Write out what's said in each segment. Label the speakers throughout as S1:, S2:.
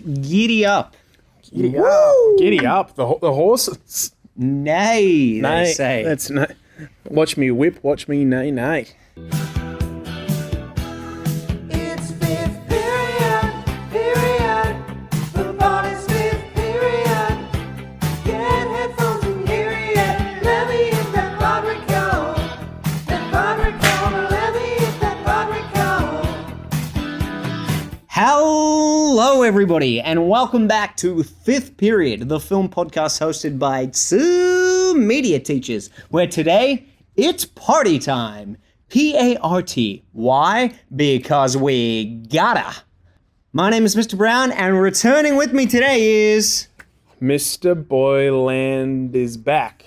S1: Giddy up.
S2: Giddy up. Giddy up. The horses.
S1: Nay, they say.
S2: That's no. Watch me whip, watch me nay, nay.
S3: It's fifth period. The party's fifth period. Get headphones and hear it. Let me hit that barbico. That barbico. Let me hit that barbico.
S1: Hello, everybody, and welcome back to Fifth Period, the film podcast hosted by two media teachers, where today it's party time. P-A-R-T. Why? Because we gotta. My name is Mr. Brown, and returning with me today is...
S2: Mr. Boyland is back.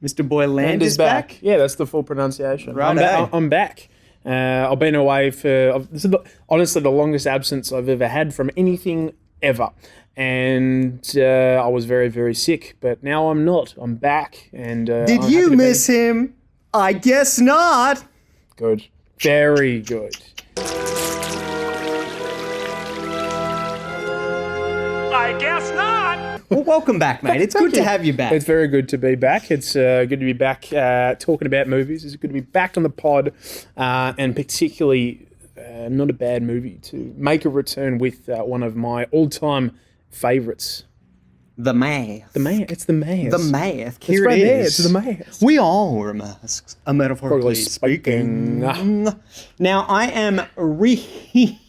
S1: Mr. Boyland is back?
S2: Yeah, that's the full pronunciation.
S1: Righto.
S2: I'm back. I've been away for, this is honestly the longest absence I've ever had from anything ever. And I was very, very sick, but now I'm not. I'm back. And
S1: Did you miss him? I guess not.
S2: Good. Very good. I guess not.
S1: Well, welcome back, mate. It's good to have you back.
S2: It's very good to be back. It's good to be back talking about movies. It's good to be back on the pod, and particularly not a bad movie to make a return with one of my all-time favourites.
S1: The Math.
S2: The Math. It's The Math.
S1: The Math.
S2: It's
S1: Here
S2: right
S1: it
S2: there.
S1: is.
S2: It's The Math.
S1: We all wear masks, metaphorically speaking. Now, I am really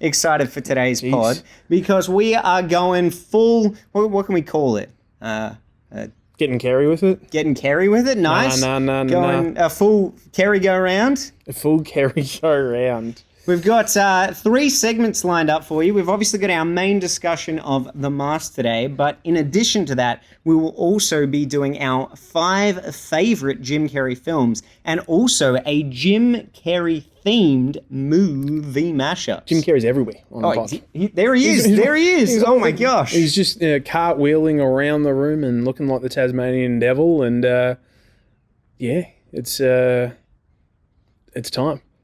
S1: excited for today's pod because we are going full, what can we call it?
S2: Getting Carey with it?
S1: Getting Carey with it? Nice.
S2: No.
S1: Going a full Carey go round.
S2: A full Carey go round.
S1: We've got three segments lined up for you. We've obviously got our main discussion of The Mask today, but in addition to that, we will also be doing our 5 favourite Jim Carrey films and also a Jim Carrey themed movie mashup.
S2: Jim Carrey's everywhere on the pod.
S1: There he is. There he is. Oh my gosh.
S2: He's just cartwheeling around the room and looking like the Tasmanian devil, and yeah, it's time.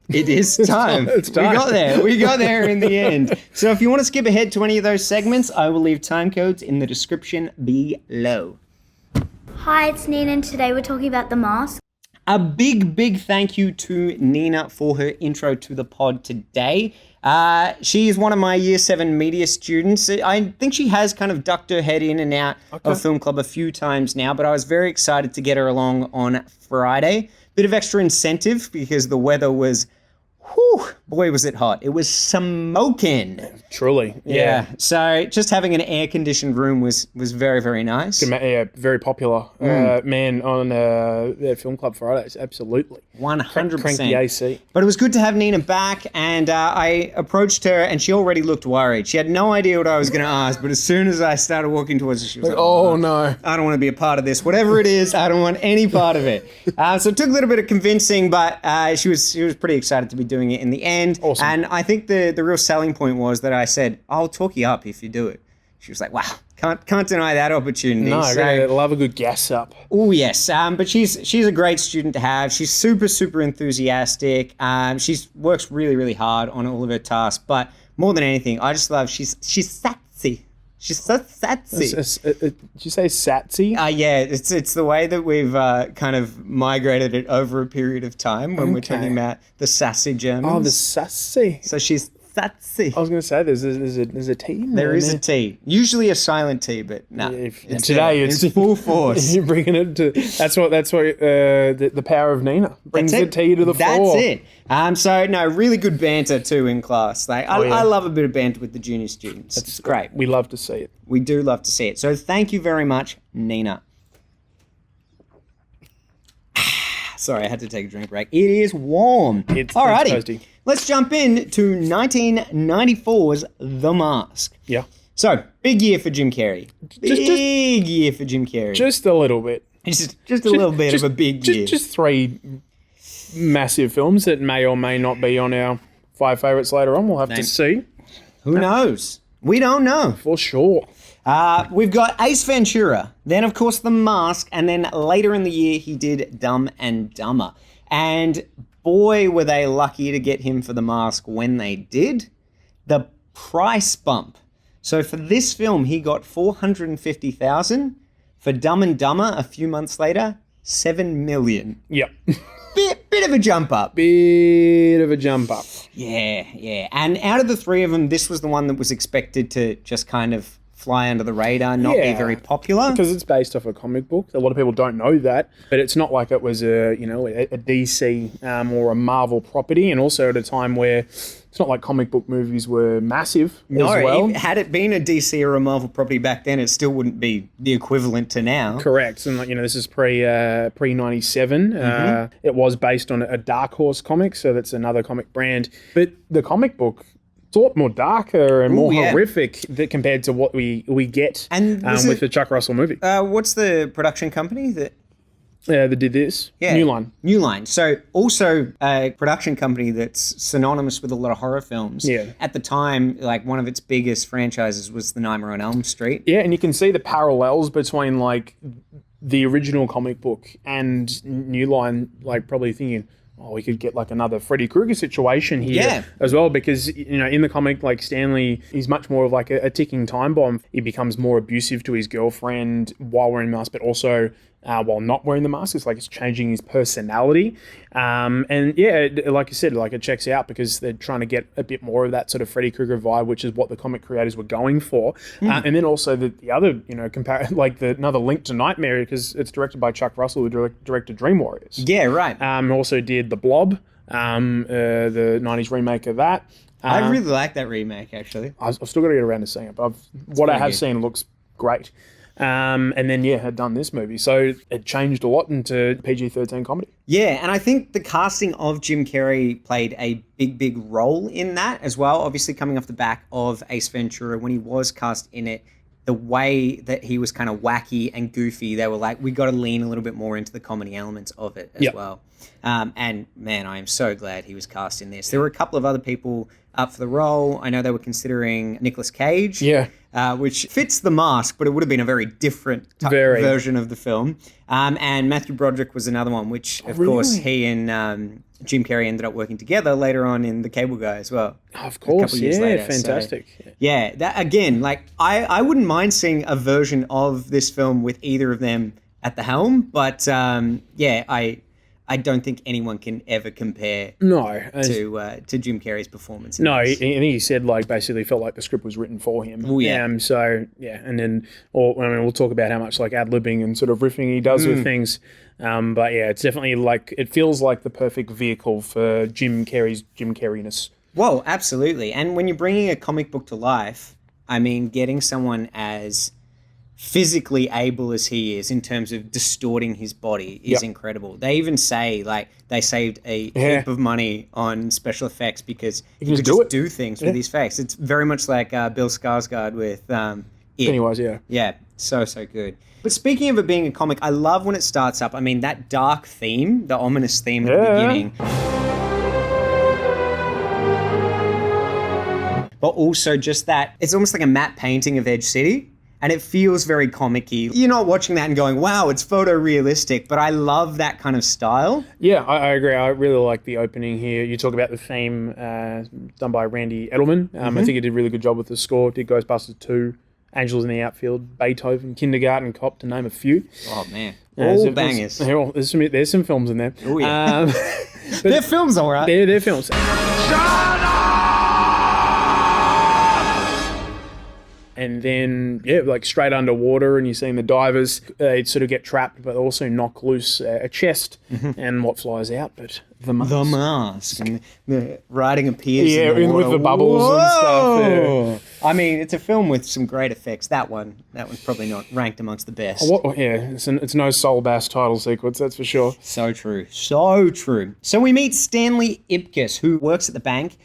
S1: It is time.
S2: It's time.
S1: We got there in the end. So if you want to skip ahead to any of those segments, I will leave time codes in the description below.
S4: Hi, it's Nina, and today we're talking about The Mask.
S1: A big thank you to Nina for her intro to the pod today. She is one of my Year 7 media students. I think she has kind of ducked her head in and out of Film Club a few times now, but I was very excited to get her along on Friday. Bit of extra incentive because the weather was, boy, was it hot. It was smoking.
S2: Truly.
S1: Yeah. So just having an air-conditioned room was very, very nice.
S2: Yeah, very popular. Man on Film Club Fridays, absolutely.
S1: 100%.
S2: Crank the AC.
S1: But it was good to have Nina back, and I approached her, and she already looked worried. She had no idea what I was going to ask, but as soon as I started walking towards her, she was like,
S2: oh, no.
S1: I don't want to be a part of this. Whatever it is, I don't want any part of it. So it took a little bit of convincing, but she was pretty excited to be doing it in the end.
S2: Awesome.
S1: And I think the real selling point was that I said, I'll talk you up if you do it. She was like, wow, can't deny that opportunity.
S2: No,
S1: so,
S2: I love a good gas up.
S1: Oh, yes. But she's a great student to have. She's super enthusiastic. She works really hard on all of her tasks. But more than anything, I just love she's sassy. She's so sassy.
S2: Did you say satsy?
S1: Yeah, it's the way that we've kind of migrated it over a period of time when we're talking about the sassy Germans.
S2: Oh, the sassy.
S1: So she's sassy.
S2: I was going to say there's a T in there.
S1: There is a T. Usually a silent T, but no.
S2: Yeah, today it's
S1: full force.
S2: You're bringing it to. That's what the power of Nina brings the T to the floor.
S1: That's it. So no, really good banter too in class. Like I love a bit of banter with the junior students. It's great.
S2: We love to see it.
S1: We do love to see it. So thank you very much, Nina. Sorry, I had to take a drink break. It is warm.
S2: It's
S1: Alrighty.
S2: toasty.
S1: Let's jump in to 1994's The Mask.
S2: Yeah.
S1: So, big year for Jim Carrey. Big year for Jim Carrey.
S2: Just a little bit.
S1: Just a little bit of a big year.
S2: Just 3 massive films that may or may not be on our 5 favourites later on. We'll have to see.
S1: Who knows? We don't know.
S2: For sure.
S1: We've got Ace Ventura, then of course The Mask, and then later in the year he did Dumb and Dumber. And boy, were they lucky to get him for The Mask when they did. The price bump. So for this film, he got $450,000. For Dumb and Dumber, a few months later, $7 million.
S2: Yep.
S1: Bit of a jump up.
S2: Bit of a jump up.
S1: Yeah. And out of the three of them, this was the one that was expected to just kind of fly under the radar, not be very popular.
S2: Because it's based off a comic book. A lot of people don't know that, but it's not like it was a DC or a Marvel property, and also at a time where it's not like comic book movies were massive as well.
S1: Had it been a DC or a Marvel property back then, it still wouldn't be the equivalent to now.
S2: Correct, and this is pre 97. It was based on a Dark Horse comic, so that's another comic brand. But the comic book, a lot more darker and more horrific compared to what we get with the Chuck Russell movie.
S1: What's the production company that
S2: did this?
S1: Yeah.
S2: New Line.
S1: So also a production company that's synonymous with a lot of horror films.
S2: Yeah.
S1: At the time, like one of its biggest franchises was The Nightmare on Elm Street.
S2: Yeah, and you can see the parallels between like the original comic book and New Line, like probably thinking, we could get like another Freddy Krueger situation here as well, because in the comic, like Stanley, he's much more of like a ticking time bomb. He becomes more abusive to his girlfriend while wearing the mask, but also while not wearing the mask. It's like it's changing his personality. And yeah, like you said, like it checks out because they're trying to get a bit more of that sort of Freddy Krueger vibe, which is what the comic creators were going for. And then also the other, another link to Nightmare, because it's directed by Chuck Russell, who directed Dream Warriors.
S1: Yeah, right.
S2: Also did The Blob, the 90s remake of that.
S1: I really like that remake, actually.
S2: I've still got to get around to seeing it, but what I have seen looks great. And then, had done this movie. So it changed a lot into PG-13 comedy.
S1: Yeah, and I think the casting of Jim Carrey played a big role in that as well. Obviously, coming off the back of Ace Ventura, when he was cast in it, the way that he was kind of wacky and goofy, they were like, we got to lean a little bit more into the comedy elements of it as well. And man, I am so glad he was cast in this. There were a couple of other people up for the role. I know they were considering Nicolas Cage, which fits the mask, but it would have been a very different version of the film. And Matthew Broderick was another one, which of course he and Jim Carrey ended up working together later on in The Cable Guy as well.
S2: Of course, fantastic.
S1: So, that again, like I wouldn't mind seeing a version of this film with either of them at the helm, but I don't think anyone can ever compare to Jim Carrey's performance.
S2: No, I think he said basically felt like the script was written for him.
S1: Oh, yeah.
S2: And then we'll talk about how much like ad-libbing and sort of riffing he does with things. But yeah, it's definitely it feels like the perfect vehicle for Jim Carrey's Jim Carreyness.
S1: Well, absolutely. And when you're bringing a comic book to life, I mean, getting someone as physically able as he is in terms of distorting his body is incredible. They even say they saved a heap of money on special effects because he could just do things with his face. It's very much like Bill Skarsgård with
S2: Pennywise,
S1: so good. But speaking of it being a comic, I love when it starts up. I mean, that dark theme, the ominous theme at the beginning. But also just that, it's almost like a matte painting of Edge City. And it feels very comic-y. You're not watching that and going, wow, it's photorealistic, but I love that kind of style.
S2: Yeah, I agree. I really like the opening here. You talk about the theme done by Randy Edelman. I think he did a really good job with the score. Did Ghostbusters 2, Angels in the Outfield, Beethoven, Kindergarten Cop, to name a few.
S1: Oh, man. All bangers.
S2: There's some films in there.
S1: Oh, yeah. They're films, all right.
S2: They're films. And then, straight underwater, and you're seeing the divers, they sort of get trapped, but also knock loose a chest, and what flies out? But the mask.
S1: The mask. And the writing appears in the water.
S2: With the bubbles and stuff. Yeah.
S1: I mean, it's a film with some great effects. That one's probably not ranked amongst the best.
S2: It's no Soul Bass title sequence, that's for sure.
S1: So true. So true. So we meet Stanley Ipkiss, who works at the bank.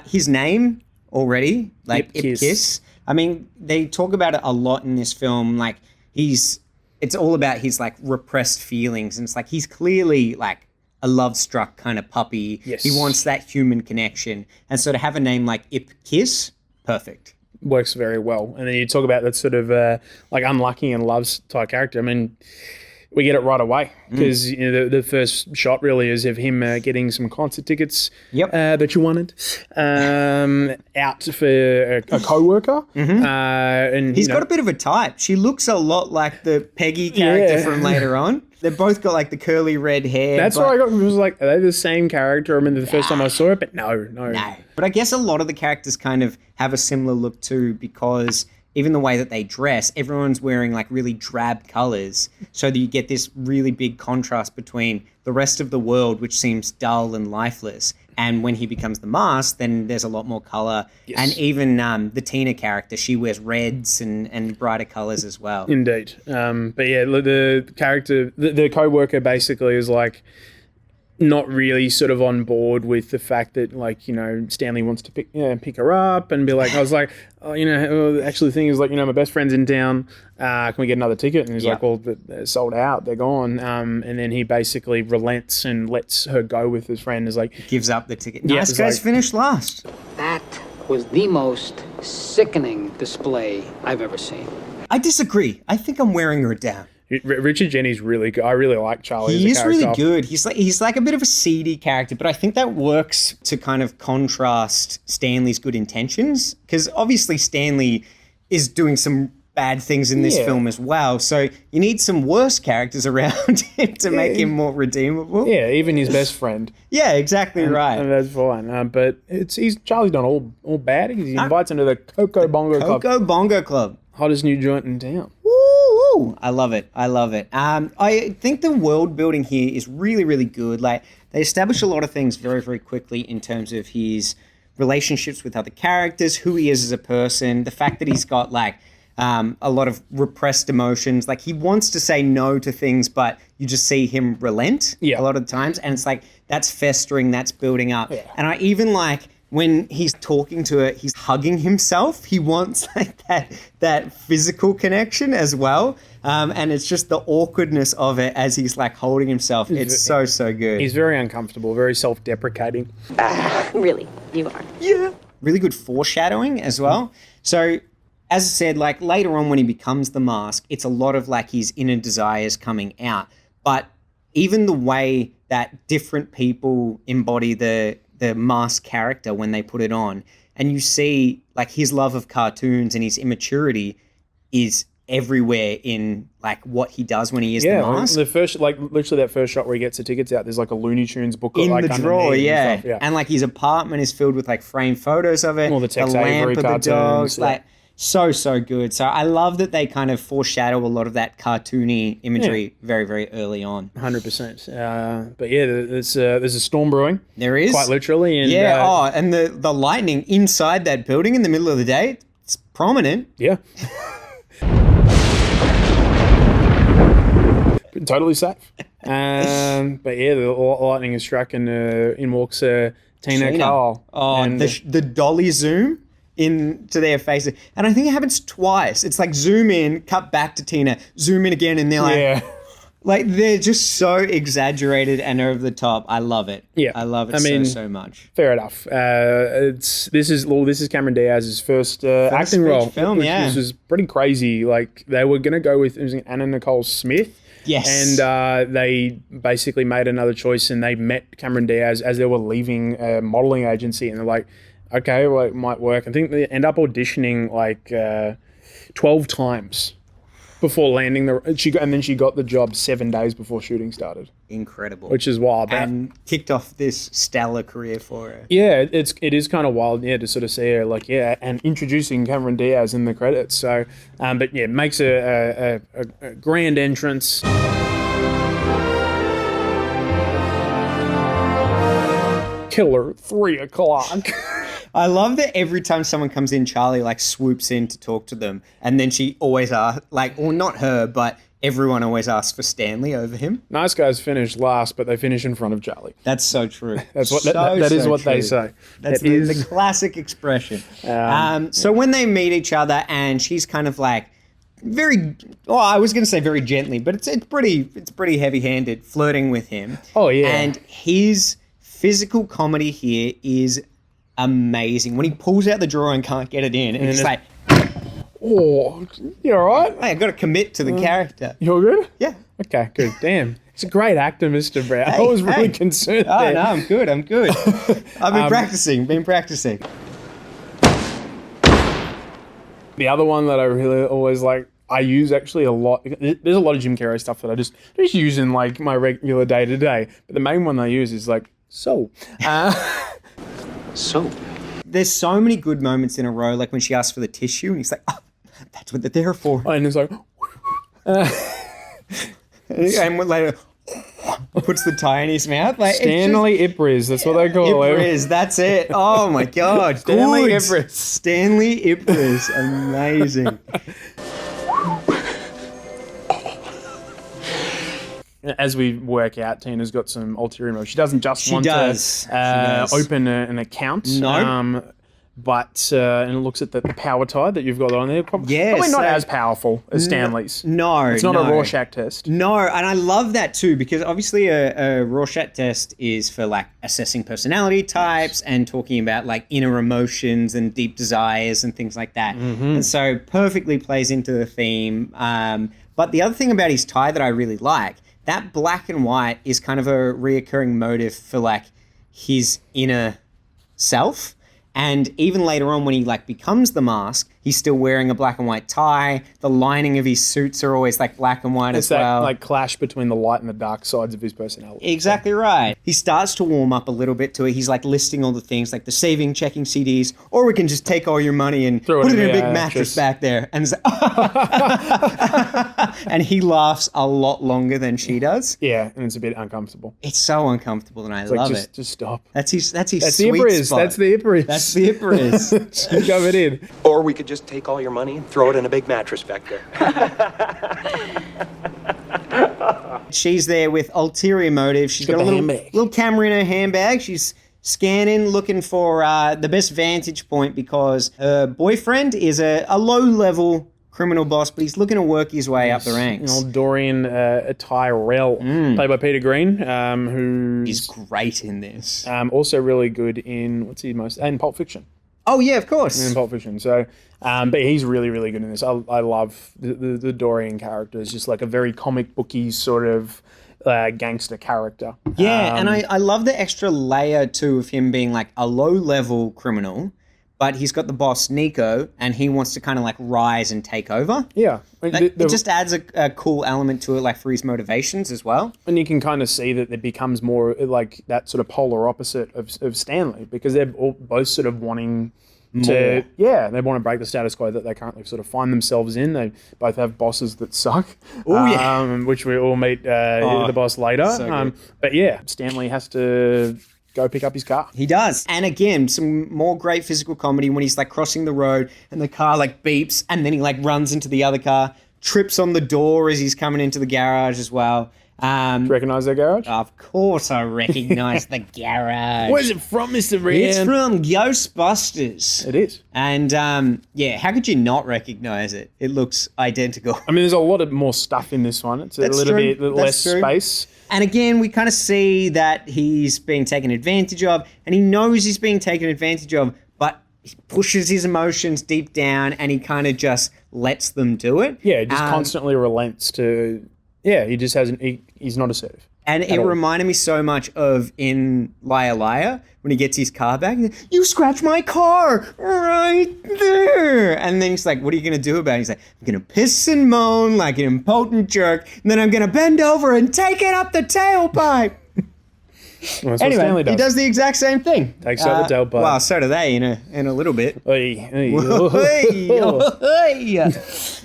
S1: His name already, Ipkiss. I mean, they talk about it a lot in this film. Like, it's all about his, repressed feelings. And it's like, he's clearly, a love-struck kind of puppy.
S2: Yes.
S1: He wants that human connection. And so to have a name like Ipkiss, perfect.
S2: Works very well. And then you talk about that sort of, unlucky and loves type character. I mean, we get it right away because the first shot really is of him getting some concert tickets that you wanted out for a co-worker. And
S1: He's got a bit of a type. She looks a lot like the Peggy character from later on. They've both got like the curly red hair.
S2: That's what I got. It was like, are they the same character? I remember the first time I saw it, but no.
S1: But I guess a lot of the characters kind of have a similar look too, because even the way that they dress, everyone's wearing like really drab colors, so that you get this really big contrast between the rest of the world, which seems dull and lifeless, and when he becomes the mask, then there's a lot more color.
S2: Yes.
S1: And even the Tina character, she wears reds and brighter colors as well.
S2: Indeed. But yeah, the character, the co-worker basically is like not really sort of on board with the fact that, like, you know, Stanley wants to pick her up and be like, I was like, oh, you know, actually the thing is, like, you know, my best friend's in town. Can we get another ticket? And he's like, well, they're sold out. They're gone. And then he basically relents and lets her go with his friend. Is like,
S1: Gives up the ticket.
S2: Yeah,
S1: Nice
S2: it's
S1: guys
S2: like-
S1: finished last.
S5: That was the most sickening display I've ever seen.
S1: I disagree. I think I'm wearing her down.
S2: Richard Jennings really good. I really like Charlie.
S1: He
S2: as
S1: is
S2: a
S1: really
S2: character.
S1: good. He's like a bit of a seedy character, but I think that works to kind of contrast Stanley's good intentions, because obviously Stanley is doing some bad things in this
S2: Yeah.
S1: film as well. So you need some worse characters around him to make him more redeemable.
S2: Yeah, even his best friend.
S1: Yeah, exactly right.
S2: And that's fine. But Charlie's not all bad. He invites him to the Coco Bongo Club.
S1: Coco Bongo Club.
S2: Hottest new joint in town.
S1: Woo! I love it. I think the world building here is really, really good. Like, they establish a lot of things very, very quickly in terms of his relationships with other characters, who he is as a person, the fact that he's got like a lot of repressed emotions. Like, he wants to say no to things, but you just see him relent a lot of the times, and it's like that's festering, that's building up.
S2: Yeah.
S1: And I even like when he's talking to her, he's hugging himself. He wants like that physical connection as well. And it's just the awkwardness of it as he's like holding himself. It's so good.
S2: He's very uncomfortable, very self-deprecating.
S6: Really, you are.
S1: Yeah. Really good foreshadowing as well. So, as I said, like later on when he becomes the mask, it's a lot of like his inner desires coming out. But even the way that different people embody the mask character when they put it on, and you see like his love of cartoons and his immaturity is everywhere in like what he does when he is the mask.
S2: The first, like literally that first shot where he gets the tickets out, there's like a Looney Tunes booklet
S1: In
S2: like
S1: the drawer,
S2: underneath
S1: yeah.
S2: and stuff,
S1: And like his apartment is filled with like framed photos of it.
S2: All the Tex
S1: lamp
S2: Avery
S1: of the
S2: cartoons,
S1: dogs.
S2: yeah.
S1: Like so good. So I love that they kind of foreshadow a lot of that cartoony imagery very, very early on.
S2: 100%. But yeah, there's a storm brewing.
S1: There is.
S2: Quite literally. And,
S1: Yeah, and the lightning inside that building in the middle of the day, it's prominent.
S2: Yeah. Totally safe. But yeah, the lightning is struck and in walks Tina Carl.
S1: Oh,
S2: and
S1: the dolly zoom into their faces. And I think it happens twice. It's like zoom in, cut back to Tina, zoom in again, and they're like,
S2: yeah.
S1: like they're just so exaggerated and over the top. I love it.
S2: Yeah.
S1: I love it
S2: I mean,
S1: so much.
S2: Fair enough. This is Cameron Diaz's first acting
S1: feature
S2: role.
S1: film, yeah.
S2: Which was pretty crazy. Like they were gonna go with, it was Anna Nicole Smith.
S1: Yes.
S2: And they basically made another choice, and they met Cameron Diaz as they were leaving a modeling agency, and they're like, okay, well, it might work. I think they end up auditioning like 12 times before landing and then she got the job 7 days before shooting started.
S1: Incredible.
S2: Which is wild.
S1: And kicked off this stellar career for her.
S2: Yeah, it is kind of wild, yeah, to sort of see her like, yeah, and introducing Cameron Diaz in the credits. So, but yeah, makes a grand entrance. Killer 3 o'clock.
S1: I love that every time someone comes in, Charlie like swoops in to talk to them, and then she always asks, like, well, not her, but everyone always asks for Stanley over him.
S2: Nice guys finish last, but they finish in front of Charlie.
S1: That's so true.
S2: That's what
S1: So
S2: that is what
S1: true.
S2: they say.
S1: That's
S2: It is-
S1: the classic expression. So when they meet each other, and she's kind of like I was going to say very gently, but it's pretty heavy-handed, flirting with him.
S2: Oh, yeah.
S1: And his physical comedy here is amazing. When he pulls out the drawer and can't get it in, and it's like,
S2: Oh, you all right?
S1: Hey, I got to commit to the character.
S2: You're good?
S1: Yeah.
S2: Okay, good. Damn. He's a great actor, Mr. Brown. I
S1: Hey,
S2: was really
S1: hey.
S2: concerned
S1: Oh,
S2: there.
S1: no, I'm good. I've been practicing.
S2: The other one that I really always like, I use actually a lot. There's a lot of Jim Carrey stuff that I just use in like my regular day to day. But the main one I use is like, so.
S5: So,
S1: There's so many good moments in a row, like when she asks for the tissue and he's like, oh, that's what they're there for.
S2: And it's like,
S1: And later, puts the tie in his mouth. Like,
S2: Stanley Ipris, that's what they call him.
S1: Ipris, that's it. Oh my God.
S2: Stanley
S1: Good.
S2: Ipris.
S1: Stanley Ipris. Amazing.
S2: As we work out, Tina's got some ulterior motive. She doesn't just want
S1: does.
S2: to
S1: She does.
S2: open an account.
S1: No.
S2: But and it looks at the power tie that you've got on there. Probably
S1: Yeah,
S2: not
S1: so-
S2: as powerful as Stanley's.
S1: No.
S2: It's not
S1: no.
S2: a Rorschach test.
S1: No, and I love that too because obviously a Rorschach test is for like assessing personality types and talking about like inner emotions and deep desires and things like that. And so perfectly plays into the theme. But the other thing about his tie that I really like, that black and white is kind of a reoccurring motive for like his inner self. And even later on when he like becomes the mask, he's still wearing a black and white tie. The lining of his suits are always like black and white
S2: It's
S1: as
S2: that
S1: well.
S2: like clash between the light and the dark sides of his personality.
S1: Exactly right. He starts to warm up a little bit to it. He's like listing all the things like the saving, checking CDs, or we can just take all your money and
S2: Throw it
S1: put
S2: in
S1: it in a
S2: the
S1: big mattress
S2: mattress.
S1: back there. And, and he laughs a lot longer than she does.
S2: Yeah, and it's a bit uncomfortable.
S1: It's so uncomfortable and I
S2: It's like
S1: love
S2: just,
S1: it.
S2: just stop.
S1: That's his
S2: That's the
S1: sweet
S2: Ipris.
S1: spot.
S2: That's the Ipris.
S1: That's the Ipris.
S2: Shove it in.
S7: Or we could just take all your money and throw it in a big mattress back there.
S1: She's there with ulterior motive. She's got a
S2: the
S1: little,
S2: handbag.
S1: little camera in her handbag. She's scanning, looking for the best vantage point because her boyfriend is a low-level criminal boss, but he's looking to work his way up the ranks.
S2: Old Dorian Tyrell, played by Peter Green,
S1: He's
S2: who's
S1: great in this.
S2: also really good in in Pulp Fiction.
S1: Oh, yeah, of course.
S2: In Pulp Fiction. So, but he's really, really good in this. I love the Dorian character. It's just like a very comic booky sort of gangster character.
S1: Yeah, and I love the extra layer, too, of him being like a low-level criminal, but he's got the boss, Nico, and he wants to kind of like rise and take over.
S2: Yeah.
S1: It just adds a cool element to it, like for his motivations as well.
S2: And you can kind of see that it becomes more like that sort of polar opposite of Stanley because they're both sort of wanting to, they want to break the status quo that they currently sort of find themselves in. They both have bosses that suck.
S1: Oh, yeah.
S2: Which we all meet the boss later.
S1: so good.
S2: But yeah, Stanley has to go pick up his car.
S1: He does. And again, some more great physical comedy when he's like crossing the road and the car like beeps and then he like runs into the other car, trips on the door as he's coming into the garage as well.
S2: Recognize that garage?
S1: Of course I recognize the garage.
S2: Where's it from, Mr. Ryan?
S1: It's from Ghostbusters.
S2: It is.
S1: And yeah, how could you not recognize it? It looks identical.
S2: I mean, there's a lot of more stuff in this one. It's a
S1: That's
S2: little
S1: true.
S2: bit
S1: That's
S2: less
S1: true.
S2: space.
S1: And again, we kind of see that he's being taken advantage of and he knows he's being taken advantage of, but he pushes his emotions deep down and he kind of just lets them do it.
S2: Yeah, just constantly relents to. Yeah, he just hasn't. He's not assertive.
S1: And it reminded me so much of in Liar Liar when he gets his car back. You scratched my car right there. And then he's like, what are you going to do about it? He's like, I'm going to piss and moan like an impotent jerk. And then I'm going to bend over and take it up the tailpipe.
S2: Well, that's what Stanley
S1: Anyway,
S2: does.
S1: he does the exact same thing.
S2: Takes out the tailpipe.
S1: Well, so do they in a little bit.
S2: Hey,
S1: Hey.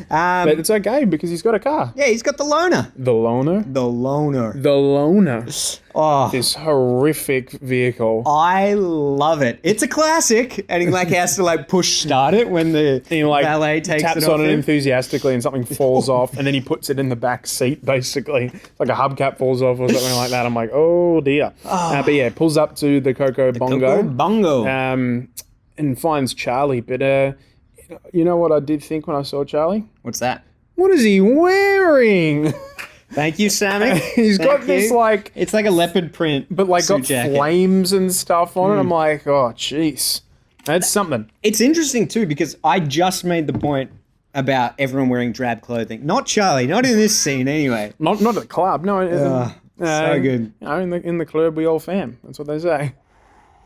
S2: But it's okay because he's got a car.
S1: Yeah, he's got the loner.
S2: The loaner.
S1: The loner.
S2: The loaner.
S1: Oh,
S2: This horrific vehicle.
S1: I love it. It's a classic, and he like has to like push start it when the
S2: He like
S1: valet takes
S2: taps
S1: it off
S2: on it
S1: him.
S2: enthusiastically and something falls off and then he puts it in the back seat basically. It's like a hubcap falls off or something like that. I'm like, oh dear. But yeah, pulls up to the Coco Bongo.
S1: Coco Bongo.
S2: And finds Charlie. But you know what I did think when I saw Charlie?
S1: What's that?
S2: What is he wearing?
S1: Thank you, Sammy.
S2: He's
S1: Thank
S2: got this
S1: you.
S2: like,
S1: It's like a leopard print,
S2: but like
S1: suit
S2: got
S1: jacket.
S2: flames and stuff on it. I'm like, oh jeez, that's something.
S1: It's interesting too because I just made the point about everyone wearing drab clothing. Not Charlie, not in this scene anyway.
S2: Not at the club. No,
S1: So good.
S2: You know, in the club we all fam. That's what they say.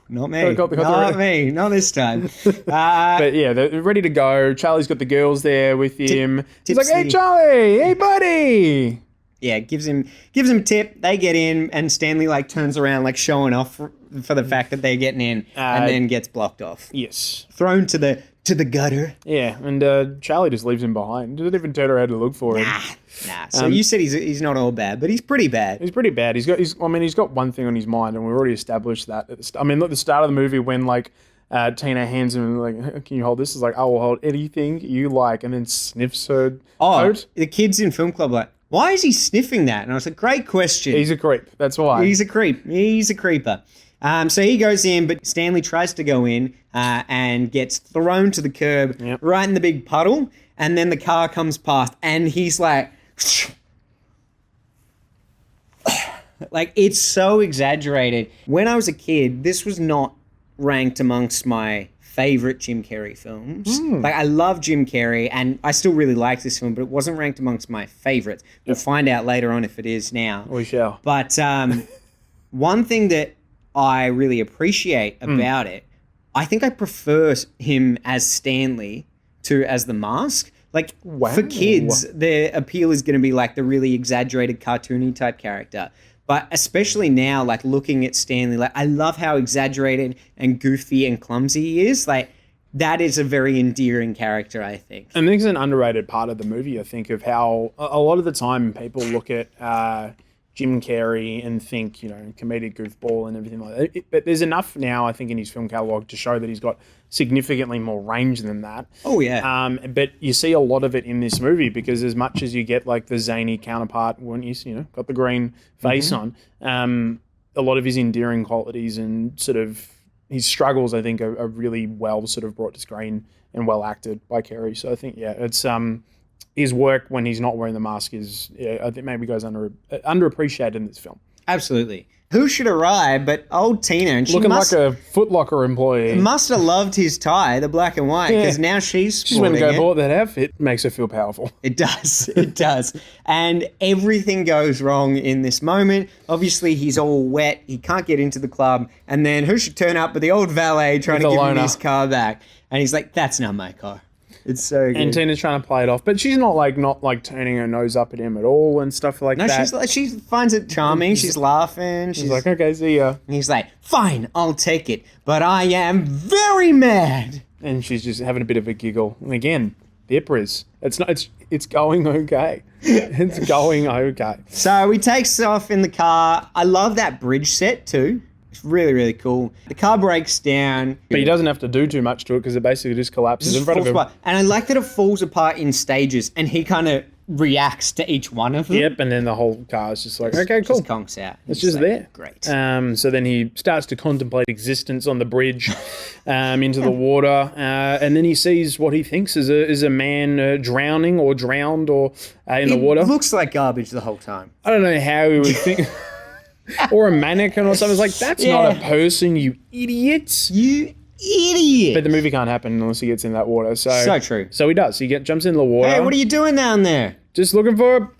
S1: Not me.
S2: Got the-
S1: Not me. Not this time.
S2: But yeah, they're ready to go. Charlie's got the girls there with him. He's like,
S1: tipsy.
S2: "Hey, Charlie. Hey, buddy."
S1: Yeah, gives him a tip. They get in, and Stanley like turns around, like showing off for the fact that they're getting in, and then gets blocked off,
S2: Yes.
S1: thrown to the gutter.
S2: Yeah, and Charlie just leaves him behind. Doesn't even turn around to look for him.
S1: Nah. So you said he's not all bad, but he's pretty bad.
S2: He's pretty bad. He's got one thing on his mind, and we've already established that. At the start of the movie, when like Tina hands him like, "Can you hold this?" Is like, "I will hold anything you like," and then sniffs her coat.
S1: The kids in film club are like, why is he sniffing that? And I was like, great question.
S2: He's a creep. That's why.
S1: He's a creep. He's a creeper. So he goes in, but Stanley tries to go in and gets thrown to the curb right in the big puddle. And then the car comes past, and he's like, like, it's so exaggerated. When I was a kid, this was not ranked amongst my favorite Jim Carrey films. Like, I love Jim Carrey, and I still really like this film, but it wasn't ranked amongst my favorites. We'll find out later on if it is now.
S2: We shall.
S1: But one thing that I really appreciate about it, I think I prefer him as Stanley to as the Mask. Like, for kids, their appeal is going to be like the really exaggerated, cartoony type character. But especially now, like looking at Stanley, like I love how exaggerated and goofy and clumsy he is. Like, that is a very endearing character, I think.
S2: And this is an underrated part of the movie, I think, of how a lot of the time people look at Jim Carrey and think, you know, comedic goofball and everything like that. But there's enough now, I think, in his film catalogue to show that he's got significantly more range than that.
S1: Oh, yeah.
S2: But you see a lot of it in this movie because as much as you get like the zany counterpart when he's, you know, got the green face on, a lot of his endearing qualities and sort of his struggles, I think, are really well sort of brought to screen and well acted by Carey. So I think, yeah, it's his work when he's not wearing the mask is, I think, maybe goes underappreciated in this film.
S1: Absolutely. Who should arrive but old Tina? And she
S2: Looking like a Foot Locker employee.
S1: must have loved his tie, the black and white, because now she's
S2: She's went and
S1: sporting
S2: go
S1: it.
S2: bought that outfit. Makes her feel powerful.
S1: It does. It does. And everything goes wrong in this moment. Obviously, he's all wet. He can't get into the club. And then who should turn up but the old valet trying to
S2: With the
S1: give him
S2: loaner.
S1: his car back. And he's like, that's not my car. It's so good.
S2: And Tina's trying to play it off, but she's not like turning her nose up at him at all and stuff like
S1: no,
S2: that.
S1: she finds it charming. She's laughing.
S2: She's like, okay, see ya.
S1: And he's like, fine, I'll take it. But I am very mad.
S2: And she's just having a bit of a giggle. And again, the Ipris. It's going okay. It's going okay.
S1: So he takes off in the car. I love that bridge set too. It's really, really cool. The car breaks down.
S2: But he doesn't have to do too much to it because it basically just collapses in front of him.
S1: And I like that it falls apart in stages and he kind of reacts to each one of them.
S2: Yep, and then the whole car is just like, okay, cool.
S1: Just conks out.
S2: It's
S1: He's
S2: just
S1: like,
S2: there.
S1: Great.
S2: So then he starts to contemplate existence on the bridge into the water. And then he sees what he thinks is a man drowning or drowned or in the water.
S1: It looks like garbage the whole time.
S2: I don't know how he would think. Or a mannequin or something. It's like, that's not a person, you idiots.
S1: You idiot.
S2: But the movie can't happen unless he gets in that water. So
S1: true.
S2: So he does. He jumps in the water.
S1: Hey, what are you doing down there?
S2: Just looking for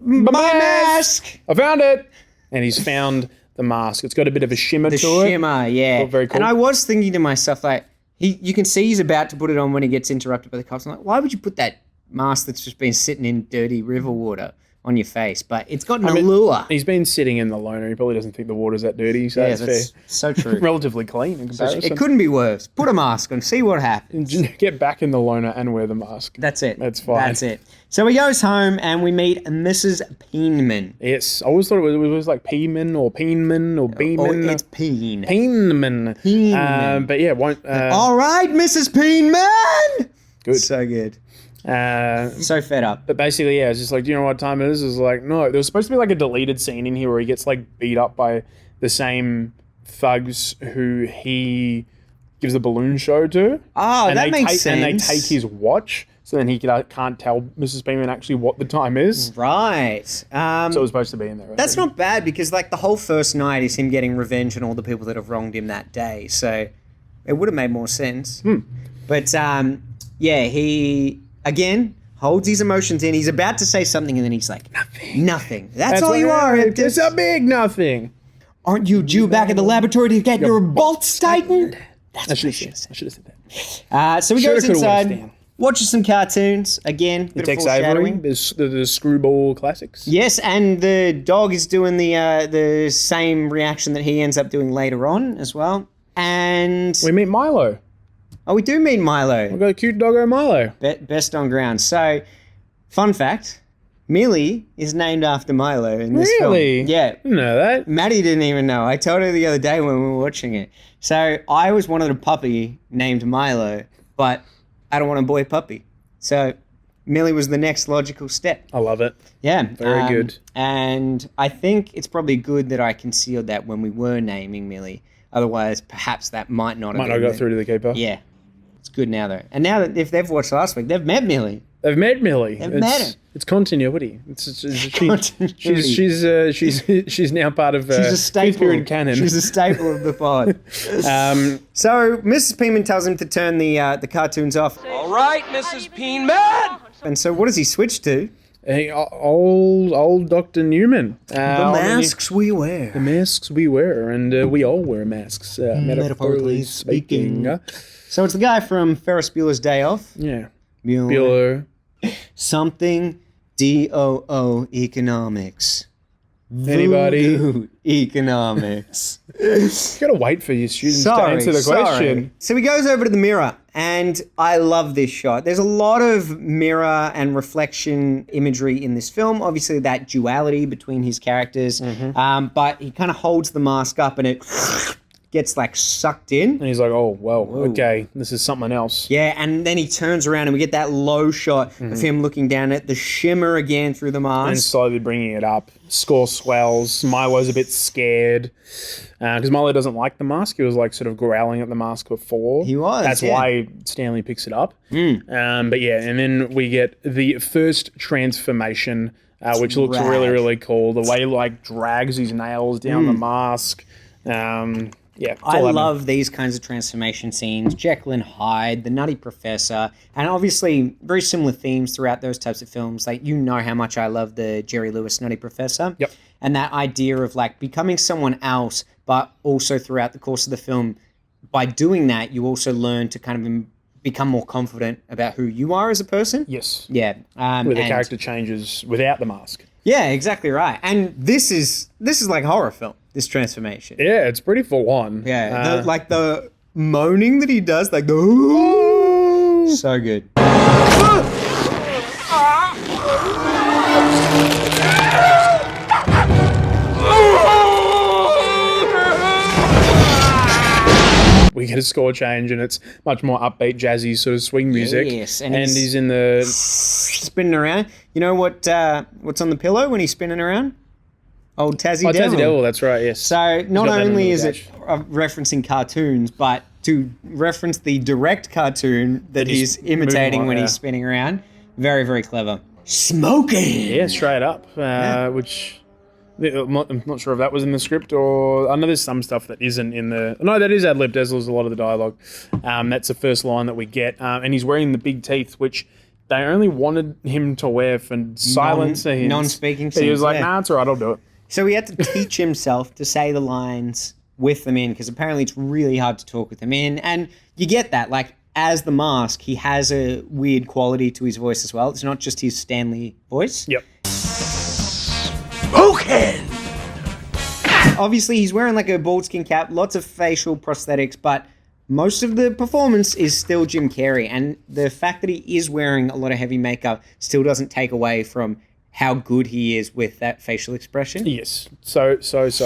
S1: My mask.
S2: I found it. And he's found the mask. It's got a bit of a shimmer
S1: The
S2: to it.
S1: shimmer, yeah.
S2: Oh, very cool.
S1: And I was thinking to myself, like, you can see he's about to put it on when he gets interrupted by the cops. I'm like, why would you put that mask that's just been sitting in dirty river water on your face? But it's got an allure.
S2: He's been sitting in the loner. He probably doesn't think the water's that dirty. So
S1: Yeah,
S2: that's
S1: that's
S2: fair.
S1: so true.
S2: Relatively clean in comparison.
S1: It couldn't be worse. Put a mask on, see what happens.
S2: Get back in the loner and wear the mask.
S1: That's it.
S2: That's fine.
S1: That's it. So he goes home and we meet Mrs. Peenman.
S2: Yes. I always thought it was like Peeman or Peenman or Beeman.
S1: Oh, it's Peen.
S2: Peenman.
S1: Peenman.
S2: But yeah, won't.
S1: All right, Mrs. Peenman.
S2: Good.
S1: So good. So fed up.
S2: But basically, yeah, it's just like, do you know what time it is? It's like, no, there was supposed to be like a deleted scene in here where he gets like beat up by the same thugs who he gives the balloon show to.
S1: Oh, that makes sense.
S2: And they take his watch, so then he can't tell Mrs. Beeman actually what the time is.
S1: Right.
S2: So it was supposed to be in there.
S1: That's not bad because like the whole first night is him getting revenge on all the people that have wronged him that day. So it would have made more sense. But yeah, he again, holds his emotions in. He's about to say something, and then he's like, nothing. That's all you are.
S2: It's a big nothing.
S1: Aren't you due back at the laboratory to get your bolts tightened? That's what I should have said.
S2: I should have said that.
S1: So he
S2: Shoulda,
S1: goes
S2: coulda, woulda,
S1: inside,
S2: Stan.
S1: watches some cartoons. Again, bit of
S2: Tex
S1: foreshadowing.
S2: Avery, the screwball classics.
S1: Yes, and the dog is doing the same reaction that he ends up doing later on as well. And
S2: We meet Milo.
S1: we do meet Milo.
S2: We've got a cute doggo Milo.
S1: Best on ground. So, fun fact, Millie is named after Milo in this film.
S2: Really?
S1: Yeah.
S2: Didn't know that.
S1: Maddie didn't even know. I told her the other day when we were watching it. So, I always wanted a puppy named Milo, but I don't want a boy puppy. So, Millie was the next logical step.
S2: I love it.
S1: Yeah.
S2: Very good.
S1: And I think it's probably good that I concealed that when we were naming Millie. Otherwise, perhaps that might not have
S2: Might not
S1: been
S2: got
S1: the-
S2: through to the keeper.
S1: Yeah. It's good now, though. And now that if they've watched last week, they've met Millie.
S2: They've met Millie.
S1: They've met her.
S2: It's continuity.
S1: Continuity.
S2: She's now part of
S1: She's a
S2: fifth
S1: staple.
S2: period canon.
S1: She's a staple of the pod. So Mrs. Peeman tells him to turn the cartoons off.
S7: All right, Mrs. Peenman.
S1: And so what does he switch to?
S2: Hey, old Dr. Newman.
S1: The masks we wear.
S2: The masks we wear, and we all wear masks, metaphorically speaking.
S1: So it's the guy from Ferris Bueller's Day Off.
S2: Yeah.
S1: Bueller.
S2: Bueller.
S1: Something DOO economics.
S2: Anybody?
S1: Voodoo economics.
S2: You gotta wait for your students to answer the question.
S1: So he goes over to the mirror, and I love this shot. There's a lot of mirror and reflection imagery in this film. Obviously, that duality between his characters, but he kind of holds the mask up, and it gets like sucked in.
S2: And he's like, oh, well, okay, this is something else.
S1: Yeah, and then he turns around, and we get that low shot of him looking down at the shimmer again through the
S2: And
S1: mask.
S2: slowly bringing it up. Score swells. Milo's a bit scared because Milo doesn't like the mask. He was like sort of growling at the mask before.
S1: He was,
S2: That's
S1: yeah.
S2: why Stanley picks it up. But yeah, and then we get the first transformation, which looks
S1: rad.
S2: really, really cool. The way he like drags his nails down the mask. Yeah, it's
S1: I
S2: all
S1: love these kinds of transformation scenes. Jekyll and Hyde, the Nutty Professor, and obviously very similar themes throughout those types of films. Like, you know how much I love the Jerry Lewis Nutty Professor.
S2: Yep.
S1: And that idea of like becoming someone else, but also throughout the course of the film, by doing that, you also learn to kind of become more confident about who you are as a person.
S2: Yes.
S1: Yeah.
S2: Where the
S1: and-
S2: character changes without the mask.
S1: Yeah, exactly right. And this is like a horror film, this transformation.
S2: Yeah, it's pretty full on.
S1: Yeah, like the moaning that he does, like the so good.
S2: we get a score change and it's much more upbeat, jazzy sort of swing music.
S1: Yes,
S2: and
S1: and
S2: he's in the
S1: spinning around. You know what's on the pillow when he's spinning around? Old Tassie Devil.
S2: Tassie Devil. That's right. Yes.
S1: So not
S2: got that in
S1: only
S2: the
S1: is it referencing cartoons, but to reference the direct cartoon that he's imitating
S2: moving on,
S1: when
S2: yeah.
S1: he's spinning around. Very, very clever. Smoking!
S2: Yeah, straight up. Which I'm not sure if that was in the script or I know there's some stuff that isn't in the. No, that is ad libbed. There's a lot of the dialogue. That's the first line that we get, and he's wearing the big teeth, which they only wanted him to wear for silence.
S1: Non-speaking
S2: But he was
S1: scenes,
S2: like,
S1: yeah.
S2: "Nah, it's all right. I'll do it."
S1: So he had to teach himself to say the lines with them in, because apparently it's really hard to talk with them in. And you get that, like, as the Mask, he has a weird quality to his voice as well. It's not just his Stanley voice.
S2: Yep.
S1: Obviously, he's wearing like a bald skin cap, lots of facial prosthetics, but most of the performance is still Jim Carrey. And the fact that he is wearing a lot of heavy makeup still doesn't take away from how good he is with that facial expression.
S2: Yes, so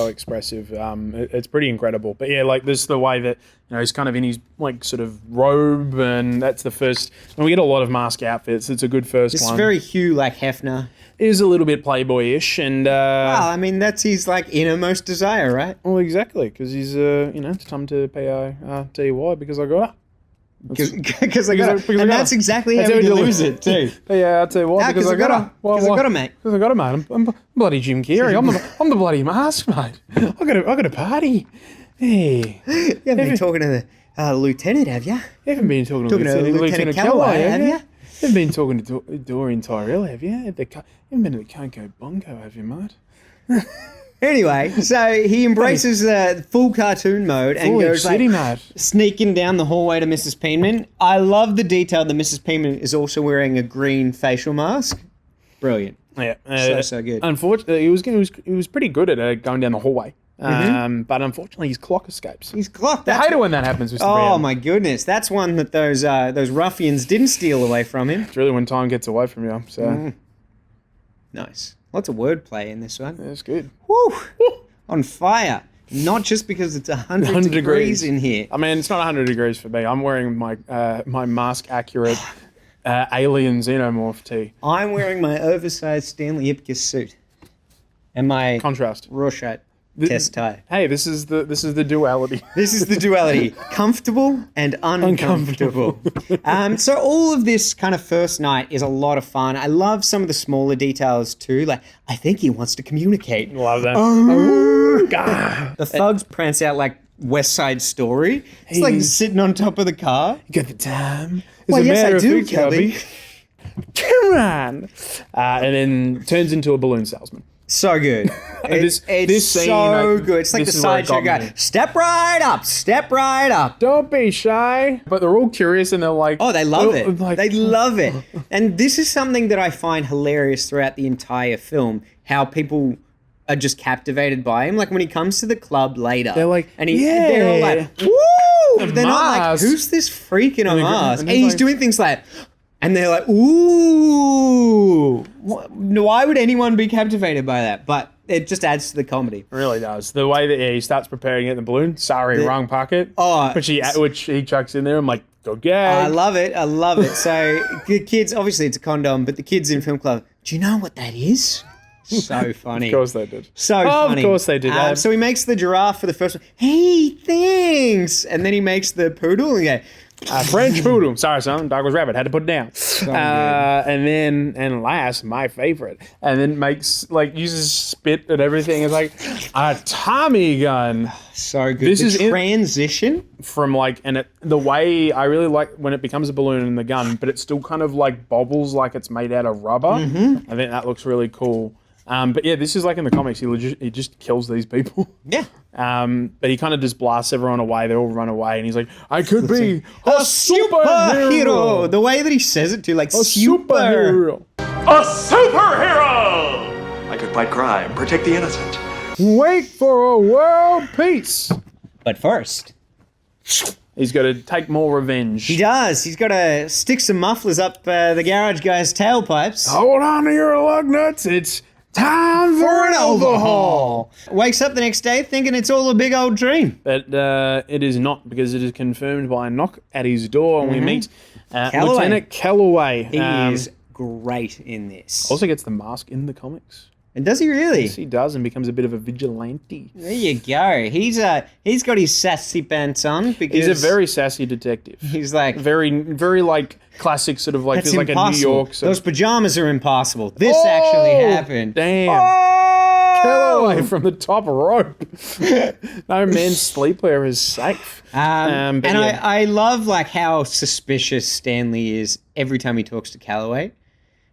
S2: expressive. It's pretty incredible. But yeah, like this, the way that he's kind of in his like sort of robe, and that's the first. And we get a lot of mask outfits. It's a good first
S1: It's
S2: one.
S1: very Hugh like Hefner.
S2: It is a little bit Playboyish, and
S1: Well, I mean, that's his like innermost desire, right?
S2: well, exactly, because he's it's time to P-I-T-Y because I got.
S1: Because I got
S2: Because I
S1: and
S2: got
S1: that's
S2: it.
S1: exactly
S2: That's
S1: how
S2: how
S1: he
S2: he
S1: delivers
S2: delivers
S1: it too.
S2: Yeah, I'll tell you what,
S1: Nah,
S2: because I got it.
S1: Because I got it, mate.
S2: Because I got it, mate. I'm bloody Jim Carrey. I'm the bloody mask, mate. I got a party. Hey,
S1: You haven't been talking to the lieutenant, have you?
S2: you haven't been talking
S1: Talking to Lieutenant Calloway, have you?
S2: You've been talking to Dorian Tyrell, have you? You haven't been to the Congo Bongo, have you, mate?
S1: Anyway, so he embraces full cartoon mode and
S2: Fully
S1: goes
S2: city,
S1: like,
S2: mate.
S1: sneaking down the hallway to Mrs. Penman. I love the detail that Mrs. Penman is also wearing a green facial mask. Brilliant.
S2: Yeah,
S1: So good.
S2: Unfortunately, he was pretty good at going down the hallway. But unfortunately, his clock escapes.
S1: He's clocked.
S2: I hate it when that happens, Mr.
S1: Oh
S2: Brown.
S1: my goodness, that's one that those ruffians didn't steal away from him.
S2: It's really when time gets away from you. So
S1: Nice. Lots of wordplay in this one.
S2: that's good.
S1: Woo! On fire. Not just because it's 100 degrees in here.
S2: I mean, it's not 100 degrees for me. I'm wearing my my mask accurate alien xenomorph tee.
S1: I'm wearing my oversized Stanley Ipkiss suit and my
S2: Contrast.
S1: Rorschach test tie.
S2: Hey, this is the duality.
S1: This is the duality: comfortable and uncomfortable. So all of this kind of first night is a lot of fun. I love some of the smaller details too. Like, I think he wants to communicate.
S2: Love that.
S1: The thugs prance out like West Side Story. It's like sitting on top of the car.
S2: You got the time?
S1: Well,
S2: As a
S1: yes,
S2: matter
S1: I
S2: of
S1: do,
S2: fact, Kelby. Come on. And then turns into a balloon salesman.
S1: So good. It's
S2: this scene,
S1: so good. It's like the
S2: this is where it
S1: sideshow
S2: got me.
S1: guy. Step right up. Step right up.
S2: Don't be shy. But they're all curious and they're like,
S1: Oh, they love it.
S2: Like,
S1: They love it. And this is something that I find hilarious throughout the entire film, how people are just captivated by him. Like when he comes to the club later.
S2: They're like,
S1: and they're all like, woo! They're not like,
S2: Mars.
S1: who's this freak in a mask?
S2: and
S1: And
S2: he's
S1: he's
S2: like-
S1: doing things like, and they're like, ooh. Why would anyone be captivated by that? But it just adds to the comedy.
S2: It really does. The way that he starts preparing it in the balloon. Sorry, wrong pocket.
S1: Oh,
S2: which he chucks in there. I'm like, go gag.
S1: I love it. I love it. So the kids, obviously it's a condom, but the kids in film club, do you know what that is? So funny.
S2: Of course they did.
S1: So
S2: Of
S1: funny.
S2: course they did.
S1: So he makes the giraffe for the first one. Hey, thanks. And then he makes the poodle and go,
S2: French poodle. Sorry, son. Dog was rabbit. Had to put it down.
S1: good.
S2: And last, my favorite. And then uses spit and everything. It's like a Tommy gun
S1: so good.
S2: This
S1: the
S2: is in-
S1: transition.
S2: from the way I really like when it becomes a balloon in the gun, but it still kind of like bobbles like it's made out of rubber. I think that looks really cool. But yeah, this is like in the comics. He just kills these people.
S1: Yeah.
S2: But he kind of just blasts everyone away. They all run away, and he's like, "I could be
S1: A superhero. The way that he says it too, like super.
S2: Superhero.
S7: A superhero!
S8: I could fight crime, protect the innocent.
S2: Wait for a world peace."
S1: But first,
S2: He's got to take more revenge.
S1: he does. He's got to stick some mufflers up the garage guy's tailpipes.
S2: Hold on to your lug nuts. It's time for an overhaul.
S1: Wakes up the next day thinking it's all a big old dream.
S2: But it is not, because it is confirmed by a knock at his door, and we meet
S1: Calloway.
S2: Lieutenant Calloway.
S1: He is great in this.
S2: Also gets the mask in the comics.
S1: And does he really?
S2: Yes, he does, and becomes a bit of a vigilante.
S1: There you go. He's got his sassy pants on because
S2: He's a very sassy detective.
S1: he's like,
S2: Very, very like classic sort of like,
S1: that's
S2: there's like a New
S1: impossible.
S2: York sort
S1: Those
S2: of,
S1: pajamas are impossible. This actually happened.
S2: Damn.
S1: Oh!
S2: Calloway from the top rope. No man's sleepwear is safe. But
S1: and
S2: yeah.
S1: I love like how suspicious Stanley is every time he talks to Calloway.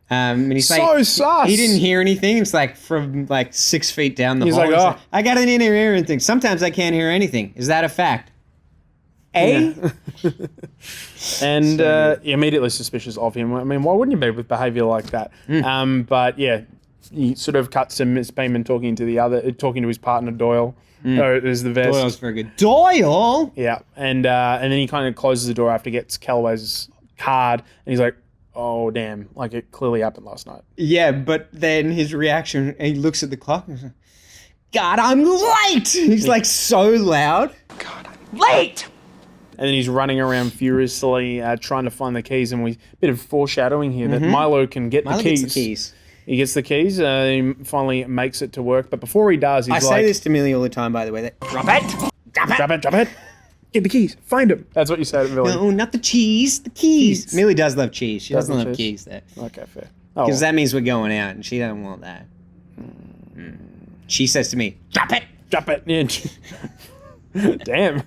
S1: And he's
S2: So
S1: like,
S2: sus.
S1: He didn't hear anything. It's like from like 6 feet down the
S2: He's
S1: hall.
S2: like, "Oh."
S1: I got an inner ear and thing. Sometimes I can't hear anything. Is that a fact? A?
S2: And immediately suspicious of him. I mean, why wouldn't you be with behaviour like that? But yeah, he sort of cuts to Miss Payman talking to his partner Doyle. Is the vest.
S1: Doyle's very good. Doyle?
S2: Yeah, and then he kind of closes the door after he gets Calloway's card, and he's like, "Oh damn! Like it clearly happened last night."
S1: Yeah, but then his reaction, he looks at the clock and he's like, God, I'm late! He's like so loud.
S7: Late!
S2: And then he's running around furiously trying to find the keys, and we bit of foreshadowing here that Milo can get
S1: Milo
S2: the keys.
S1: gets the keys.
S2: He gets the keys. He finally makes it to work, but before he does, he's
S1: I
S2: like,
S1: say this to Millie all the time, by the way. That,
S7: Drop it!
S2: Drop it! Get the keys! Find him!" That's what you said, Millie.
S1: no, not the cheese, the keys. Millie does love cheese. She doesn't
S2: love
S1: love
S2: cheese.
S1: keys, though.
S2: Okay, fair. Oh,
S1: Because that means we're going out, and she doesn't want that. She says to me, drop it!
S2: drop it! Yeah. Damn.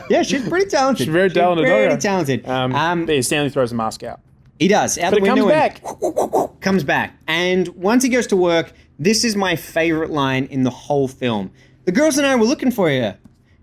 S1: Yeah, she's pretty talented.
S2: She's very talented,
S1: Very
S2: okay.
S1: talented.
S2: But yeah, Stanley throws the mask out.
S1: He does. Out
S2: But
S1: the
S2: it comes
S1: window
S2: back.
S1: comes back. And once he goes to work, this is my favorite line in the whole film. The girls and I were looking for you.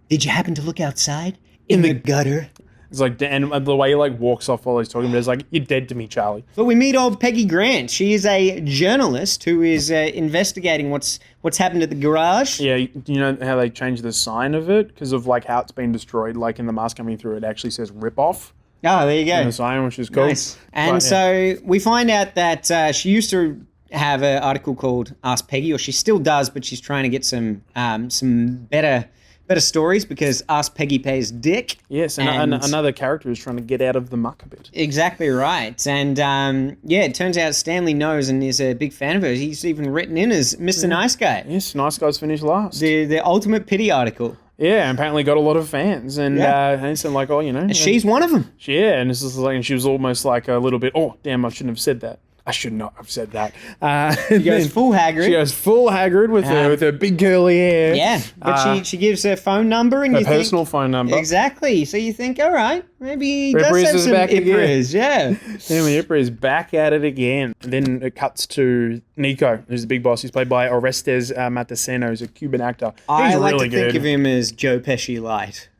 S1: Did you happen to look outside? In the gutter?
S2: It's like, and the way he like walks off while he's talking, but it's like, you're dead to me, Charlie.
S1: But we meet old Peggy Grant. She is a journalist who is investigating what's happened at the garage.
S2: Yeah, you know how they changed the sign of it because of like how it's been destroyed? Like in the mask coming through, it actually says "rip off"
S1: Oh, there you go.
S2: in the sign, which is cool.
S1: Nice. And
S2: But, yeah.
S1: so we find out that she used to have an article called Ask Peggy, or she still does, but she's trying to get some better stories because Ask Peggy pays dick.
S2: Yes, and another character is trying to get out of the muck a bit.
S1: Exactly right. And it turns out Stanley knows and is a big fan of her. He's even written in as Mr. Nice Guy.
S2: Yes, nice guys finish last.
S1: The ultimate pity article.
S2: Yeah, and apparently got a lot of fans, and it's like, oh, you know,
S1: She's one of them.
S2: yeah, and it's just like, and she was almost like a little bit, oh, damn, I shouldn't have said that. I should not have said that.
S1: She goes full Hagrid.
S2: She goes full Hagrid with her big curly hair.
S1: Yeah, but she gives her phone number and
S2: Her
S1: you
S2: personal
S1: think,
S2: phone number.
S1: Exactly. So you think, all right, maybe he
S2: Ripperis
S1: does have
S2: is
S1: some
S2: back again.
S1: Ripperis, yeah.
S2: Anyway, Ripper is back at it again. Then it cuts to Nico, who's the big boss. He's played by Orestes Mataceno, who's a Cuban actor.
S1: I
S2: He's
S1: like
S2: really
S1: to think
S2: good.
S1: of him as Joe Pesci light.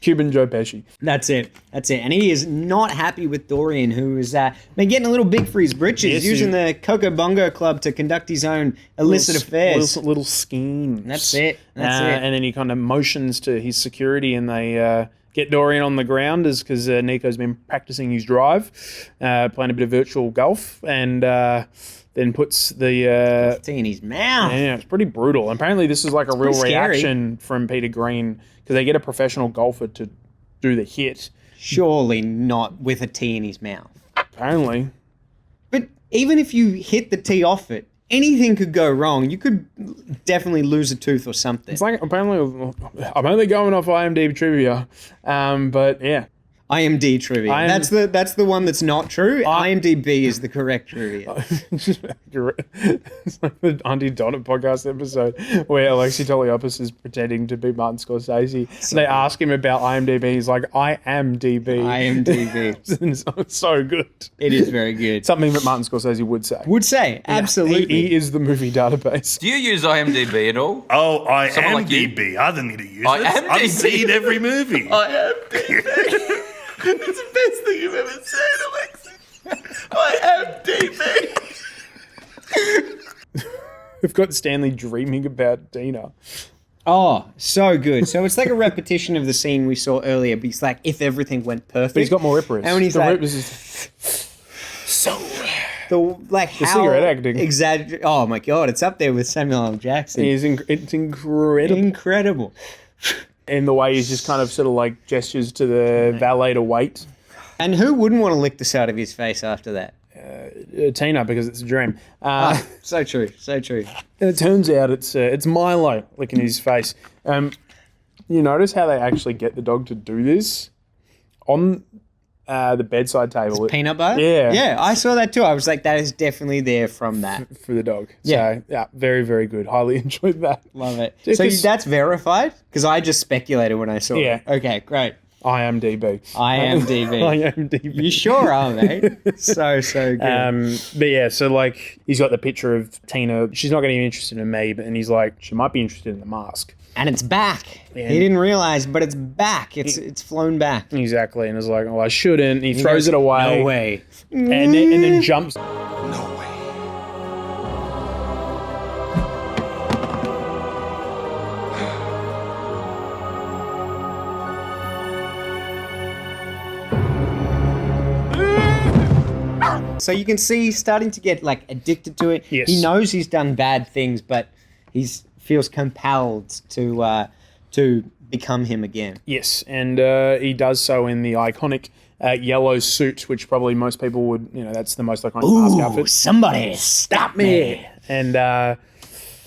S2: Cuban Joe Pesci.
S1: That's it. And he is not happy with Dorian, who has been getting a little big for his britches,
S2: Yes,
S1: using the Coco Bongo Club to conduct his own illicit affairs.
S2: Little schemes.
S1: That's it.
S2: And then he kind of motions to his security, and they get Dorian on the ground, because Nico's been practicing his drive, playing a bit of virtual golf, and then puts the
S1: Tea in his mouth.
S2: yeah, it's pretty brutal. Apparently, this is like a real
S1: pretty scary.
S2: reaction from Peter Green, because they get a professional golfer to do the hit.
S1: Surely not with a tea in his mouth.
S2: Apparently,
S1: But even if you hit the tee off it, anything could go wrong. You could definitely lose a tooth or something.
S2: it's like apparently I'm only going off IMDb trivia, but yeah.
S1: IMD trivia. That's the one that's not true. IMDb is the correct trivia.
S2: It's like the Auntie Donna podcast episode where Alexi Toliopoulos is pretending to be Martin Scorsese. They ask him about IMDb. He's like, I am DB.
S1: IMDb.
S2: It's so good.
S1: It is very good.
S2: Something that Martin Scorsese would say.
S1: Would say, absolutely.
S2: He is the movie database.
S9: Do you use IMDb at all?
S10: Oh, I
S9: Someone
S10: am
S9: like you?
S10: DB. I don't need to use
S9: I
S10: it.
S9: am
S10: I've
S9: DB.
S10: seen every movie.
S9: I am DB. It's the best thing you've ever said, Alexi. I am DB.
S2: We've got Stanley dreaming about Dina.
S1: Oh, so good. So it's like a repetition of the scene we saw earlier, but he's like, if everything went perfect.
S2: But he's got more Ripperis.
S1: And when he's
S2: The
S1: like,
S2: Ripperis is so...
S1: how
S2: cigarette acting.
S1: Oh my God, it's up there with Samuel L. Jackson.
S2: It's incredible.
S1: Incredible.
S2: In the way he's just kind of sort of like gestures to the valet to wait.
S1: And who wouldn't want to lick the side of his face after that?
S2: Tina, because it's a dream.
S1: So true, so true.
S2: And it turns out it's Milo licking his face. You notice how they actually get the dog to do this? On the bedside table.
S1: Peanut butter?
S2: Yeah.
S1: Yeah, I saw that too. I was like, that is definitely there from that.
S2: For the dog.
S1: Yeah.
S2: So, yeah, very, very good. Highly enjoyed that.
S1: Love it.
S2: Yeah,
S1: So
S2: 'cause-
S1: that's verified? Because I just speculated when I saw
S2: Yeah.
S1: it. Okay, great.
S2: IMDb.
S1: IMDb.
S2: IMDb.
S1: You sure are, mate. So good.
S2: But yeah, so like he's got the picture of Tina. She's not going to be interested in me, and he's like, she might be interested in the mask.
S1: And it's back.
S2: Yeah.
S1: He didn't realize, but it's back. It's flown back.
S2: Exactly, and it's like, oh, I shouldn't. He throws it away.
S1: No way.
S2: And then jumps.
S10: No way.
S1: So you can see he's starting to get like addicted to it.
S2: Yes.
S1: He knows he's done bad things, but he feels compelled to become him again.
S2: Yes, and he does so in the iconic yellow suit, which probably most people would, that's the most iconic mask outfit.
S1: Somebody stop me.
S2: And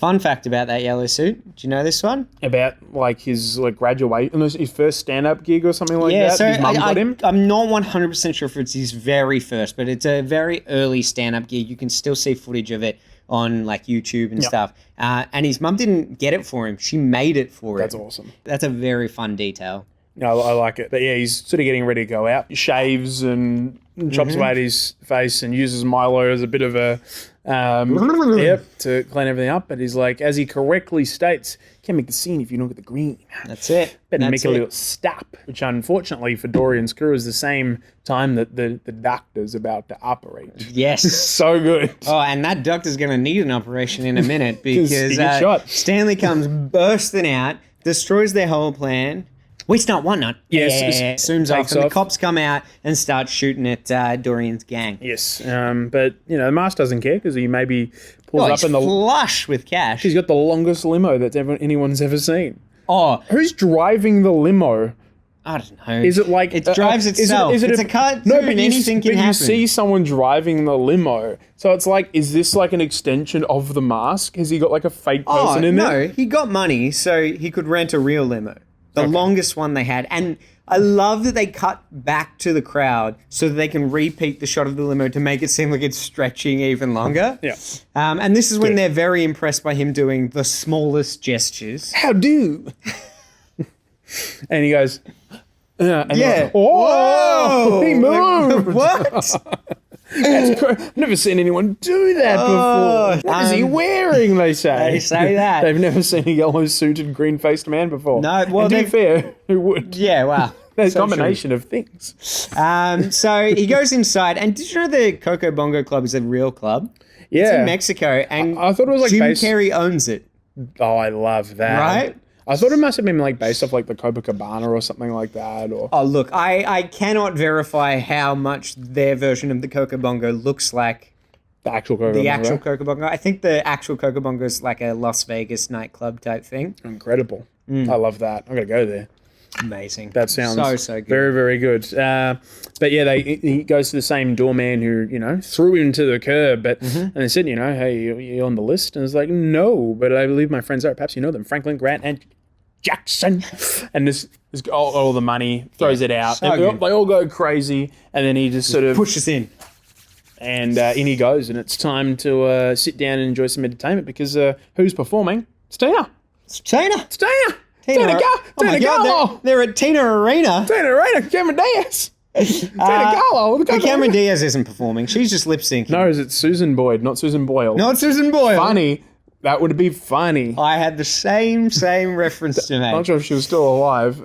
S1: Fun fact about that yellow suit. Do you know this one?
S2: about like his graduation, his first stand-up gig or something like that.
S1: So
S2: His mum got him.
S1: I'm not 100% sure if it's his very first, but it's a very early stand-up gig. You can still see footage of it on like YouTube and stuff. And his mum didn't get it for him. She made it for him.
S2: That's awesome.
S1: That's a very fun detail.
S2: I like it. But yeah, he's sort of getting ready to go out. He shaves and chops away at his face and uses Milo as a bit of a to clean everything up. But he's like, as he correctly states, can't make the scene if you don't get the green.
S1: That's it.
S2: Better
S1: That's
S2: make a
S1: it.
S2: little stop, which unfortunately for Dorian's crew is the same time that the doctor's about to operate.
S1: Yes.
S2: So good.
S1: Oh, and that doctor's going to need an operation in a minute because
S2: he gets shot.
S1: Stanley comes bursting out, destroys their whole plan. Waste not, want not.
S2: Yes.
S1: Zooms off,
S2: Takes
S1: and the
S2: off.
S1: cops come out and start shooting at Dorian's gang.
S2: Yes, but the mask doesn't care because he maybe pulls
S1: Oh,
S2: up
S1: he's
S2: in the.
S1: flush with cash.
S2: He's got the longest limo that anyone's ever seen.
S1: Oh,
S2: Who's driving the limo?
S1: I don't know.
S2: Is it like
S1: it drives itself? It's a cartoon.
S2: No, but
S1: Anything can happen.
S2: You see someone driving the limo, so it's like, is this like an extension of the mask? Has he got like a fake person in there?
S1: No, he got money so he could rent a real limo. The longest one they had. And I love that they cut back to the crowd so that they can repeat the shot of the limo to make it seem like it's stretching even longer.
S2: Yeah.
S1: And this is when they're very impressed by him doing the smallest gestures.
S2: How do? And he goes, and
S1: Yeah.
S2: like, whoa! He moved.
S1: What?
S2: I've never seen anyone do that before. What is he wearing, they say.
S1: They say that.
S2: They've never seen a yellow-suited, green-faced man before.
S1: No, well,
S2: and to be
S1: they've-
S2: fair, who would?
S1: Yeah, wow.
S2: There's a
S1: So
S2: combination of things.
S1: So he goes inside, and did you know the Coco Bongo Club is a real club?
S2: Yeah.
S1: It's in Mexico, and
S2: I thought it was like
S1: Jim
S2: based-
S1: Carey owns it.
S2: Oh, I love that.
S1: Right?
S2: I thought it must have been like based off like the Copacabana or something like that. Or
S1: Oh, look, I cannot verify how much their version of the Coco Bongo looks like
S2: the actual Coca.
S1: the actual Coco Bongo. I think the actual Coco Bongo is like a Las Vegas nightclub type thing.
S2: Incredible. I love that. I'm gonna go there.
S1: Amazing.
S2: That sounds
S1: so good.
S2: very, very good. But yeah, he goes to the same doorman who, threw him to the curb. But and they said, hey, you on the list? And it's like, no, but I believe my friends are. Perhaps you know them, Franklin, Grant, and Jackson. And this all the money, throws it out.
S1: So
S2: And
S1: good.
S2: they all go crazy, and then he just sort of
S1: Pushes in.
S2: and in he goes, and it's time to sit down and enjoy some entertainment because who's performing? It's Tina.
S1: It's Tina.
S2: It's Tina. Tina
S1: Oh my God,
S2: Gallo.
S1: they're at Tina Arena.
S2: Tina Arena. Cameron Diaz. Tina Gallo.
S1: But Cameron Diaz isn't performing. She's just lip syncing.
S2: No, it's Susan Boyd, not Susan Boyle.
S1: Not Susan Boyle.
S2: Funny. That would be funny.
S1: I had the same reference to
S2: I'm
S1: make.
S2: not sure if she was still alive.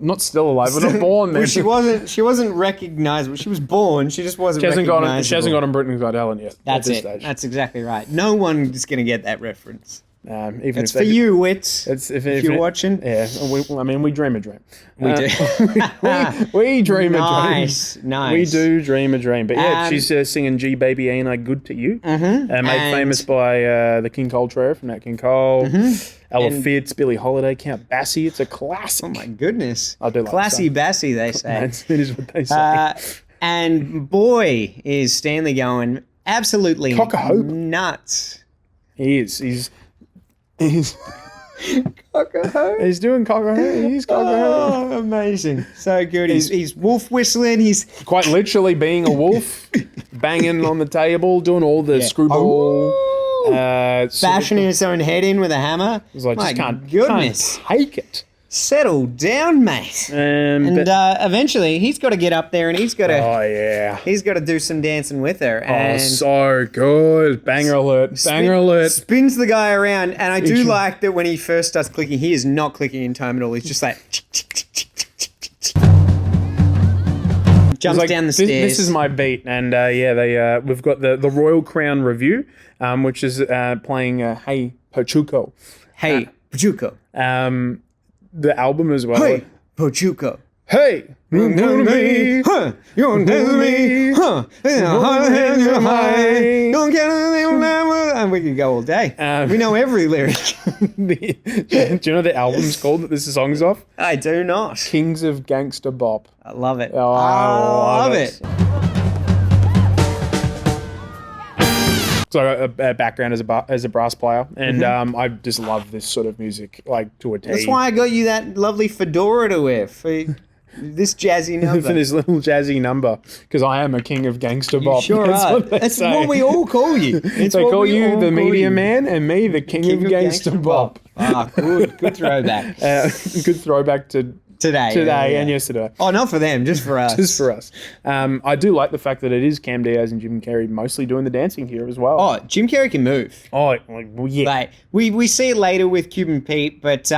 S2: Not still alive, but not born then.
S1: Well, she wasn't recognizable. She was born. She just wasn't
S2: She hasn't
S1: recognizable.
S2: got on Britain's Got Talent yet.
S1: That's
S2: at this
S1: it.
S2: Stage.
S1: That's exactly right. No one is going to get that reference.
S2: Even
S1: It's
S2: if
S1: for you, Wits.
S2: It's, if
S1: you're watching.
S2: Yeah, we dream a dream.
S1: We do.
S2: we dream a dream.
S1: Nice.
S2: We do dream a dream. But yeah, she's singing G Baby Ain't I Good to You. Made
S1: And-
S2: famous by the King Cole trio from Nat King Cole. Ella
S1: And-
S2: Fitz, Billie Holiday, Count Basie. It's a classic.
S1: Oh my goodness.
S2: I do like
S1: Classy
S2: that.
S1: Bassy, they say.
S2: That is what they say.
S1: And boy, is Stanley going absolutely
S2: Cock a hoop.
S1: nuts.
S2: He is. He's
S1: Cock a hoop.
S2: he's doing cock a hoop. He's cock a hoop.
S1: Oh, amazing. So good. He's wolf whistling. He's
S2: Quite literally being a wolf, banging on the table, doing all the screwball.
S1: bashing his own head in with a hammer.
S2: It's like,
S1: My
S2: just
S1: goodness.
S2: can't take it.
S1: Settle down, mate. And
S2: But-
S1: eventually, he's got to get up there and he's got to
S2: oh yeah.
S1: he's got to do some dancing with her.
S2: Oh,
S1: And
S2: so good. Banger alert. Banger alert.
S1: spins the guy around, and I do like that when he first starts clicking, he is not clicking in time at all. He's just like jumps
S2: Like,
S1: down the
S2: this,
S1: stairs.
S2: This is my beat, and we've got the Royal Crown Review, which is playing Hey Pachuco.
S1: Hey, Pachuco.
S2: The album as well.
S1: Hey, Pachuco.
S2: Hey, you know me.
S1: Huh? You don't tell me. Huh? And we could go all day. We know every lyric.
S2: Do you know the album's called that this song's off?
S1: I do not.
S2: Kings of Gangster Bop.
S1: I love it.
S2: Oh, I love
S1: it.
S2: So I got a background as a brass player, and I just love this sort of music, like to a T.
S1: That's why I got you that lovely fedora to wear for this jazzy number.
S2: for this little jazzy number, because I am a king of gangster bop.
S1: Sure
S2: That's
S1: are.
S2: what they
S1: That's
S2: say.
S1: what we all call you. It's
S2: They
S1: what
S2: call
S1: we
S2: you
S1: all
S2: the
S1: call
S2: media
S1: you.
S2: man, and me the king of gangster bop.
S1: Ah, good throwback.
S2: Good throwback to
S1: Today.
S2: and yesterday.
S1: Oh, not for them, just for us.
S2: Just for us. I do like the fact that it is Cam Diaz and Jim Carrey mostly doing the dancing here as well.
S1: Oh, Jim Carrey can move.
S2: Oh, well, yeah.
S1: Like we see it later with Cuban Pete, but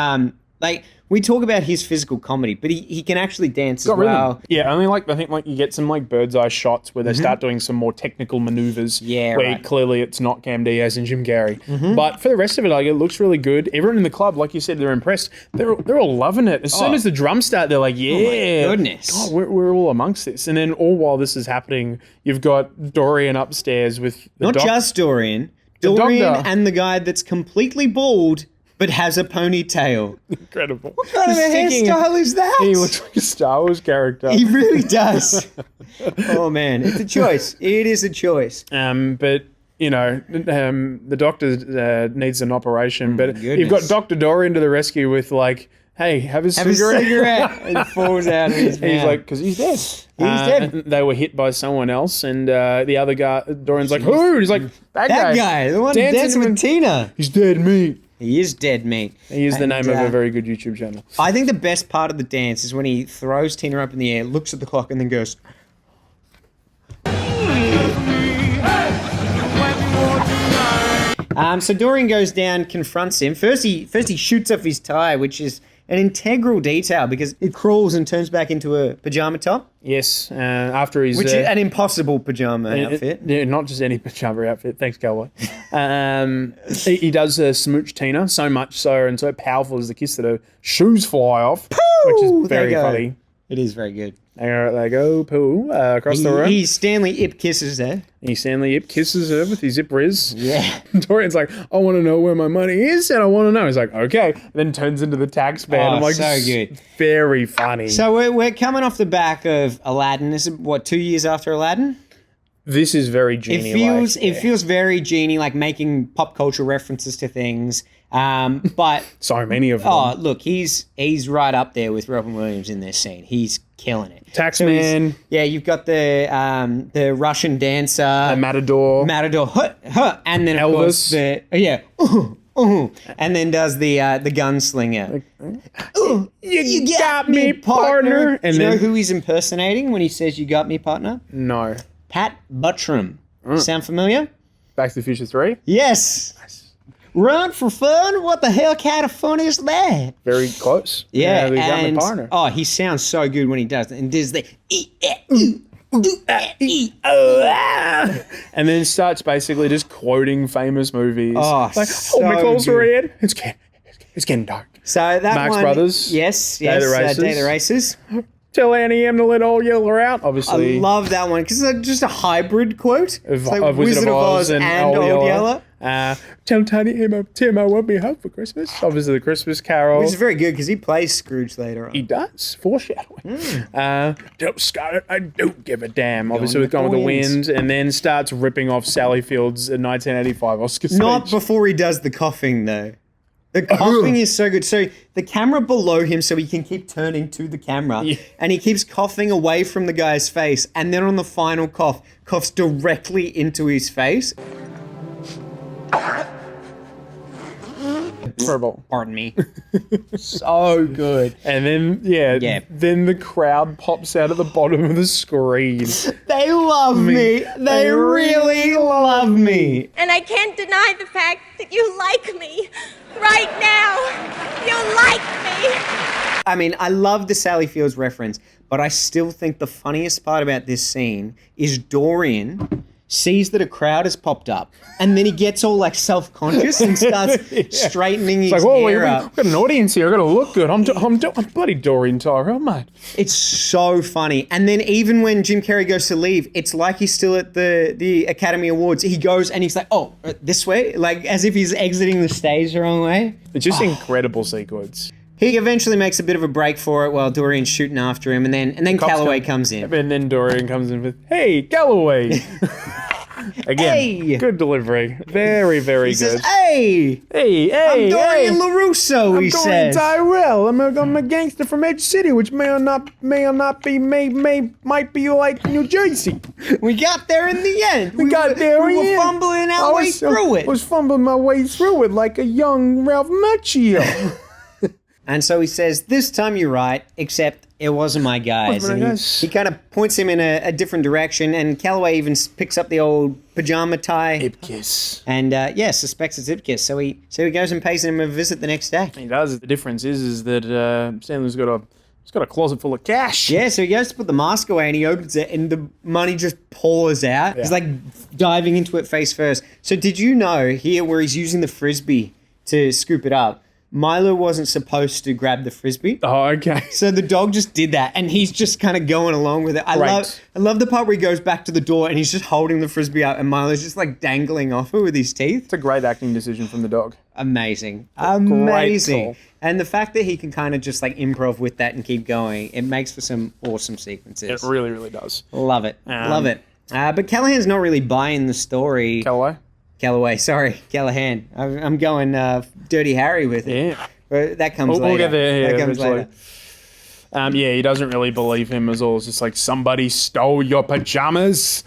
S1: like we talk about his physical comedy, but he can actually dance as well.
S2: Rhythm. Yeah, only I think you get some bird's eye shots where they start doing some more technical maneuvers.
S1: Yeah,
S2: where
S1: right.
S2: clearly it's not Cam Diaz and Jim Carrey. But for the rest of it, it looks really good. Everyone in the club, like you said, they're impressed. They're all loving it. As soon as the drums start, they're like, yeah,
S1: my goodness.
S2: God, we're all amongst this. And then all while this is happening, you've got Dorian upstairs with the
S1: Not just Dorian.
S2: The
S1: Dorian
S2: doctor.
S1: and the guy that's completely bald but has a ponytail.
S2: incredible.
S1: What kind of a hairstyle is that?
S2: He looks like a Star Wars character.
S1: He really does. Oh man, it's a choice. It is a choice.
S2: But the doctor needs an operation. But
S1: goodness.
S2: you've got Dr. Dorian to the rescue with hey, have a cigarette.
S1: It falls out of his
S2: And he's
S1: mouth.
S2: like, because he's dead. He's
S1: dead.
S2: They were hit by someone else, and the other guy, Dorian's like, who? He's like, that
S1: guy, the one dancing with Tina.
S2: He's dead meat.
S1: He is dead meat.
S2: He is the
S1: And,
S2: name of a very good YouTube channel.
S1: I think the best part of the dance is when he throws Tina up in the air, looks at the clock, and then goes. So Dorian goes down, confronts him. First he shoots off his tie, which is an integral detail because it crawls and turns back into a pajama top,
S2: Yes, after he's...
S1: which is an impossible pajama outfit.
S2: Not just any pajama outfit. Thanks, Cowboy. He does smooch Tina so much so and so powerful is the kiss that her shoes fly off, which is
S1: There
S2: very
S1: you go.
S2: funny.
S1: It is very good.
S2: They go poo across the room.
S1: He Stanley Ip kisses her.
S2: He Stanley Ip kisses her with his Ip Riz.
S1: Yeah.
S2: Dorian's like, I want to know where my money is, and I want to know. He's like, okay. Then turns into the tax man.
S1: Oh,
S2: I'm like,
S1: so good.
S2: Very funny.
S1: So we're coming off the back of Aladdin. This is what, 2 years after Aladdin?
S2: This is very genie-like.
S1: It feels very genie, like making pop culture references to things. But
S2: so many of them.
S1: oh, look, he's right up there with Robin Williams in this scene. He's killing it.
S2: Taxman.
S1: Yeah, you've got the Russian dancer,
S2: Matador.
S1: and then of course and then does the gunslinger.
S2: You got me, partner. And
S1: You know
S2: then,
S1: who he's impersonating when he says "You got me, partner"?
S2: no.
S1: Pat Buttram. Sound familiar?
S2: Back to the Future 3.
S1: Yes. Run for fun? What the hell kind of fun is that?
S2: Very close.
S1: Yeah,
S2: you got me,
S1: and
S2: partner.
S1: oh, he sounds so good when he does it. And does the
S2: And then starts basically just quoting famous movies.
S1: Oh,
S2: like,
S1: so
S2: Michael's
S1: good.
S2: red. It's getting dark.
S1: So that
S2: Marx
S1: one,
S2: Brothers,
S1: yes,
S2: Day of the Races.
S1: Day of the Races.
S2: Tell Annie M to let all Yeller out. Obviously,
S1: I love that one because it's just a hybrid quote.
S2: of,
S1: It's like
S2: of Wizard of Oz and
S1: Old Yeller.
S2: Tell Tiny Tim I won't be home for Christmas. Obviously, the Christmas Carol.
S1: Which is very good because he plays Scrooge later on.
S2: He does. Foreshadowing. Don't Scarlet, I don't give a damn. Obviously, with
S1: with
S2: Gone
S1: the
S2: with the
S1: Wind.
S2: Wind. And then starts ripping off Sally Field's 1985 Oscar speech.
S1: Not before he does the coughing, though. The coughing is so good. So the camera below him so he can keep turning to the camera.
S2: Yeah.
S1: And he keeps coughing away from the guy's face. And then on the final cough, coughs directly into his face.
S2: Terrible.
S1: Pardon me. So good.
S2: And then, then the crowd pops out at the bottom of the screen.
S1: They love me. They really love me.
S11: And I can't deny the fact that you like me. Right now. You like me.
S1: I mean, I love the Sally Fields reference, but I still think the funniest part about this scene is Dorian sees that a crowd has popped up, and then he gets all like self-conscious and starts straightening his
S2: It's like, whoa,
S1: hair
S2: we've
S1: up.
S2: got an audience here. I've got to look good. I'm bloody Dorian Tyrell, mate.
S1: It's so funny. And then even when Jim Carrey goes to leave, it's like he's still at the Academy Awards. He goes and he's like, oh, this way? Like as if he's exiting the stage the wrong way.
S2: It's just incredible sequence.
S1: He eventually makes a bit of a break for it while Dorian's shooting after him, and then Calloway comes in.
S2: And then Dorian comes in with, hey, Galloway. Again,
S1: Hey.
S2: good delivery. Very, very
S1: He
S2: good.
S1: says, hey,
S2: hey,
S1: I'm Dorian
S2: hey.
S1: LaRusso,
S2: I'm
S1: he
S2: Dorian
S1: says.
S2: Tyrell. I'm a gangster from Edge City, which might be like New Jersey.
S1: We got there in the end.
S2: We got there
S1: We
S2: in the
S1: were
S2: end.
S1: fumbling our way through it.
S2: I was fumbling my way through it like a young Ralph Macchio.
S1: And so he says, this time you're right, except it wasn't my guys.
S2: Wasn't my
S1: And
S2: guys.
S1: he kind of points him in a different direction, and Calloway even picks up the old pajama tie.
S2: Ipkiss.
S1: And suspects it's Ipkiss. So he goes and pays him a visit the next day.
S2: He does. The difference is that Stanley's got a closet full of cash.
S1: Yeah, so he goes to put the mask away and he opens it and the money just pours out.
S2: Yeah.
S1: He's like diving into it face first. So did you know here where he's using the Frisbee to scoop it up, Milo wasn't supposed to grab the Frisbee.
S2: Oh, okay.
S1: So the dog just did that and he's just kind of going along with it. I
S2: Great.
S1: love the part where he goes back to the door and he's just holding the Frisbee out and Milo's just like dangling off it with his teeth.
S2: It's a great acting decision from the dog.
S1: Amazing.
S2: Great
S1: Amazing.
S2: call.
S1: And the fact that he can kind of just like improv with that and keep going, it makes for some awesome sequences.
S2: It really, really does.
S1: Love it. Love it. But Callahan's not really buying the story.
S2: Calloway?
S1: Sorry. Callahan. I'm going Dirty Harry with it.
S2: Yeah.
S1: But that comes later.
S2: We'll get there. Yeah,
S1: that comes
S2: eventually.
S1: later.
S2: Yeah, he doesn't really believe him as all. It's just like, somebody stole your pajamas.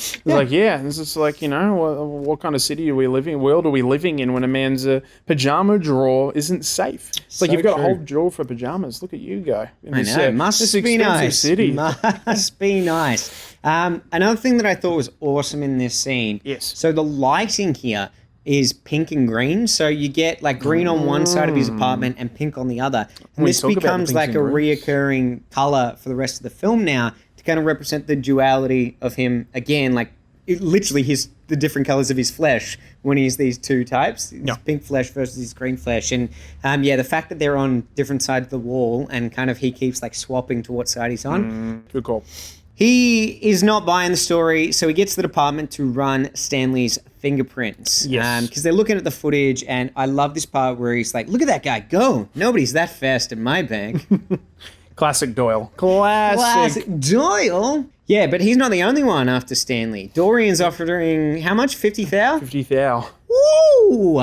S2: It's like, yeah, this is like, what kind of city world are we living in when a man's pajama drawer isn't safe? It's like,
S1: So
S2: you've got
S1: true.
S2: a whole drawer for pajamas. Look at you go. In
S1: I
S2: this,
S1: know.
S2: this
S1: Must be
S2: expensive
S1: nice.
S2: City.
S1: Must be nice. Another thing that I thought was awesome in this scene.
S2: Yes.
S1: So the lighting here is pink and green. So you get like green on one side of his apartment and pink on the other. And
S2: We
S1: this
S2: talk about the
S1: becomes
S2: pinks
S1: like
S2: and
S1: a
S2: greens.
S1: reoccurring color for the rest of the film now to kind of represent the duality of him again, like literally the different colors of his flesh when he's these two types, his pink flesh versus his green flesh. And the fact that they're on different sides of the wall and kind of he keeps like swapping to what side he's on.
S2: Good call.
S1: He is not buying the story, so he gets to the department to run Stanley's fingerprints.
S2: Yes.
S1: Because they're looking at the footage, and I love this part where he's like, look at that guy go. Nobody's that fast in my bank.
S2: Classic Doyle. Classic.
S1: Doyle? Yeah, but he's not the only one after Stanley. Dorian's offering, how much? 50,000?
S2: 50,000.
S1: Woo!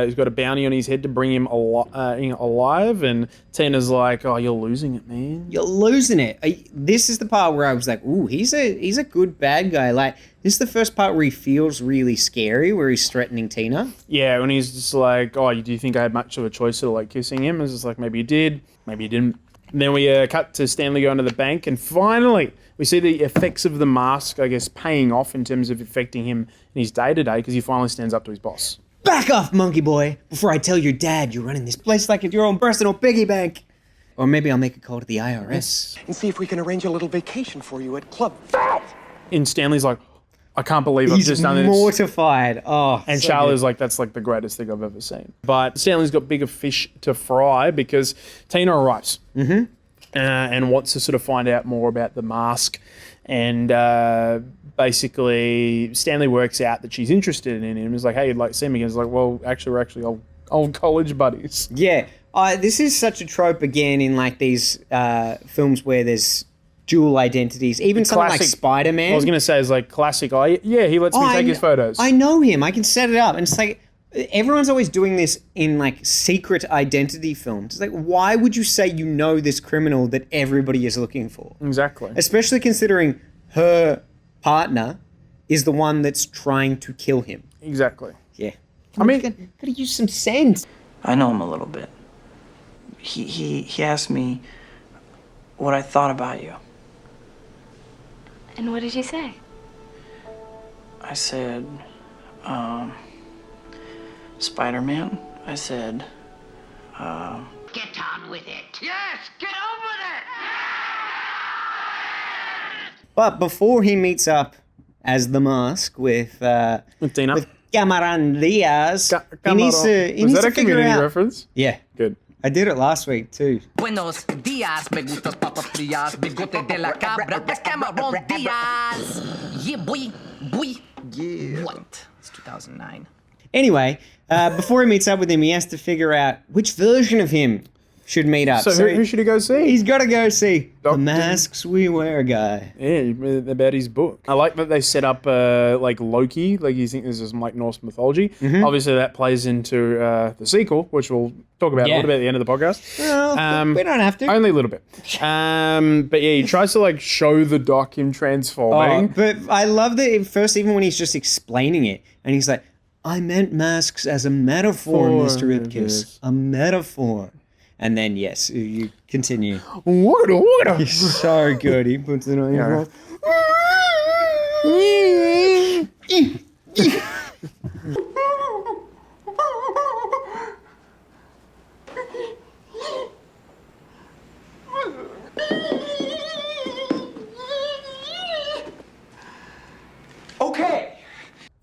S2: He's got a bounty on his head to bring him alive, and Tina's like, "Oh, you're losing it, man.
S1: You're losing it." This is the part where I was like, "Ooh, he's a good bad guy." Like this is the first part where he feels really scary, where he's threatening Tina.
S2: Yeah, when he's just like, "Oh, do you think I had much of a choice to like kissing him?" It's just like, maybe you did, maybe you didn't. And then we cut to Stanley going to the bank, and finally we see the effects of the mask, I guess, paying off in terms of affecting him in his day-to-day, because he finally stands up to his boss.
S1: Back off, monkey boy, before I tell your dad you're running this place like it's your own personal piggy bank. Or maybe I'll make a call to the IRS.
S12: And see if we can arrange a little vacation for you at Club.
S2: And Stanley's like, I can't believe I've
S1: He's
S2: just done this.
S1: mortified. Oh,
S2: And
S1: so
S2: Charlie's
S1: good.
S2: like, that's like the greatest thing I've ever seen. But Stanley's got bigger fish to fry because Tina arrives. Mm-hmm. And wants to sort of find out more about the mask. And basically, Stanley works out that she's interested in him. He's like, hey, you'd like to see me? He's like, well, actually, we're actually old college buddies.
S1: Yeah. This is such a trope again in like these films where there's dual identities. Even something like Spider-Man.
S2: I was going to say, it's like classic. He lets me take his photos.
S1: I know him. I can set it up. And it's like, everyone's always doing this in like secret identity films. It's like, why would you say you know this criminal that everybody is looking for?
S2: Exactly.
S1: Especially considering her partner is the one that's trying to kill him.
S2: Exactly.
S1: Yeah.
S2: I mean,
S1: gotta use some sense.
S13: I know him a little bit. He asked me what I thought about you.
S14: And what did you say?
S13: I said, Spider-Man. I said,
S3: Get on with it. Yes, get on with it.
S1: But before he meets up as the mask with
S2: Tina.
S1: with Cameron Diaz, he needs to
S2: Was that
S1: to
S2: a
S1: figure
S2: community
S1: out.
S2: reference?
S1: Yeah,
S2: good.
S1: I did it last week too.
S15: Buenos días, me gustas papas frías, bigote de la cabra, es Cameron Diaz. Yeah, boy. Yeah. What? It's 2009.
S1: Anyway, before he meets up with him, he has to figure out which version of him should meet up.
S2: So who should he go see?
S1: He's got to go see The Masks We Wear guy.
S2: Yeah, about his book. I like that they set up like Loki, like you think this is like Norse mythology.
S1: Mhm.
S2: Obviously, that plays into the sequel, which we'll talk about a little bit at the end of the podcast.
S1: Well, we don't have to.
S2: Only a little bit. But yeah, he tries to like show the doc him transforming.
S1: But I love that at first, even when he's just explaining it, and he's like, I meant masks as a metaphor, Mr. Ipkiss. A metaphor. And then, yes, you continue.
S2: Water.
S1: He's so good. He puts it on your mouth.
S9: Okay.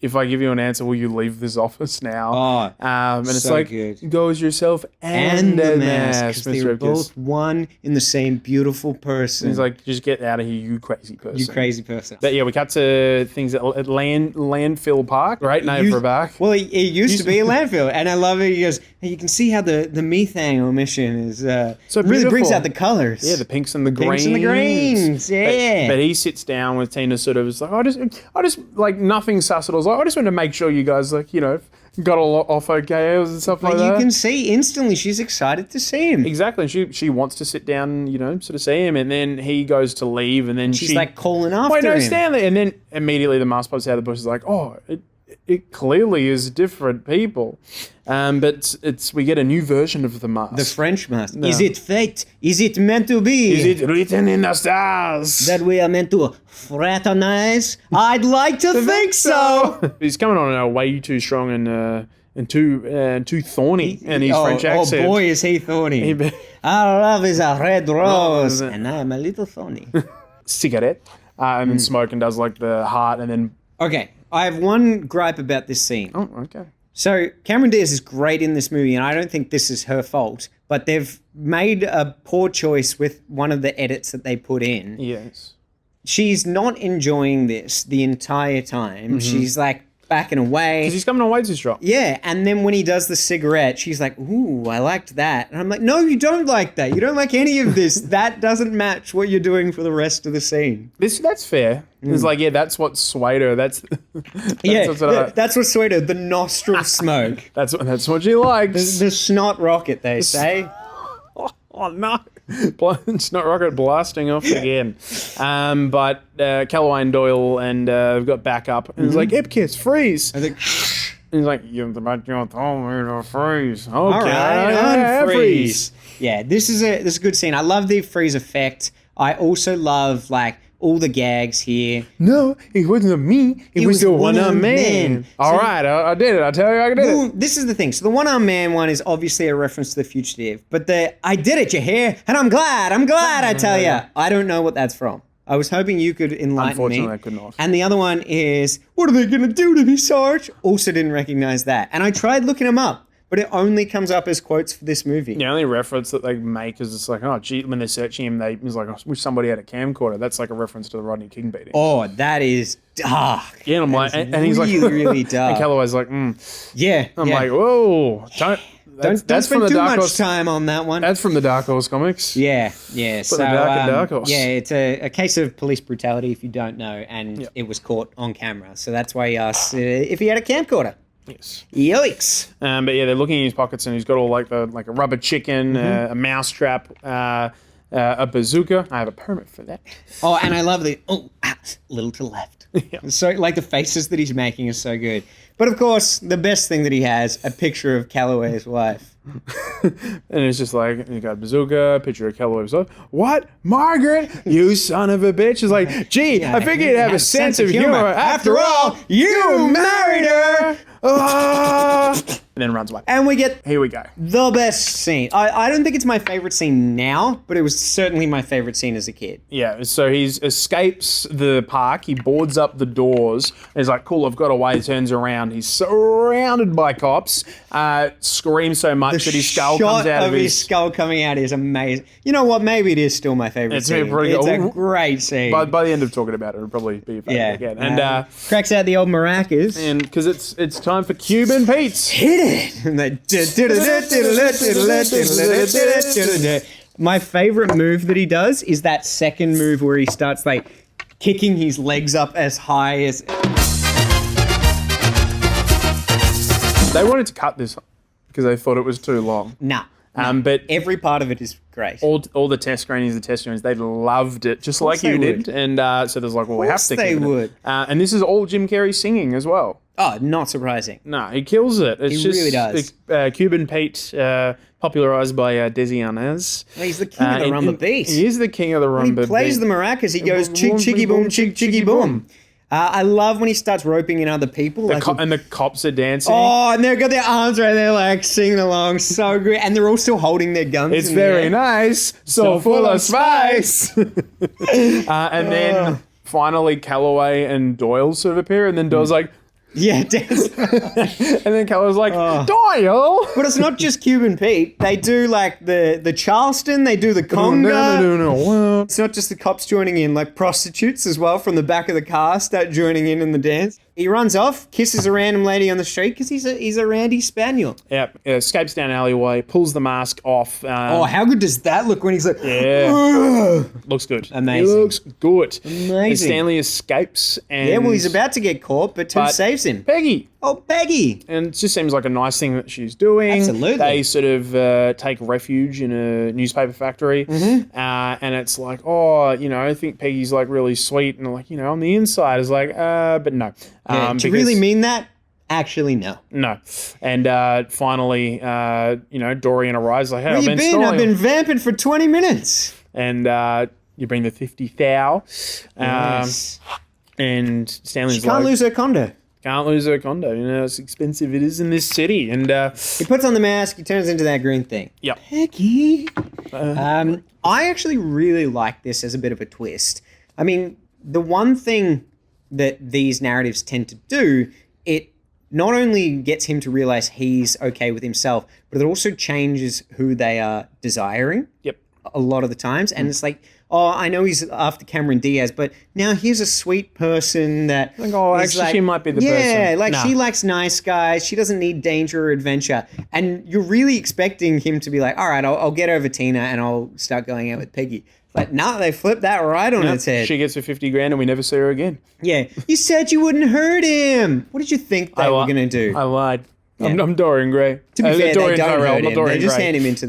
S2: If I give you an answer, will you leave this office now?
S1: Oh,
S2: and it's
S1: so
S2: like,
S1: good.
S2: go as yourself
S1: And the mask,
S2: mask,
S1: because they were both one in the same beautiful person.
S2: He's like, just get out of here, you crazy person.
S1: You crazy person.
S2: But yeah, we cut to things at Landfill Park. Great name for a park.
S1: Well, it used to be a landfill, and I love it. He goes, and you can see how the methane emission is
S2: So
S1: really brings
S2: beautiful.
S1: out the colors.
S2: Yeah, the pinks and the greens.
S1: Pinks and the greens, yeah.
S2: But he sits down with Tina, sort of, is like, I just like nothing sus at all. I was like, I just want to make sure you guys, like, you know, got all off okay and stuff like that.
S1: You can see instantly she's excited to see him.
S2: Exactly. She wants to sit down, you know, sort of see him, and then he goes to leave, and then
S1: She's like calling after
S2: wait, no,
S1: him.
S2: Stanley. And then immediately the mask pops out of the bush. Is like, oh, it clearly is different people. But we get a new version of the mask.
S1: The French mask.
S2: No.
S1: Is it fate? Is it meant to be?
S2: Is it written in the stars?
S1: That we are meant to fraternize? I'd like to think so.
S2: He's coming on way too strong and too thorny in his French accent.
S1: Oh boy, is he thorny. Our love is a red rose, and I am a little thorny.
S2: Cigarette. And then smoke and does like the heart, and then...
S1: Okay, I have one gripe about this scene.
S2: Oh, okay.
S1: So Cameron Diaz is great in this movie, and I don't think this is her fault, but they've made a poor choice with one of the edits that they put in.
S2: Yes.
S1: She's not enjoying this the entire time. She's like backing away.
S2: Because he's coming on way too strong.
S1: Yeah, and then when he does the cigarette, she's like, ooh, I liked that. And I'm like, no, you don't like that. You don't like any of this. That doesn't match what you're doing for the rest of the scene.
S2: That's fair. It's like, yeah, that's what swayed her. That's
S1: that's what swayed her, the nostril smoke.
S2: That's what she likes.
S1: The snot rocket, they say.
S2: Oh no. Snot rocket blasting off again. But Calloway and Doyle and we've got backup. And he's like, Epkiss, freeze.
S1: I think...
S2: And he's like, you told me to freeze. Okay,
S1: All right,
S2: freeze.
S1: Yeah, this is a good scene. I love the freeze effect. I also love like all the gags here.
S2: No, it wasn't me. It was the one-armed man. All
S1: So-
S2: right, I did it. I tell you, I did
S1: Well,
S2: it.
S1: this is the thing. So the one-armed man one is obviously a reference to The Fugitive, but I did it, you hear? And I'm glad, I tell you. I don't know what that's from. I was hoping you could enlighten me.
S2: Unfortunately, I could not.
S1: And the other one is, what are they going to do to me, Sarge? Also didn't recognize that. And I tried looking them up, but it only comes up as quotes for this movie.
S2: The only reference that they make is it's like, oh, gee, when they're searching him, he's like, I wish somebody had a camcorder. That's like a reference to the Rodney King beating.
S1: Oh, that is dark.
S2: Yeah, and I'm like, and he's like,
S1: really, really dark.
S2: And Calloway's like,
S1: Yeah.
S2: I'm
S1: yeah.
S2: like, whoa,
S1: Don't spend too much time on that one.
S2: That's from the Dark Horse comics.
S1: Yeah. So,
S2: the Dark Horse.
S1: yeah, it's a case of police brutality, if you don't know, and it was caught on camera. So that's why he asked if he had a camcorder.
S2: Yes.
S1: Yikes.
S2: But yeah, they're looking in his pockets, and he's got all like a rubber chicken, a mouse trap, a bazooka. I have a permit for that.
S1: Oh, and I love the little to the left.
S2: Yeah.
S1: So like the faces that he's making is so good. But of course, the best thing that he has, a picture of Calloway's wife.
S2: And it's just like, you got a bazooka, picture of Calloway's wife. What? Margaret? You son of a bitch. It's like, gee,
S1: Yeah,
S2: I figured you'd have a sense of humor. After all, you married her. And then runs away.
S1: And we get
S2: Here we go.
S1: the best scene. I don't think it's my favorite scene now, but it was certainly my favorite scene as a kid.
S2: Yeah, so he escapes the park. He boards up the doors. He's like, cool, I've got away. Turns around. He's surrounded by cops. Screams so much that his skull comes out of
S1: his skull coming out is amazing. You know what? Maybe it is still my favorite
S2: It's
S1: scene.
S2: pretty
S1: It's
S2: good.
S1: a great scene.
S2: By the end of talking about it, it'll probably be a favorite again. And
S1: cracks out the old maracas.
S2: and because it's time for Cuban Pete's.
S1: Hit it. And they my favorite move that he does is that second move where he starts like kicking his legs up as high as.
S2: They wanted to cut this because they thought it was too long.
S1: Nah.
S2: But
S1: every part of it is great.
S2: all the test screenings, they loved it, just like
S1: they
S2: you
S1: would.
S2: did. And so there's like, well, we have to.
S1: They
S2: keep it.
S1: would.
S2: And this is all Jim Carrey singing as well.
S1: Oh, not surprising.
S2: No, he kills it. It's
S1: He
S2: just,
S1: really does.
S2: Cuban Pete, popularized by Desi Arnaz.
S1: He's the king of the rumba beat.
S2: He is the king of the rumba
S1: When he plays the maracas, he goes chick chicky boom, chick chicky boom. I love when he starts roping in other people.
S2: And the cops are dancing.
S1: Oh, and they've got their arms right there, like singing along. So good. And they're all still holding their guns.
S2: It's
S1: in the
S2: very
S1: air.
S2: nice, so full of spice. And then finally Calloway and Doyle sort of appear, and then Doyle's like,
S1: yeah, dance.
S2: and then Calloway's like, Doyle.
S1: But it's not just Cuban Pete. They do like the Charleston, they do the conga.
S2: No.
S1: It's not just the cops joining in, like prostitutes as well from the back of the car start joining in the dance. He runs off, kisses a random lady on the street because he's a randy spaniel.
S2: Yep, escapes down alleyway, pulls the mask off.
S1: Oh, how good does that look when he's like,
S2: looks good.
S1: Amazing.
S2: He looks good.
S1: Amazing.
S2: And Stanley escapes. And
S1: yeah, well, he's about to get caught, but who saves him?
S2: Peggy.
S1: Oh, Peggy.
S2: And it just seems like a nice thing that she's doing.
S1: Absolutely.
S2: They sort of take refuge in a newspaper factory.
S1: Mm-hmm.
S2: And it's like, oh, I think Peggy's like really sweet. And like, on the inside is like, but no.
S1: Yeah, do you really mean that? Actually, no.
S2: No. And finally, Dorian arrives like, hey,
S1: Where you been? I've been vamping for 20 minutes.
S2: And you bring the 50 thou.
S1: Nice.
S2: And Stanley's
S1: She can't lose her condo.
S2: Can't lose her condo. It's expensive it is in this city. And
S1: he puts on the mask. He turns into that green thing.
S2: Yep.
S1: Peggy. I actually really like this as a bit of a twist. I mean, the one thing that these narratives tend to do, it not only gets him to realize he's okay with himself, but it also changes who they are desiring.
S2: Yep.
S1: A lot of the times. And it's like, oh, I know he's after Cameron Diaz, but now here's a sweet person that...
S2: Like, oh,
S1: is
S2: actually, she might be the person.
S1: Yeah, like
S2: Nah.
S1: she likes nice guys. She doesn't need danger or adventure. And you're really expecting him to be like, all right, I'll get over Tina and I'll start going out with Peggy. But no, they flipped that right on its head.
S2: She gets her 50 grand and we never see her again.
S1: Yeah. You said you wouldn't hurt him. What did you think they were going to do?
S2: I lied.
S1: Yeah.
S2: I'm Dorian Gray.
S1: To be fair,
S2: Dorian
S1: they don't
S2: Tyrell,
S1: hurt
S2: not
S1: him.
S2: Dorian
S1: They just
S2: Gray.
S1: hand him into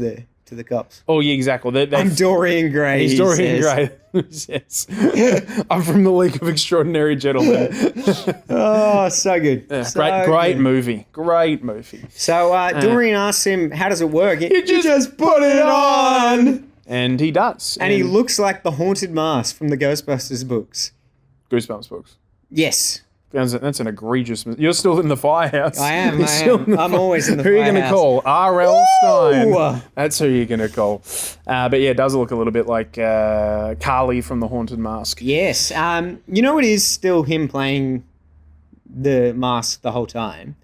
S1: the cops.
S2: Oh, yeah, exactly.
S1: I'm Dorian Gray.
S2: He's
S1: he
S2: Dorian
S1: says.
S2: Gray. Yes. I'm from the League of Extraordinary Gentlemen.
S1: Oh, so good.
S2: Yeah,
S1: So
S2: great
S1: good.
S2: movie. Great movie.
S1: So Dorian asks him, how does it work?
S2: You just put it on. And he does.
S1: And he looks like the haunted mask from the Ghostbusters books.
S2: Goosebumps books.
S1: Yes.
S2: That's an egregious... You're still in the firehouse.
S1: I am.
S2: You're still in the
S1: I'm always in the
S2: Who are you going to
S1: firehouse.
S2: call? R.L. Stein.
S1: Woo!
S2: That's who you're going to call. But yeah, it does look a little bit like Carly from The Haunted Mask.
S1: Yes. It is still him playing the mask the whole time.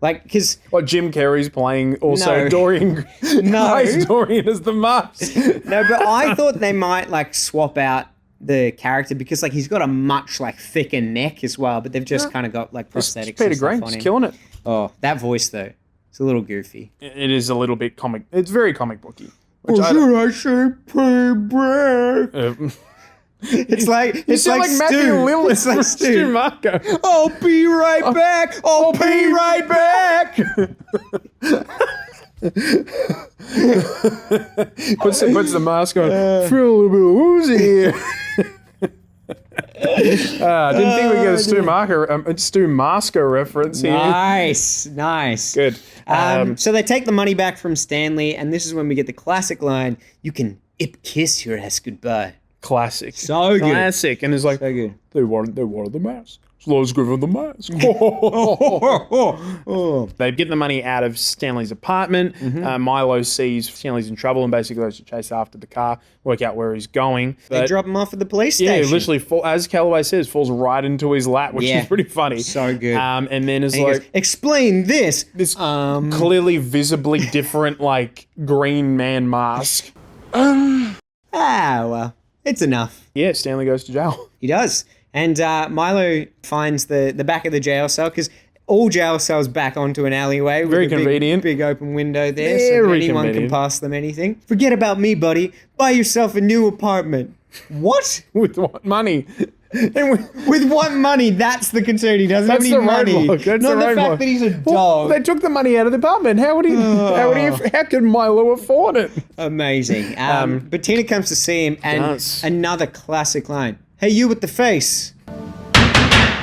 S1: Like, because...
S2: Like Jim Carrey's playing also
S1: No.
S2: Dorian...
S1: No.
S2: plays Dorian as the mask.
S1: No, but I thought they might, like, swap out the character because, like, he's got a much, like, thicker neck as well, but they've just kind of got, like, prosthetics
S2: Peter
S1: and stuff
S2: Green's
S1: on him.
S2: killing it.
S1: Oh, that voice, though. It's a little goofy.
S2: It is a little bit comic. It's very comic booky.
S1: I say payback? It's like
S2: Matthew
S1: Stu.
S2: Lillard
S1: It's like
S2: from
S1: Stu.
S2: Stu Marco.
S1: I'll be right back. I'll be right back.
S2: puts the mask on. Feel a little bit woozy. Didn't think we'd get a Stu Masker reference here.
S1: Nice.
S2: Good.
S1: So they take the money back from Stanley, and this is when we get the classic line, you can kiss your ass goodbye.
S2: Classic.
S1: So good.
S2: Classic. And it's like,
S1: So good.
S2: they wanted the mask. So let's give him the mask. They get the money out of Stanley's apartment. Milo sees Stanley's in trouble and basically goes to chase after the car, work out where he's going.
S1: They drop him off at the police
S2: Yeah,
S1: station.
S2: he literally, as Calloway says, falls right into his lap, which is pretty funny.
S1: So good.
S2: And then is
S1: And he
S2: like,
S1: goes, explain this.
S2: this clearly visibly different, like, green man mask.
S1: Well, it's enough.
S2: Yeah, Stanley goes to jail.
S1: He does. And Milo finds the back of the jail cell because all jail cells back onto an alleyway. With
S2: Very
S1: a
S2: convenient.
S1: Big open window there so
S2: Very
S1: anyone can
S2: convenient.
S1: pass them anything. Forget about me, buddy. Buy yourself a new apartment. What?
S2: With what money?
S1: With what money? That's the concern. He doesn't have
S2: That's
S1: any
S2: the
S1: money.
S2: roadblock. That's
S1: Not
S2: the
S1: the
S2: roadblock.
S1: fact that he's a
S2: Well,
S1: dog.
S2: they took the money out of the apartment. How could Milo afford it?
S1: Amazing. But Tina comes to see him and
S2: Does.
S1: another classic line. Hey, you with the face.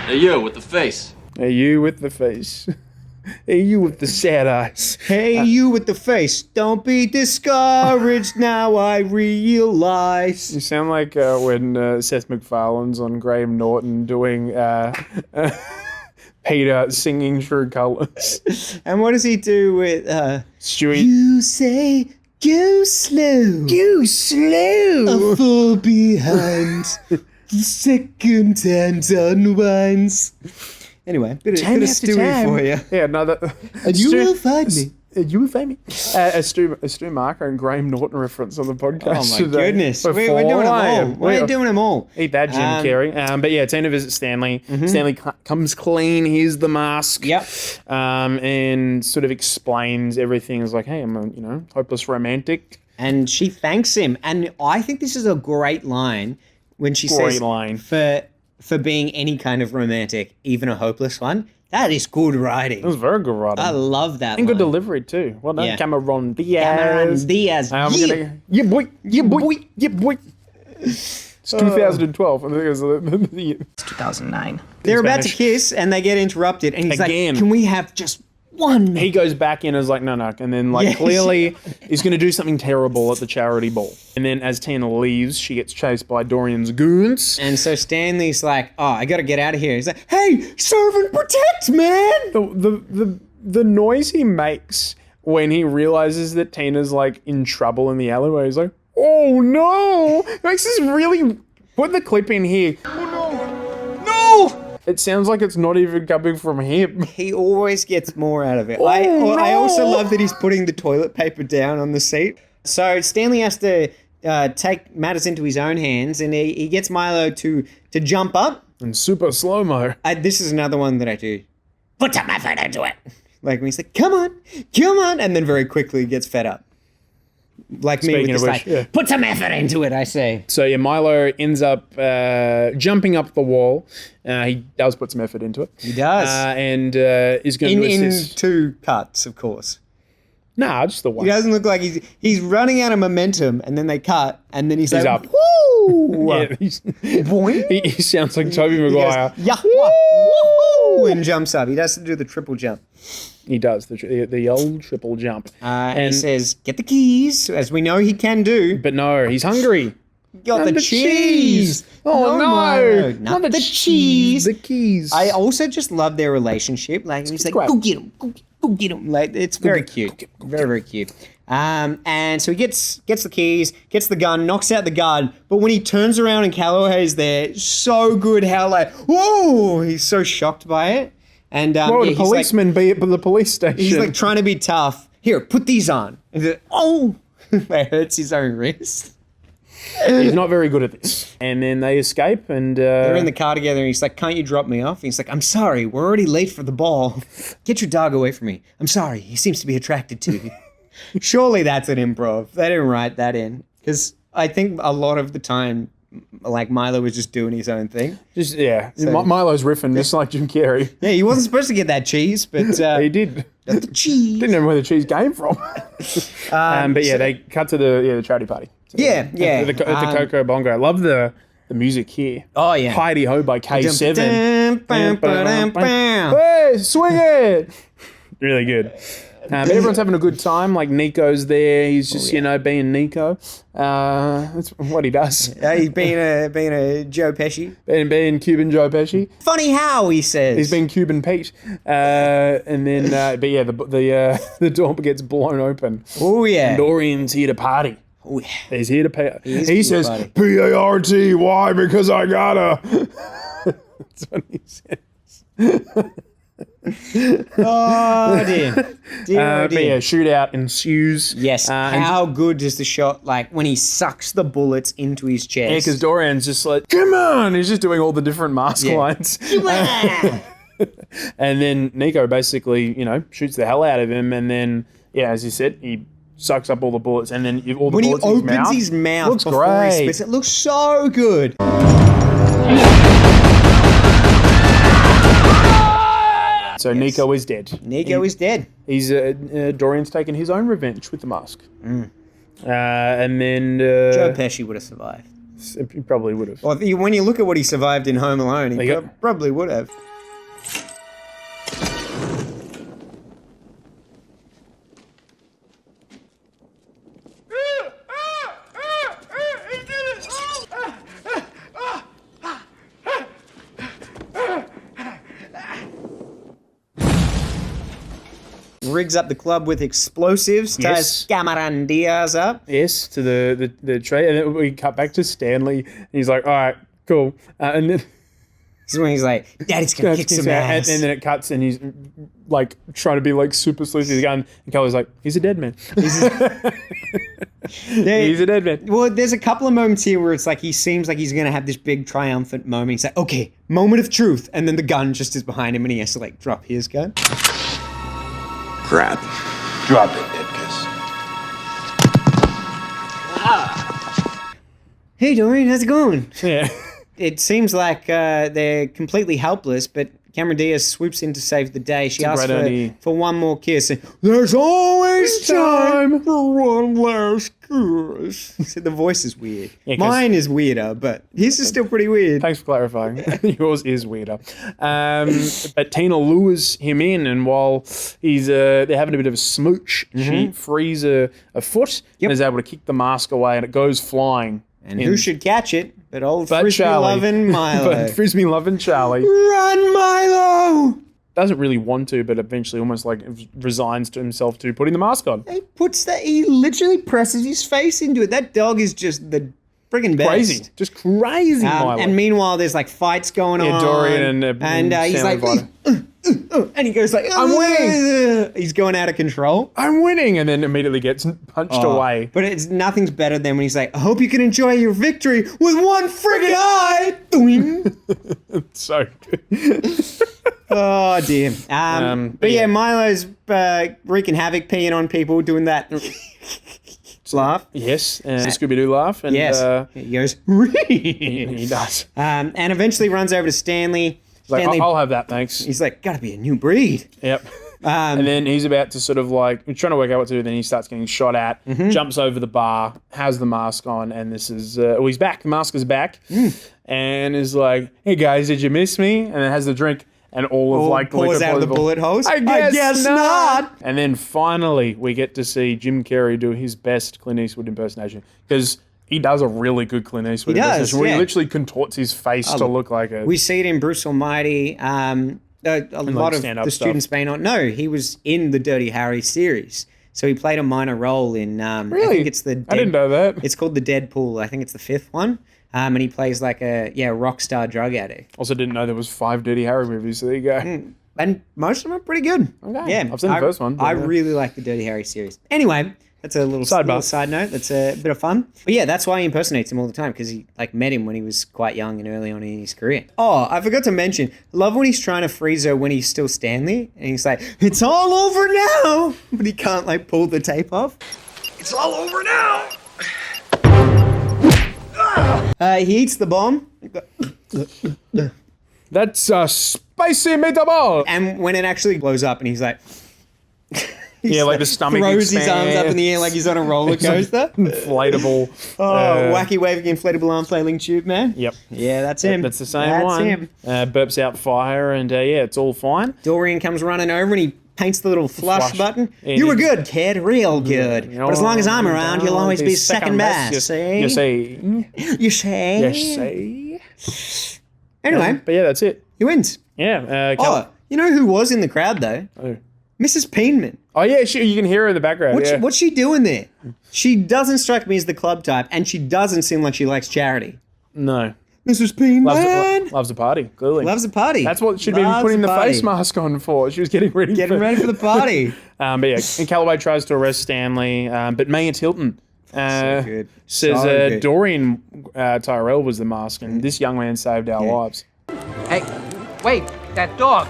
S8: Hey, you with the face.
S2: Hey, you with the face. Hey, you with the sad eyes.
S1: Hey, you with the face. Don't be discouraged. Now I realize.
S2: You sound like when Seth MacFarlane's on Graham Norton doing Peter singing True Colours.
S1: And what does he do with
S2: Stewie?
S1: You say go slow.
S2: Go slow.
S1: A fall behind. Second hand unwinds. Anyway, bit of Stewie for you.
S2: Yeah, no, that.
S1: And you will find me.
S2: You will find me. A Stu Marker and Graham Norton reference on the podcast.
S1: Oh my goodness. We're doing them all. We're doing them all.
S2: Eat that, Jim Carey. But yeah, Tina visits Stanley. Stanley comes clean. Here's the mask.
S1: Yep.
S2: And sort of explains everything. Is like, hey, I'm a hopeless romantic.
S1: And she thanks him. And I think this is a great line when she says, for being any kind of romantic, even a hopeless one. That is good writing.
S2: It was very good writing.
S1: I love that
S2: And
S1: line.
S2: good delivery too. Well done,
S1: Yeah.
S2: Cameron Diaz.
S1: Cameron Diaz.
S2: Yeah, boy. It's 2012. I think it was the year.
S13: It's 2009.
S1: They're about to kiss and they get interrupted. And he's
S2: Again.
S1: like, can we have just 1 minute?
S2: He goes back in as like, no. And then
S1: Yeah.
S2: clearly he's going to do something terrible at the charity ball. And then as Tina leaves, she gets chased by Dorian's goons.
S1: And so Stanley's like, oh, I got to get out of here. He's like, hey, serve and protect, man.
S2: The noise he makes when he realizes that Tina's like in trouble in the alleyway, he's like, oh no. It makes this really... Put the clip in here. No! It sounds like it's not even coming from him.
S1: He always gets more out of it.
S2: Oh,
S1: I also
S2: no.
S1: love that he's putting the toilet paper down on the seat. So Stanley has to take matters into his own hands, and he gets Milo to jump up.
S2: And super slow-mo.
S1: This is another one that I do. Put some effort into it. Like when he's like, come on, and then very quickly gets fed up. Like me with
S2: Speaking
S1: this
S2: of
S1: like,
S2: which, yeah.
S1: put some effort into it, I say.
S2: So yeah, Milo ends up jumping up the wall. He does put some effort into it.
S1: He does.
S2: And is going to
S1: In
S2: assist.
S1: 2 cuts, of course.
S2: Nah, just the one.
S1: He doesn't look like he's running out of momentum, and then they cut, and then he's like,
S2: up.
S1: woo!
S2: Yeah,
S1: Boing.
S2: he sounds like Toby
S1: He goes,
S2: Maguire.
S1: yeah, woo! And jumps up. He does do the triple jump.
S2: He does the old triple jump.
S1: And he says, get the keys, as we know he can do.
S2: But no, he's hungry.
S1: Got
S2: And
S1: the cheese.
S2: Oh no,
S1: Milo, not the cheese.
S2: The keys.
S1: I also just love their relationship. Like he's like,
S2: great.
S1: go get him, go get him. Like it's very cute, very cute. And so he gets the keys, gets the gun, knocks out the guard. But when he turns around and Calloway's there, so good how like, whoa, he's so shocked by it. And
S2: what would
S1: yeah,
S2: a policeman be at the police station?
S1: He's like trying to be tough. Here, put these on. And he's like, oh, it hurts his own wrist.
S2: He's not very good at this. And then they escape and...
S1: They're in the car together and he's like, can't you drop me off? And he's like, I'm sorry, we're already late for the ball. Get your dog away from me. I'm sorry, he seems to be attracted to you. Surely that's an improv. They didn't write that in. Because I think a lot of the time, like Milo was just doing his own thing.
S2: Just, yeah.
S1: So-
S2: Milo's riffing just like Jim Carey.
S1: Yeah, he wasn't supposed to get that cheese, but...
S2: He did.
S1: The cheese.
S2: Didn't know where the cheese came from. But yeah, they cut to the charity party. So
S1: Yeah.
S2: At the Coco Bongo. I love the music here.
S1: Oh, yeah.
S2: Heidi Ho by K7.
S1: Dum-dum-dum-dum-dum.
S2: Hey, swing it! Really good. But everyone's having a good time. Like Nico's there. He's just, being Nico. That's what he does.
S1: He's being a Joe Pesci.
S2: Being Cuban Joe Pesci.
S1: Funny how, he says.
S2: He's been Cuban Pete. And then, but yeah, the door gets blown open.
S1: Oh, yeah.
S2: And Dorian's here to party.
S1: Oh, yeah.
S2: He's here to pay.
S1: He
S2: He says,
S1: party.
S2: P-A-R-T, why? Because I gotta. That's what he says.
S1: Oh, dear. Dear, oh,
S2: But yeah,
S1: dear.
S2: shootout ensues.
S1: Yes. How good is the shot, like, when he sucks the bullets into his chest?
S2: Yeah, because Dorian's just like, come on! He's just doing all the different mask lines. And then Nico basically, shoots the hell out of him. And then, yeah, as you said, he sucks up all the bullets. And then all the
S1: when he
S2: bullets in
S1: opens his mouth
S2: looks
S1: before
S2: great.
S1: he spits, it looks so good.
S2: So Nico is dead.
S1: Nico is dead.
S2: He's Dorian's taken his own revenge with the mask. And then
S1: Joe Pesci would have survived.
S2: He probably would have.
S1: Well, when you look at what he survived in Home Alone, he probably would have. rigs up the club with explosives, ties Cameron Diaz up.
S2: Yes, to the tray. And then we cut back to Stanley. And he's like, all right, cool. And then...
S1: This is when he's like, Daddy's going to kick some ass.
S2: And then it cuts and he's like trying to be like super sleuth with the gun. And Kelly's like, he's a dead man. He's a dead man.
S1: Well, there's a couple of moments here where it's like he seems like he's going to have this big triumphant moment. He's like, okay, moment of truth. And then the gun just is behind him and he has to like drop his gun.
S8: Grab.
S10: Drop it, Edkus.
S1: Hey, Dorian, how's it going?
S2: Yeah.
S1: It seems like they're completely helpless, but Cameron Diaz swoops in to save the day. She asks for one more kiss. And, there's always time for one last kiss. So the voice is weird. Yeah, mine is weirder, but his is still pretty weird.
S2: Thanks for clarifying. Yours is weirder. But Tina lures him in, and while they're having a bit of a smooch, she frees a foot and is able to kick the mask away, and it goes flying.
S1: And who should catch it but old Frisbee-loving Milo.
S2: But Frisbee-loving Charlie.
S1: Run, Milo!
S2: Doesn't really want to, but eventually almost like resigns to himself to putting the mask on.
S1: He literally presses his face into it. That dog is just the friggin' best.
S2: Crazy. Just crazy, Milo.
S1: And meanwhile, there's like fights going on.
S2: Dorian and
S1: he's like... and he goes like,
S2: I'm winning.
S1: He's going out of control.
S2: I'm winning. And then immediately gets punched away.
S1: But nothing's better than when he's like, I hope you can enjoy your victory with one friggin' eye.
S2: It's so good.
S1: Oh, dear. But yeah, Milo's wreaking havoc, peeing on people, doing that laugh.
S2: Yes, Scooby-Doo laugh. And,
S1: yes, he goes,
S2: he does.
S1: And eventually runs over to Stanley.
S2: Like, I'll have that, thanks.
S1: He's like, gotta be a new breed.
S2: Yep. And then he's about to sort of like, trying to work out what to do, then he starts getting shot at, jumps over the bar, has the mask on, and this is, he's back, the mask is back, and is like, hey guys, did you miss me? And then has the drink, and all of like...
S1: Pours out of the bullet hose?
S2: I guess not! And then finally, we get to see Jim Carrey do his best Clint Eastwood impersonation, because... He does a really good Clint Eastwood impersonation where he literally contorts his face to look like it.
S1: We see it in Bruce Almighty. A lot of the students may not know he was in the Dirty Harry series. So he played a minor role in...
S2: Really?
S1: I think it's the...
S2: I didn't know that.
S1: It's called The Deadpool. I think it's the 5th one. And he plays like a rock star drug addict.
S2: Also didn't know there was 5 Dirty Harry movies, so there you go.
S1: And most of them are pretty good.
S2: Okay.
S1: Yeah,
S2: I've seen the first one.
S1: I really like the Dirty Harry series. Anyway... That's a little side note. That's a bit of fun. But yeah, that's why he impersonates him all the time, because he like met him when he was quite young and early on in his career. Oh, I forgot to mention, I love when he's trying to freeze her when he's still Stanley, and he's like, "It's all over now," but he can't like pull the tape off.
S10: It's all over now.
S1: He eats the bomb.
S2: That's a spicy meatball.
S1: And when it actually blows up, and he's like.
S2: Like the stomach
S1: throws his arms up in the air like he's on a roller coaster.
S2: Inflatable.
S1: Wacky waving inflatable arm flailing tube, man.
S2: Yep.
S1: Yeah, that's him.
S2: That's the same one. Him. Burps out fire and it's all fine.
S1: Dorian comes running over and he paints the little flush button. You were good, kid. Real good. But as long as I'm around, you'll always be second best.
S2: You say.
S1: You say.
S2: You say.
S1: Anyway.
S2: But yeah, that's it.
S1: He wins.
S2: Yeah.
S1: You know who was in the crowd, though?
S2: Oh.
S1: Mrs. Peenman.
S2: Oh, yeah, you can hear her in the background.
S1: What's she doing there? She doesn't strike me as the club type, and she doesn't seem like she likes charity.
S2: No.
S1: Mrs. Peenman.
S2: Loves a party, clearly.
S1: Loves a party.
S2: That's what she'd been putting the face mask on for. She was getting ready for
S1: the party.
S2: But yeah, and Calloway tries to arrest Stanley, but Maya Tilton says Dorian Tyrell was the mask, and this young man saved our lives.
S14: Hey, wait, that dog.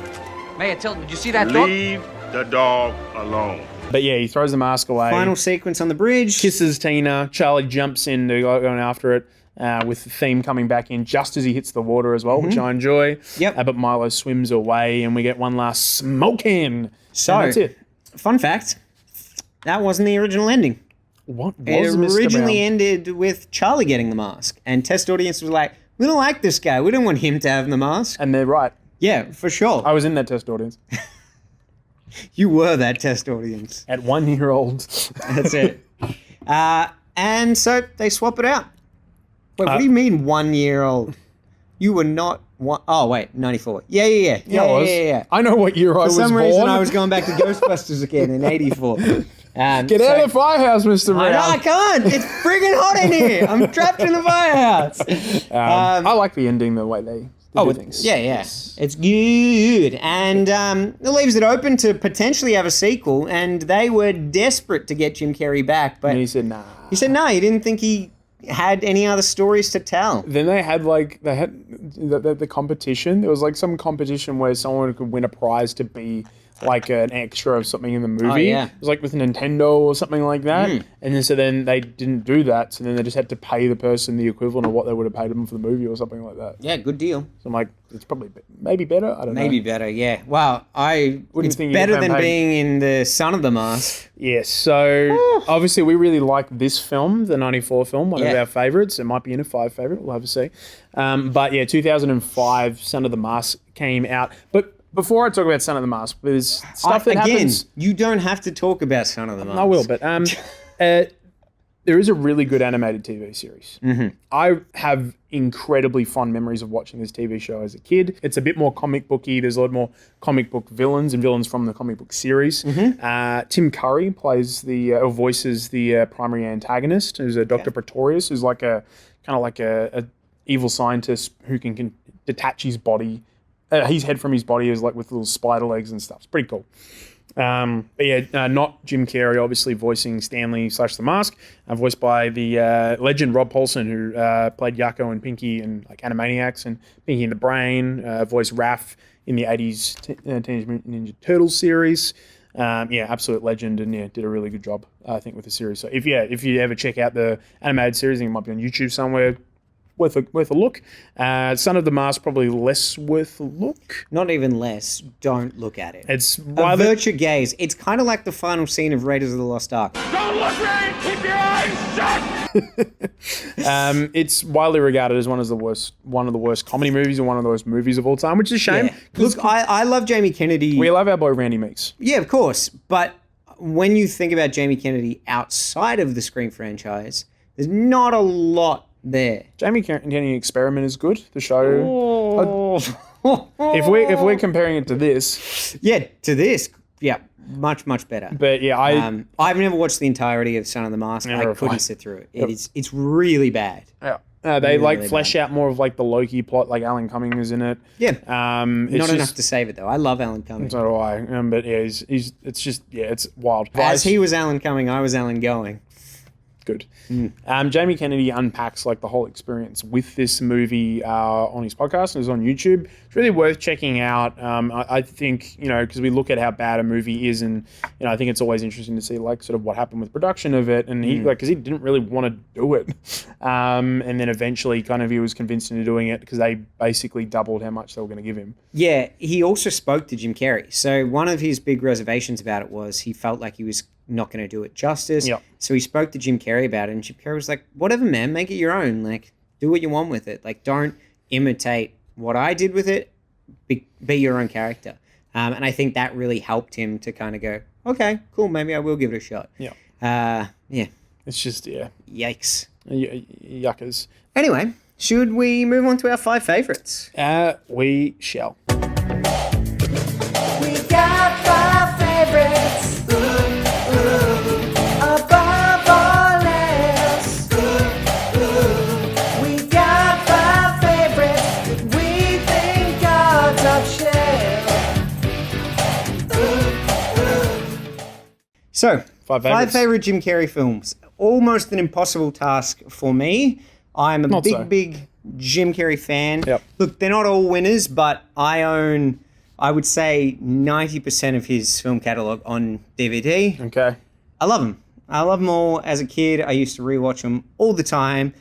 S14: Maya Tilton, did you see that dog?
S10: Leave the dog alone.
S2: But yeah, he throws the mask away.
S1: Final sequence on the bridge.
S2: Kisses Tina. Charlie jumps in to going after it with the theme coming back in just as he hits the water as well, which I enjoy.
S1: Yep.
S2: But Milo swims away and we get one last smoking.
S1: So,
S2: and that's it.
S1: Fun fact, that wasn't the original ending.
S2: What was
S1: It originally ended with Charlie getting the mask. And test audience was like, we don't like this guy. We don't want him to have the mask.
S2: And they're right.
S1: Yeah, for sure.
S2: I was in that test audience.
S1: You were that test audience.
S2: At 1 year old.
S1: That's it. And so they swap it out. Wait, what do you mean 1 year old? You were not What? Oh wait, 94. Yeah.
S2: Yeah, it was.
S1: Yeah.
S2: I know what year I
S1: For
S2: was
S1: some
S2: born.
S1: reason, I was going back to Ghostbusters again in 84.
S2: Get out of the firehouse, Mr.
S1: I
S2: Brown.
S1: know, I can't. It's friggin' hot in here. I'm trapped in the firehouse.
S2: I like the ending, the way they do things.
S1: Yeah. It's good. And it leaves it open to potentially have a sequel. And they were desperate to get Jim Carrey back. But
S2: And he said, nah.
S1: he said no, he didn't think he had any other stories to tell.
S2: Then they had the competition. There was like some competition where someone could win a prize to be like an extra of something in the movie.
S1: Oh, yeah.
S2: It was like with Nintendo or something like that. And then they didn't do that. So then they just had to pay the person the equivalent of what they would have paid them for the movie or something like that.
S1: Yeah, good deal.
S2: So I'm like, it's probably maybe better. I don't know.
S1: Maybe better, yeah. Well, it's
S2: think
S1: better
S2: you'd
S1: than
S2: pay-
S1: being in the Son of the Mask.
S2: Yes. So obviously we really like this film, the 94 film, one of
S1: Yeah.
S2: our favourites. It might be in a 5 favourite. We'll have to see. But yeah, 2005, Son of the Mask came out. But before I talk about Son of the Mask, there's stuff that happens.
S1: You don't have to talk about Son of the Mask.
S2: I will, but there is a really good animated TV series. I have incredibly fond memories of watching this TV show as a kid. It's a bit more comic booky. There's a lot more comic book villains and villains from the comic book series. Tim Curry voices the primary antagonist, who's a Dr. Pretorius, who's like a kind of like a evil scientist who can detach his body. His head from his body is like with little spider legs and stuff. It's pretty cool. But yeah, not Jim Carrey, obviously voicing Stanley / The Mask, voiced by the legend Rob Paulson, who played Yakko and Pinky in like Animaniacs and Pinky and the Brain, voiced Raph in the 80s Teenage Mutant Ninja Turtles series. Yeah, absolute legend, and yeah, did a really good job, I think, with the series. So if you ever check out the animated series, I think it might be on YouTube somewhere. Worth a look. Son of the Mask, probably less worth a look.
S1: Not even less. Don't look at it.
S2: It's
S1: avert your gaze. It's kind of like the final scene of Raiders of the Lost Ark.
S10: Don't look right! Keep your eyes shut!
S2: It's widely regarded as one of the worst comedy movies and one of the worst movies of all time, which is a shame.
S1: Yeah. Look, I love Jamie Kennedy.
S2: We love our boy Randy Meeks.
S1: Yeah, of course. But when you think about Jamie Kennedy outside of the Scream franchise, there's not a lot there.
S2: Jamie Kennedy Experiment is good. The show. If we're comparing it to this,
S1: much better.
S2: But yeah,
S1: I've never watched the entirety of Son of the Mask. I couldn't sit through it. It's really bad.
S2: Yeah. They
S1: really
S2: flesh out more of like the Loki plot. Like Alan Cumming is in it.
S1: Yeah.
S2: Not
S1: enough to save it though. I love Alan Cumming.
S2: So do I. But yeah, it's wild.
S1: As he was Alan Cumming, I was Alan Going.
S2: Good. Jamie Kennedy unpacks like the whole experience with this movie on his podcast, and it's on YouTube. It's really worth checking out. I think, because we look at how bad a movie is, and I think it's always interesting to see like sort of what happened with production of it, and because he didn't really want to do it, and then eventually kind of he was convinced into doing it because they basically doubled how much they were going to give him.
S1: Yeah, he also spoke to Jim Carrey. So one of his big reservations about it was he felt like he was not going to do it justice.
S2: Yep.
S1: So he spoke to Jim Carrey about it, and Jim Carrey was like, whatever, man, make it your own. Like, do what you want with it. Like, don't imitate what I did with it. Be your own character. And I think that really helped him to kind of go, okay, cool, maybe I will give it a shot.
S2: Yeah.
S1: Yeah.
S2: It's just, yeah.
S1: Yikes.
S2: Yuckers.
S1: Anyway, should we move on to our 5 favorites?
S2: We shall.
S3: We got 5 favorites. Above all else. We got 5 favorites that we think are top shelf.
S1: So,
S2: 5
S1: 5
S2: favorites.
S1: favorite Jim Carrey films. Almost an impossible task for me. I'm a big Jim Carrey fan.
S2: Yep.
S1: Look, they're not all winners, but I own, I would say, 90% of his film catalogue on DVD.
S2: Okay.
S1: I love them. I love them all. As a kid, I used to rewatch them all the time.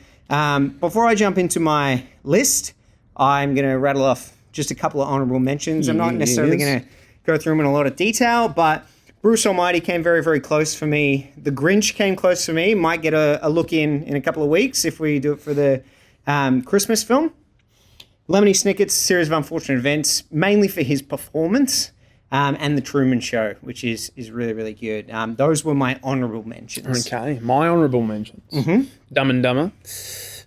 S1: Before I jump into my list, I'm going to rattle off just a couple of honourable mentions. I'm not necessarily going to go through them in a lot of detail, but Bruce Almighty came very, very close for me. The Grinch came close for me. Might get a look in a couple of weeks if we do it for the Christmas film. Lemony Snicket's Series of Unfortunate Events, mainly for his performance, and The Truman Show, which is really, really good. Those were my honourable mentions.
S2: Okay, my honourable mentions. Dumb and Dumber.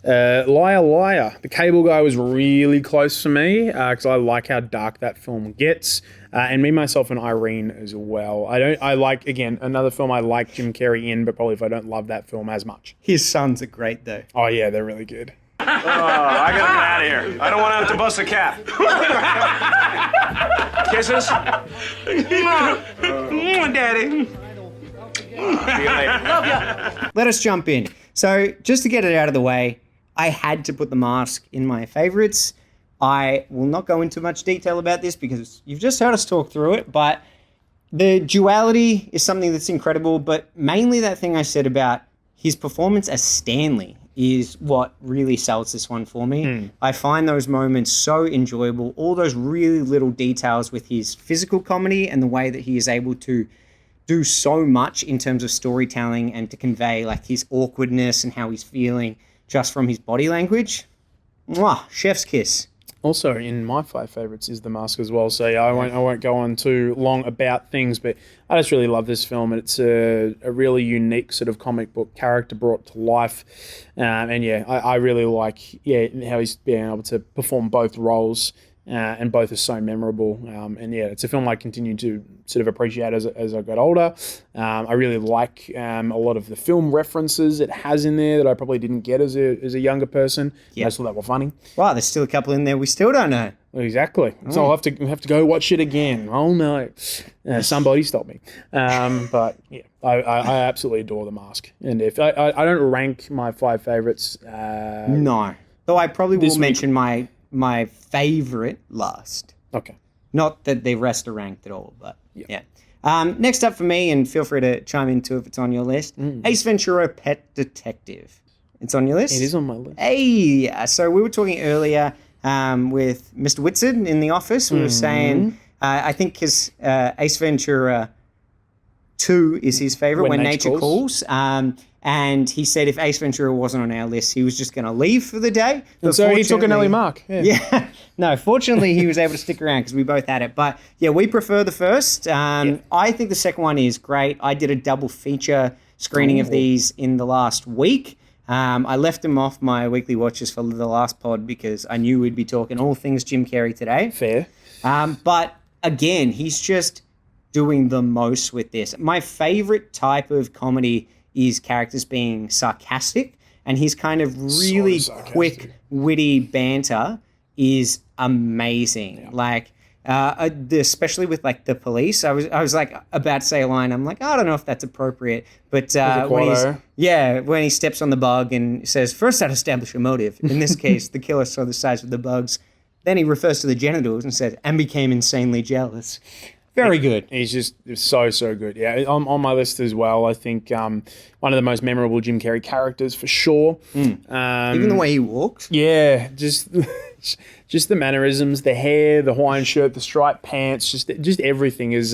S2: Liar Liar. The Cable Guy was really close for me because I like how dark that film gets. And Me, Myself, and Irene as well. I like, again, another film I like Jim Carrey in, but probably if I don't love that film as much.
S1: His sons are great, though.
S2: Oh, yeah, they're really good.
S10: Oh, I gotta get out of here. I don't want to have to bust a cap. Kisses?
S14: Daddy.
S10: See you later.
S14: Love ya.
S1: Let us jump in. So, just to get it out of the way, I had to put The Mask in my favorites. I will not go into much detail about this because you've just heard us talk through it, but the duality is something that's incredible, but mainly that thing I said about his performance as Stanley is what really sells this one for me. I find those moments so enjoyable, all those really little details with his physical comedy and the way that he is able to do so much in terms of storytelling and to convey like his awkwardness and how he's feeling just from his body language. Mwah, chef's kiss.
S2: Also, in my 5 favourites is The Mask as well. So yeah, I won't go on too long about things, but I just really love this film. It's a really unique sort of comic book character brought to life, and yeah, I really like how he's being able to perform both roles. And both are so memorable. And yeah, it's a film I continue to sort of appreciate as I got older. I really like a lot of the film references it has in there that I probably didn't get as a younger person. Yeah. I just thought that were funny.
S1: Wow, there's still a couple in there we still don't know.
S2: Exactly. So I'll have to go watch it again. Oh no, somebody stop me. But yeah, I absolutely adore The Mask. And if I don't rank my 5 favorites.
S1: No, though I probably will mention my favorite last.
S2: Okay.
S1: Not that the rest are ranked at all, but yeah. Next up for me, and feel free to chime in too if it's on your list, Ace Ventura, Pet Detective. It's on your list?
S2: It is on my list.
S1: Hey, so we were talking earlier with Mr. Whitson in the office. We were saying, I think because Ace Ventura 2 is his favorite, When Nature Calls. And he said if Ace Ventura wasn't on our list, he was just going to leave for the day.
S2: And so he took an early mark.
S1: Yeah. No, fortunately, he was able to stick around because we both had it. But yeah, we prefer the first. I think the second one is great. I did a double feature screening of these in the last week. I left them off my weekly watches for the last pod because I knew we'd be talking all things Jim Carrey today.
S2: Fair.
S1: But again, he's just doing the most with this. My favorite type of comedy is characters being sarcastic, and his kind of really quick, witty banter is amazing. Yeah. Like, especially with like the police, I was like about to say a line. I'm like, I don't know if that's appropriate, but when he steps on the bug and says, first I'd establish a motive. In this case, the killer saw the size of the bugs. Then he refers to the genitals and says, and became insanely jealous. Very good.
S2: He's just so good. Yeah, on my list as well. I think one of the most memorable Jim Carrey characters for sure.
S1: Even the way he walks.
S2: Yeah, just the mannerisms, the hair, the Hawaiian shirt, the striped pants, just everything is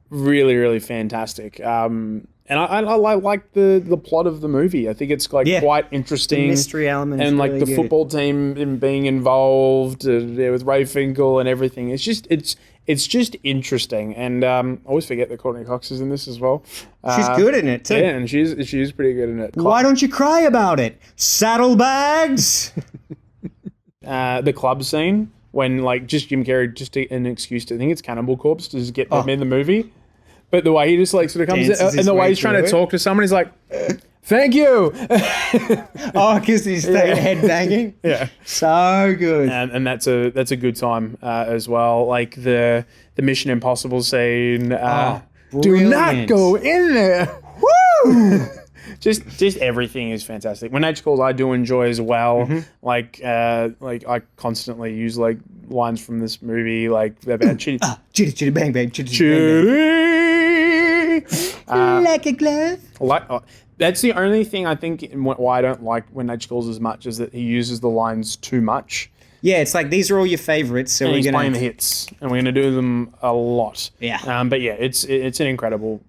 S2: really fantastic. And I like the plot of the movie. I think it's quite interesting.
S1: The mystery element
S2: and
S1: really
S2: the
S1: good.
S2: Football team being involved with Ray Finkel and everything. It's just interesting, and I always forget that Courtney Cox is in this as well.
S1: She's good in it too.
S2: Yeah, and she's pretty good in it.
S1: Why don't you cry about it? Saddlebags.
S2: The club scene when just Jim Carrey an excuse to, I think it's Cannibal Corpse, to just get them in the movie. But the way he just sort of comes in, and the way he's trying to talk to someone, he's like, thank you.
S1: Because he's head banging.
S2: Yeah.
S1: So good.
S2: And that's a good time as well. Like the Mission Impossible scene. Do not go in there. Woo! Just everything is fantastic. When Nature Calls, I do enjoy as well. Mm-hmm. Like I constantly use lines from this movie, about chitty
S1: chitty bang bang, chitty like a glove.
S2: That's the only thing I think why I don't like When Nature Calls as much, is that he uses the lines too much.
S1: Yeah, it's like these are all your favorites, so
S2: we're playing the hits, and we're gonna do them a lot.
S1: Yeah.
S2: But yeah, it's an incredible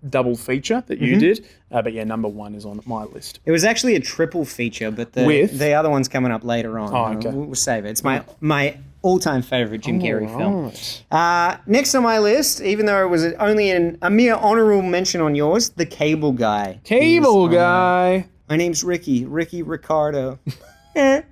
S2: double feature that you did. But yeah, number 1 is on my list.
S1: It was actually a triple feature, but the other one's coming up later on.
S2: Oh, okay.
S1: We'll save it. It's my all-time favorite Jim Carrey film. Next on my list, even though it was only a mere honorable mention on yours, The Cable Guy.
S2: Cable Guy.
S1: My name's Ricky Ricardo. Him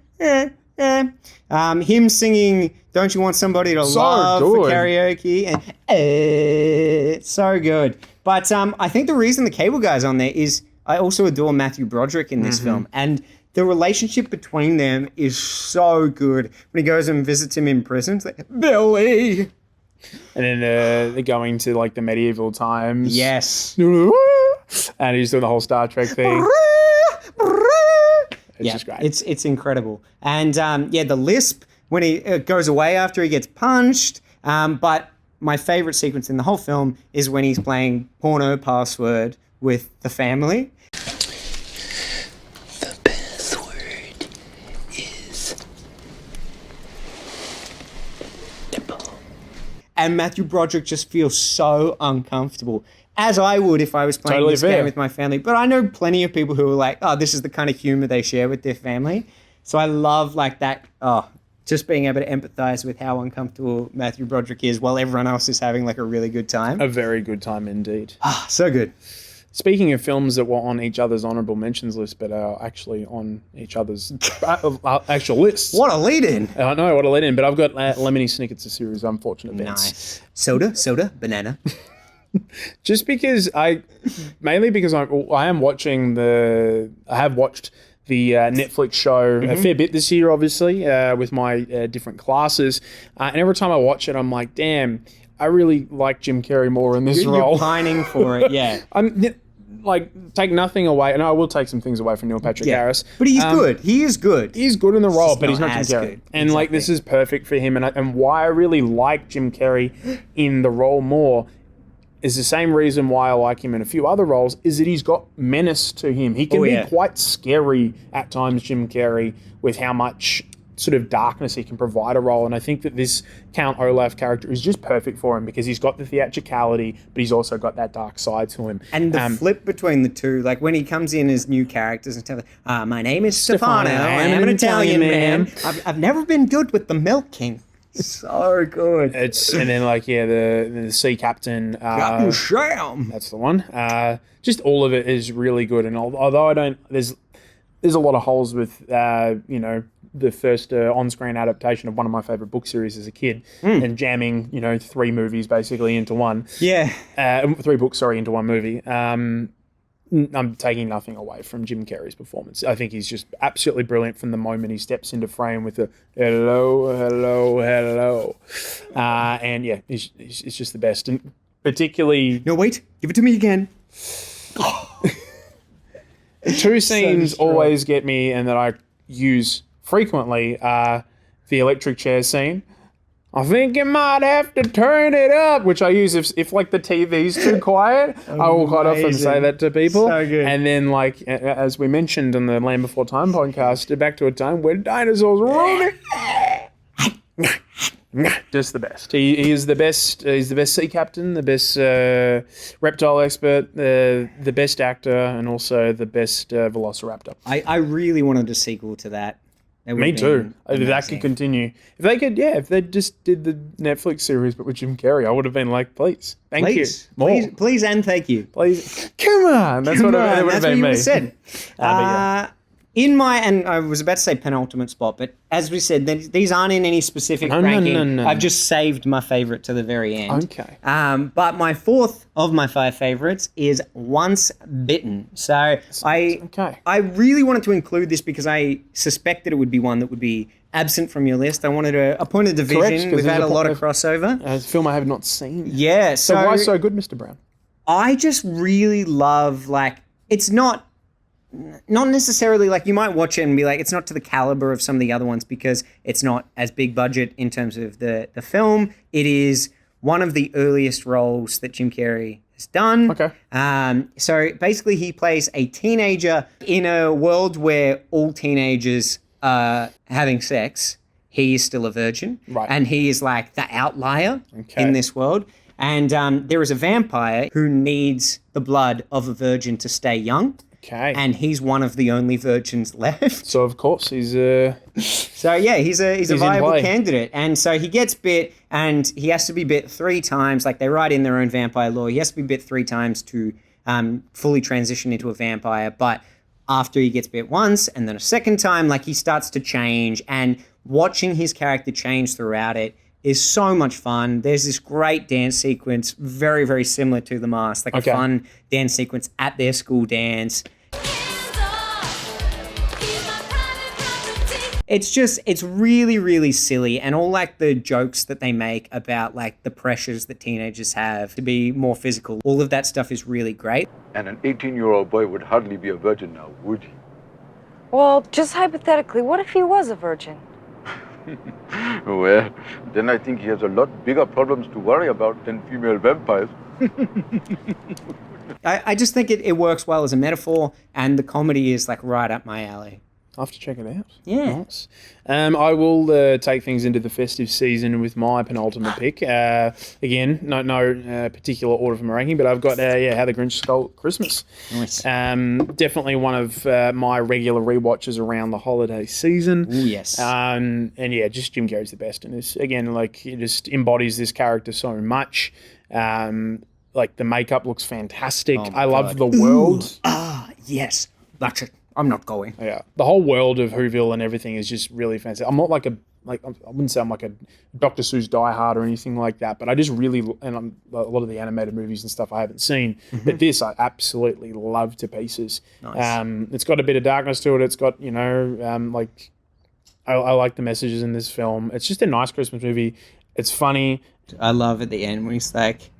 S1: singing "Don't You Want Somebody to
S2: So
S1: Love" for
S2: good.
S1: karaoke, and it's so good. But I think the reason the Cable Guy's on there is I also adore Matthew Broderick in this film, and the relationship between them is so good. When he goes and visits him in prison, it's like, Billy!
S2: And then they're going to like the medieval times.
S1: Yes.
S2: And he's doing the whole Star Trek thing. It's just great.
S1: It's incredible. And the lisp when he goes away after he gets punched. But my favorite sequence in the whole film is when he's playing Porno Password with the family.
S3: The password is nipple.
S1: And Matthew Broderick just feels so uncomfortable, as I would if I was playing
S2: Totally
S1: this
S2: fair.
S1: game with my family. But I know plenty of people who are like, oh, this is the kind of humor they share with their family. So I love like that, just being able to empathize with how uncomfortable Matthew Broderick is while everyone else is having like a really good time.
S2: A very good time indeed.
S1: So good.
S2: Speaking of films that were on each other's honourable mentions list, but are actually on each other's actual lists.
S1: What a lead-in.
S2: I know, what a lead-in. But I've got Lemony Snicket's A Series of Unfortunate Events.
S1: Nice. Soda, banana.
S2: Just because I have watched the Netflix show a fair bit this year, obviously, with my different classes. And every time I watch it, I'm like, damn, I really like Jim Carrey more in this role.
S1: You're pining for it, yeah.
S2: Take nothing away, and I will take some things away from Neil Patrick Harris.
S1: But he's good. He is good.
S2: He's good in the role,
S1: just
S2: but he's
S1: not
S2: not Jim
S1: as
S2: Carrey.
S1: good.
S2: And
S1: Exactly.
S2: this is perfect for him. And why I really like Jim Carrey in the role more is the same reason why I like him in a few other roles, is that he's got menace to him. He can be quite scary at times, Jim Carrey, with how much sort of darkness he can provide a role. And I think that this Count Olaf character is just perfect for him because he's got the theatricality, but he's also got that dark side to him.
S1: And the flip between the two, like when he comes in as new characters and stuff, my name is Stefano, I am an Italian man. I've never been good with the Milk King. So good.
S2: And then the sea captain.
S1: Captain Sham.
S2: That's the one. Just all of it is really good. And although I don't, there's a lot of holes with the first on-screen adaptation of one of my favorite book series as a kid, and jamming 3 movies basically into one.
S1: Yeah.
S2: 3 books, into one movie. I'm taking nothing away from Jim Carrey's performance. I think he's just absolutely brilliant from the moment he steps into frame with the hello, hello, hello. And yeah, it's just the best. And particularly...
S1: No, wait. Give it to me again.
S2: 2 scenes always get me and that I use frequently are the electric chair scene. I think you might have to turn it up, which I use if like the TV's too quiet. I will quite often say that to people.
S1: So good.
S2: And then as we mentioned in the Land Before Time podcast, back to a time where dinosaurs roamed. Just the best. He is the best. He's the best sea captain, the best reptile expert, the best actor, and also the best velociraptor.
S1: I really wanted a sequel to that.
S2: Me too. That could continue. If they just did the Netflix series but with Jim Carrey, I would have been like, please, thank you. More.
S1: Please and thank you.
S2: Please. Come on. That's what it would have been me.
S1: Said. In my, and I was about to say penultimate spot, but as we said, these aren't in any specific ranking.
S2: No.
S1: I've just saved my favorite to the very end.
S2: Okay.
S1: But my 4th of my 5 favorites is Once Bitten. So I really wanted to include this because I suspected it would be one that would be absent from your list. I wanted a point of division. We've had a lot of crossover.
S2: A film I have not seen.
S1: Yeah.
S2: So why so good, Mr. Brown?
S1: I just really love, it's not necessarily you might watch it and be like, it's not to the caliber of some of the other ones because it's not as big budget in terms of the film. It is one of the earliest roles that Jim Carrey has done.
S2: Okay.
S1: So basically he plays a teenager in a world where all teenagers are having sex. He is still a virgin.
S2: Right.
S1: And he is the outlier in this world. And there is a vampire who needs the blood of a virgin to stay young.
S2: Okay.
S1: And he's one of the only virgins left.
S2: So of course he's
S1: So yeah, he's a viable candidate. And so he gets bit and he has to be bit 3 times. They write in their own vampire law. He has to be bit 3 times to fully transition into a vampire. But after he gets bit once and then a second time, like he starts to change, and watching his character change throughout it is so much fun. There's this great dance sequence, very, very similar to The Mask, like a fun dance sequence at their school dance. It's really, really silly, and all like the jokes that they make about like the pressures that teenagers have to be more physical, all of that stuff is really great.
S16: And an 18-year-old boy would hardly be a virgin now, would he?
S17: Well, just hypothetically, what if he was a virgin?
S16: Well, then I think he has a lot bigger problems to worry about than female vampires.
S1: I just think it works well as a metaphor, and the comedy is like right up my alley.
S2: I'll have to check it out.
S1: Yeah.
S2: Nice. I will take things into the festive season with my penultimate pick. Again, no particular order for my ranking, but I've got How the Grinch Stole Christmas.
S1: Nice.
S2: Definitely one of my regular rewatches around the holiday season.
S1: Ooh, yes.
S2: And yeah, just Jim Carrey's the best, and this again, like he just embodies this character so much. Like the makeup looks fantastic.
S1: Oh
S2: I love
S1: God.
S2: the world.
S1: Yes, that's it. I'm not going.
S2: Yeah, the whole world of Whoville and everything is just really fantastic. I'm not I wouldn't say I'm like a Dr. Seuss diehard or anything like that, but I just really, and a lot of the animated movies and stuff I haven't seen, but this I absolutely love to pieces.
S1: Nice.
S2: It's got a bit of darkness to it. It's got, like, I like the messages in this film. It's just a nice Christmas movie. It's funny.
S1: I love at the end when he's like,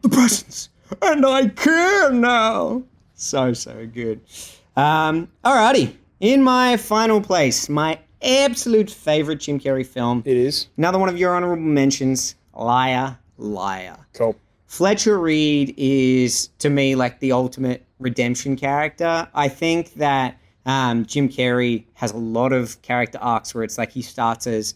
S1: the presents, and I care now. So good. Alrighty. In my final place, my absolute favorite Jim Carrey film.
S2: It is.
S1: Another one of your honorable mentions, Liar, Liar.
S2: Cool.
S1: Fletcher Reed is, to me, like the ultimate redemption character. I think that Jim Carrey has a lot of character arcs where it's like he starts as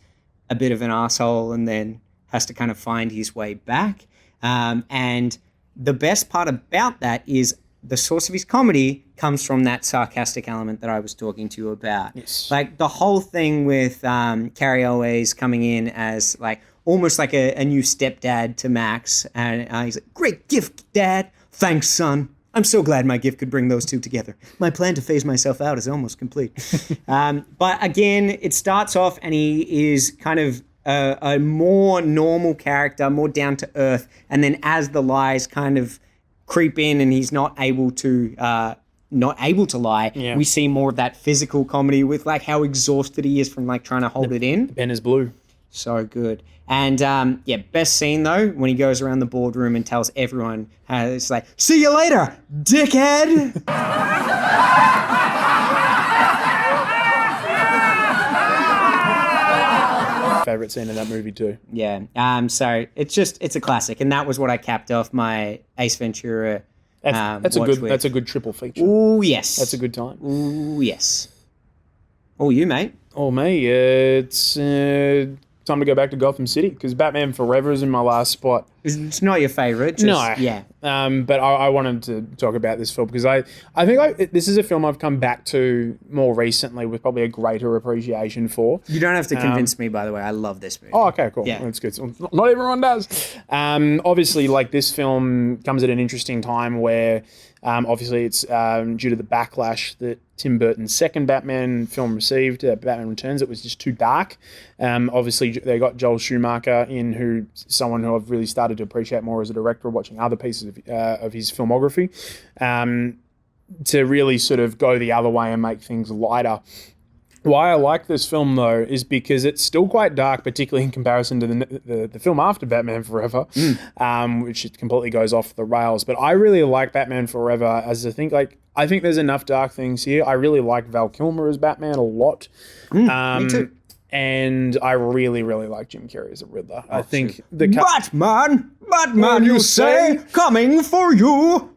S1: a bit of an asshole and then has to kind of find his way back. And the best part about that is the source of his comedy comes from that sarcastic element that I was talking to you about.
S2: Yes.
S1: Like the whole thing with Carey always coming in as like almost like a new stepdad to Max. And he's like, great gift, Dad. Thanks, son. I'm so glad my gift could bring those two together. My plan to phase myself out is almost complete. But again, it starts off and he is kind of a more normal character, more down to earth. And then as the lies kind of creep in and he's not able to lie, we see more of that physical comedy with like how exhausted he is from like trying to hold it in.
S2: The pen is blue.
S1: So good. And best scene though, when he goes around the boardroom and tells everyone, it's like, see you later, dickhead.
S2: Favorite scene in that movie too.
S1: Yeah. So it's a classic, and that was what I capped off my Ace Ventura.
S2: That's a good triple feature.
S1: Ooh, yes.
S2: That's a good time.
S1: Ooh, yes. Oh, you, mate.
S2: Oh, me. It's time to go back to Gotham City because Batman Forever is in my last spot.
S1: It's not your favorite.
S2: No.
S1: Yeah.
S2: But I wanted to talk about this film because I think this is a film I've come back to more recently with probably a greater appreciation for.
S1: You don't have to convince me, by the way. I love this movie.
S2: Oh, okay, cool.
S1: Yeah.
S2: That's good. So not everyone does. Obviously, like this film comes at an interesting time where obviously it's due to the backlash that Tim Burton's second Batman film received, Batman Returns. It was just too dark. Obviously, they got Joel Schumacher in, someone who I've really started to appreciate more as a director, watching other pieces of his filmography, to really sort of go the other way and make things lighter. Why I like this film, though, is because it's still quite dark, particularly in comparison to the film after Batman Forever, which it completely goes off the rails. But I really like Batman Forever as I think there's enough dark things here. I really like Val Kilmer as Batman a lot.
S1: Me too.
S2: And I really, really like Jim Carrey as a Riddler. I think
S1: Batman, you say, coming for you.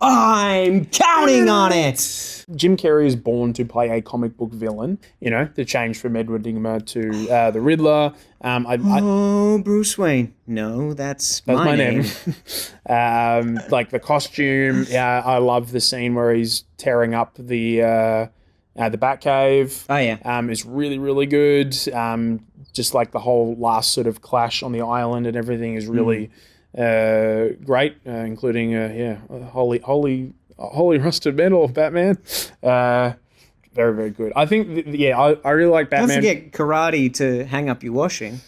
S1: I'm counting on it.
S2: Jim Carrey is born to play a comic book villain, the change from Edward Nygma to the Riddler.
S1: Bruce Wayne. No, that's my name.
S2: Like the costume. Yeah, I love the scene where he's tearing up the Batcave.
S1: Oh, yeah.
S2: Is really, really good. Just like the whole last sort of clash on the island and everything is really great, including Holy holy rusted metal, Batman. Very, very good. I think, I really like Batman.
S1: Don't forget karate to hang up your washing.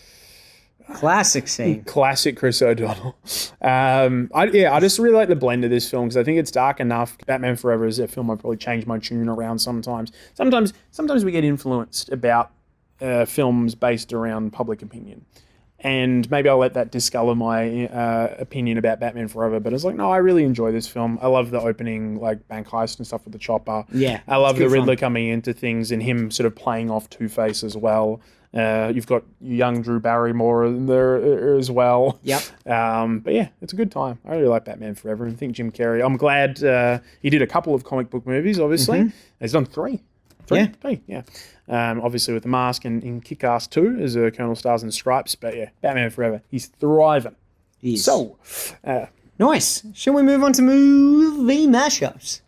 S1: Classic scene.
S2: Classic Chris O'Donnell. I just really like the blend of this film because I think it's dark enough. Batman Forever is a film I probably change my tune around sometimes. Sometimes we get influenced about films based around public opinion. And maybe I'll let that discolor my opinion about Batman Forever. But it's like, no, I really enjoy this film. I love the opening, like, bank heist and stuff with the chopper.
S1: Yeah.
S2: I love the
S1: good
S2: Riddler
S1: fun.
S2: coming into things and him sort of playing off Two-Face as well. You've got young Drew Barrymore in there as well.
S1: Yep.
S2: But yeah, it's a good time. I really like Batman Forever and think Jim Carrey. I'm glad he did a couple of comic book movies, obviously. He's done three. Three, yeah. Obviously with The Mask and in Kick-Ass 2 as Colonel Stars and Stripes. But yeah, Batman Forever. He's thriving.
S1: He is.
S2: So,
S1: Nice. Shall we move on to movie mashups?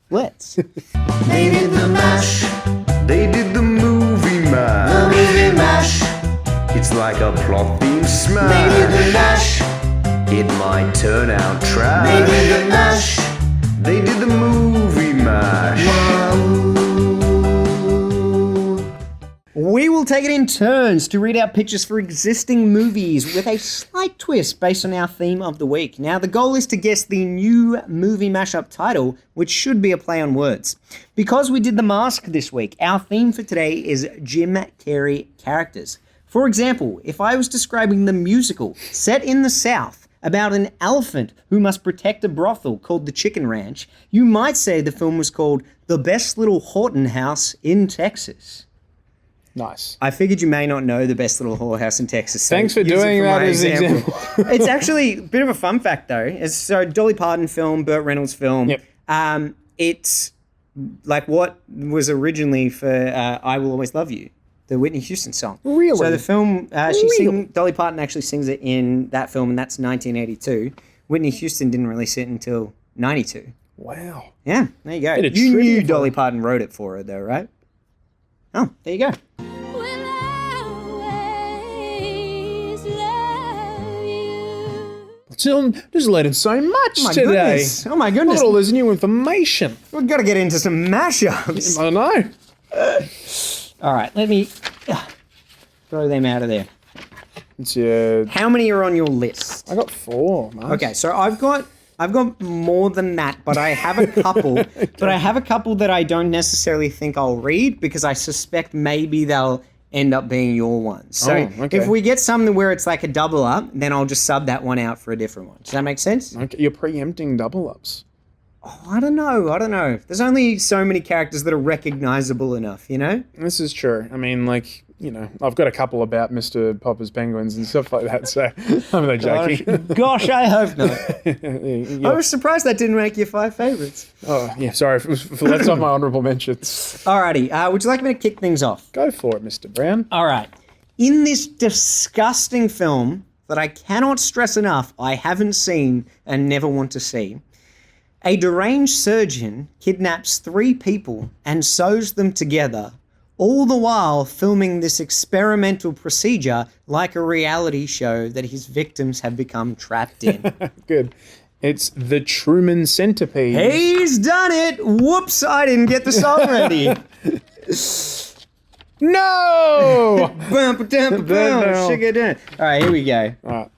S2: Let's.
S3: They did the mash.
S8: They did the movie mash.
S3: The movie mash.
S8: It's like a plot theme
S3: They
S8: smash.
S3: did the mash.
S8: It might turn out trash.
S3: They did the mash.
S8: They did the movie mash.
S1: We will take it in turns to read out pitches for existing movies with a slight twist based on our theme of the week. Now, the goal is to guess the new movie mashup title, which should be a play on words. Because we did The Mask this week, our theme for today is Jim Carrey characters. For example, if I was describing the musical set in the South about an elephant who must protect a brothel called the Chicken Ranch, you might say the film was called The Best Little Horton House in Texas.
S2: Nice.
S1: I figured you may not know The Best Little Whorehouse in Texas. So
S2: Thanks for
S1: use it
S2: doing that
S1: my
S2: as an example.
S1: It's actually a bit of a fun fact, though. It's so Dolly Parton film, Burt Reynolds film.
S2: Yep.
S1: It's like what was originally for I Will Always Love You, the Whitney Houston song.
S2: Really?
S1: So the film, Dolly Parton actually sings it in that film, and that's 1982. Whitney Houston didn't release it until 92.
S2: Wow.
S1: Yeah, there you go.
S2: Bit of
S1: You
S2: trivia
S1: knew
S2: for
S1: Dolly
S2: her.
S1: Parton wrote it for her, though, right? Oh, there you go.
S2: Just learning so much
S1: Oh my
S2: today.
S1: goodness. Oh my goodness.
S2: Look at all this new information.
S1: We've got to get into some mashups.
S2: I know.
S1: All right, let me throw them out of there.
S2: It's,
S1: How many are on your list?
S2: I got 4, man.
S1: Okay, so I've got more than that, but I have a couple. But I have a couple that I don't necessarily think I'll read because I suspect maybe they'll end up being your ones. So if we get something where it's like a double up, then I'll just sub that one out for a different one. Does that make sense?
S2: Okay, you're preempting double ups.
S1: Oh, I don't know. There's only so many characters that are recognizable enough, you know?
S2: This is true. I mean, like, you know, I've got a couple about Mr. Popper's Penguins and stuff like that, so I'm not joking.
S1: Gosh, I hope not.
S2: Yeah.
S1: I was surprised that didn't make your 5 favorites.
S2: Oh, yeah, sorry. That's off my honourable mentions.
S1: Alrighty, would you like me to kick things off?
S2: Go for it, Mr. Brown.
S1: All right. In this disgusting film that I cannot stress enough I haven't seen and never want to see, a deranged surgeon kidnaps 3 people and sews them together, all the while filming this experimental procedure like a reality show that his victims have become trapped in.
S2: Good. It's The Truman Centipede.
S1: He's done it! Whoops, I didn't get the song ready.
S2: No!
S1: Shake it down. All right, here we go.
S2: All right.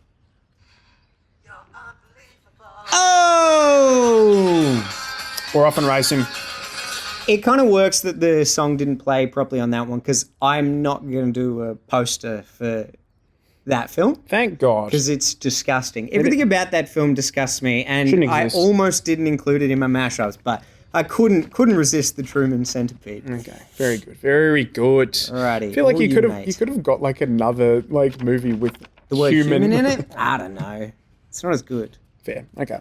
S1: Oh!
S2: We're off and racing.
S1: It kind of works that the song didn't play properly on that one because I'm not going to do a poster for that film.
S2: Thank God.
S1: Because it's disgusting. Everything about that film disgusts me, and
S2: Shouldn't
S1: I
S2: exist.
S1: almost didn't include it in my mashups, but I couldn't resist the Truman Centipede.
S2: Okay, very good, very good.
S1: Alrighty.
S2: I feel like
S1: all
S2: you could have
S1: mate.
S2: got like another like movie with
S1: The word human in it? I don't know. It's not as good.
S2: Fair. Okay.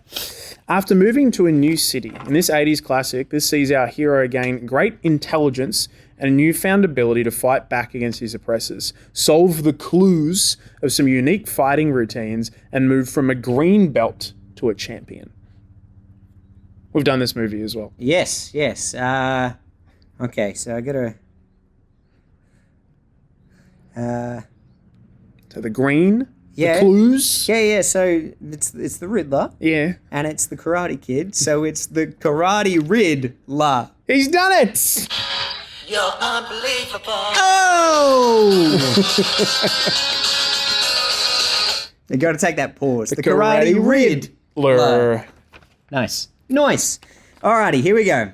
S2: After moving to a new city, in this 80s classic, this sees our hero gain great intelligence and a newfound ability to fight back against his oppressors, solve the clues of some unique fighting routines, and move from a green belt to a champion. We've done this movie as well.
S1: Yes. Okay, so I gotta...
S2: So the green
S1: Yeah.
S2: The clues.
S1: Yeah. So it's the Riddler.
S2: Yeah.
S1: And it's the Karate Kid. So it's the Karate Riddler.
S2: He's done it.
S3: You're unbelievable.
S1: Oh! You got to take that pause. The Karate Riddler. Nice. Alrighty, here we go.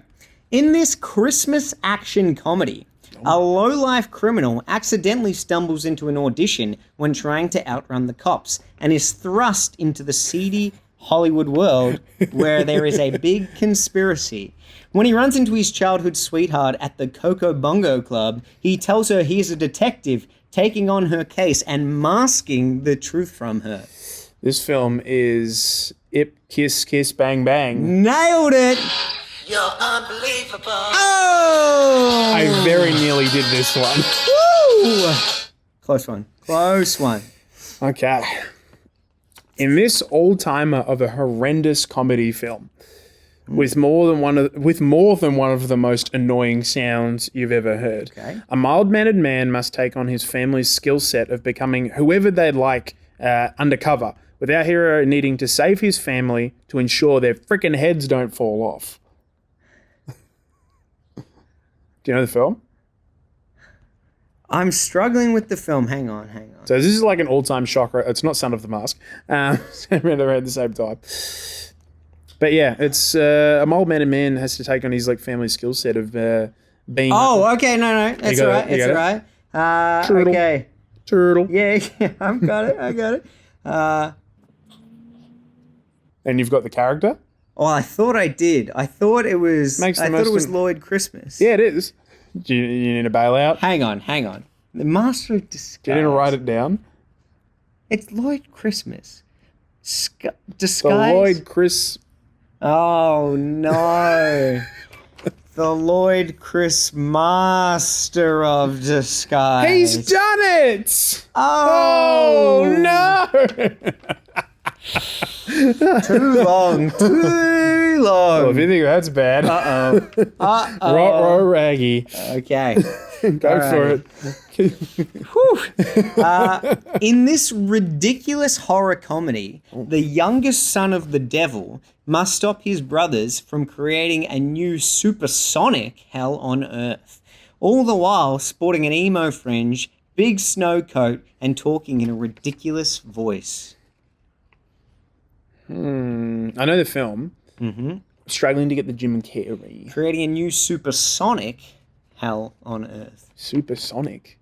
S1: In this Christmas action comedy, a low-life criminal accidentally stumbles into an audition when trying to outrun the cops and is thrust into the seedy Hollywood world where there is a big conspiracy. When he runs into his childhood sweetheart at the Coco Bongo Club, he tells her he is a detective taking on her case and masking the truth from her.
S2: This film is Ip, Kiss, Kiss, Bang, Bang.
S1: Nailed it!
S3: You're unbelievable.
S1: Oh!
S2: I very nearly did this one.
S1: Woo! Close one.
S2: Okay. In this old-timer of a horrendous comedy film, with more than one of the most annoying sounds you've ever heard, a mild-mannered man must take on his family's skill set of becoming whoever they'd like undercover, with our hero needing to save his family to ensure their frickin' heads don't fall off. Do you know the film?
S1: I'm struggling with the film. Hang on.
S2: So this is like an all-time shocker. It's not Son of the Mask. They're at the same time. But yeah, it's a mild-mannered man has to take on his like family skill set of being.
S1: Oh, okay, no, that's all right. It's all right.
S2: Turtle.
S1: Okay.
S2: Turtle.
S1: Yeah, I got it.
S2: And you've got the character.
S1: Oh, I thought I did. I thought it was. Lloyd Christmas.
S2: Yeah, it is. Do you need a bailout?
S1: Hang on. The Master of Disguise.
S2: Do you need to write it down?
S1: It's Lloyd Christmas. Disguise.
S2: The Lloyd Chris.
S1: Oh no. The Lloyd Chris Master of Disguise.
S2: He's done it!
S1: Oh
S2: no!
S1: Too long.
S2: Well, if you think that's bad. Row raggy.
S1: Okay.
S2: Go for it.
S1: In this ridiculous horror comedy, the youngest son of the devil must stop his brothers from creating a new supersonic hell on Earth, all the while sporting an emo fringe, big snow coat, and talking in a ridiculous voice.
S2: I know the film.
S1: Mm-hmm.
S2: Struggling to get the Jim Carey.
S1: Creating a new supersonic hell on Earth.
S2: Supersonic?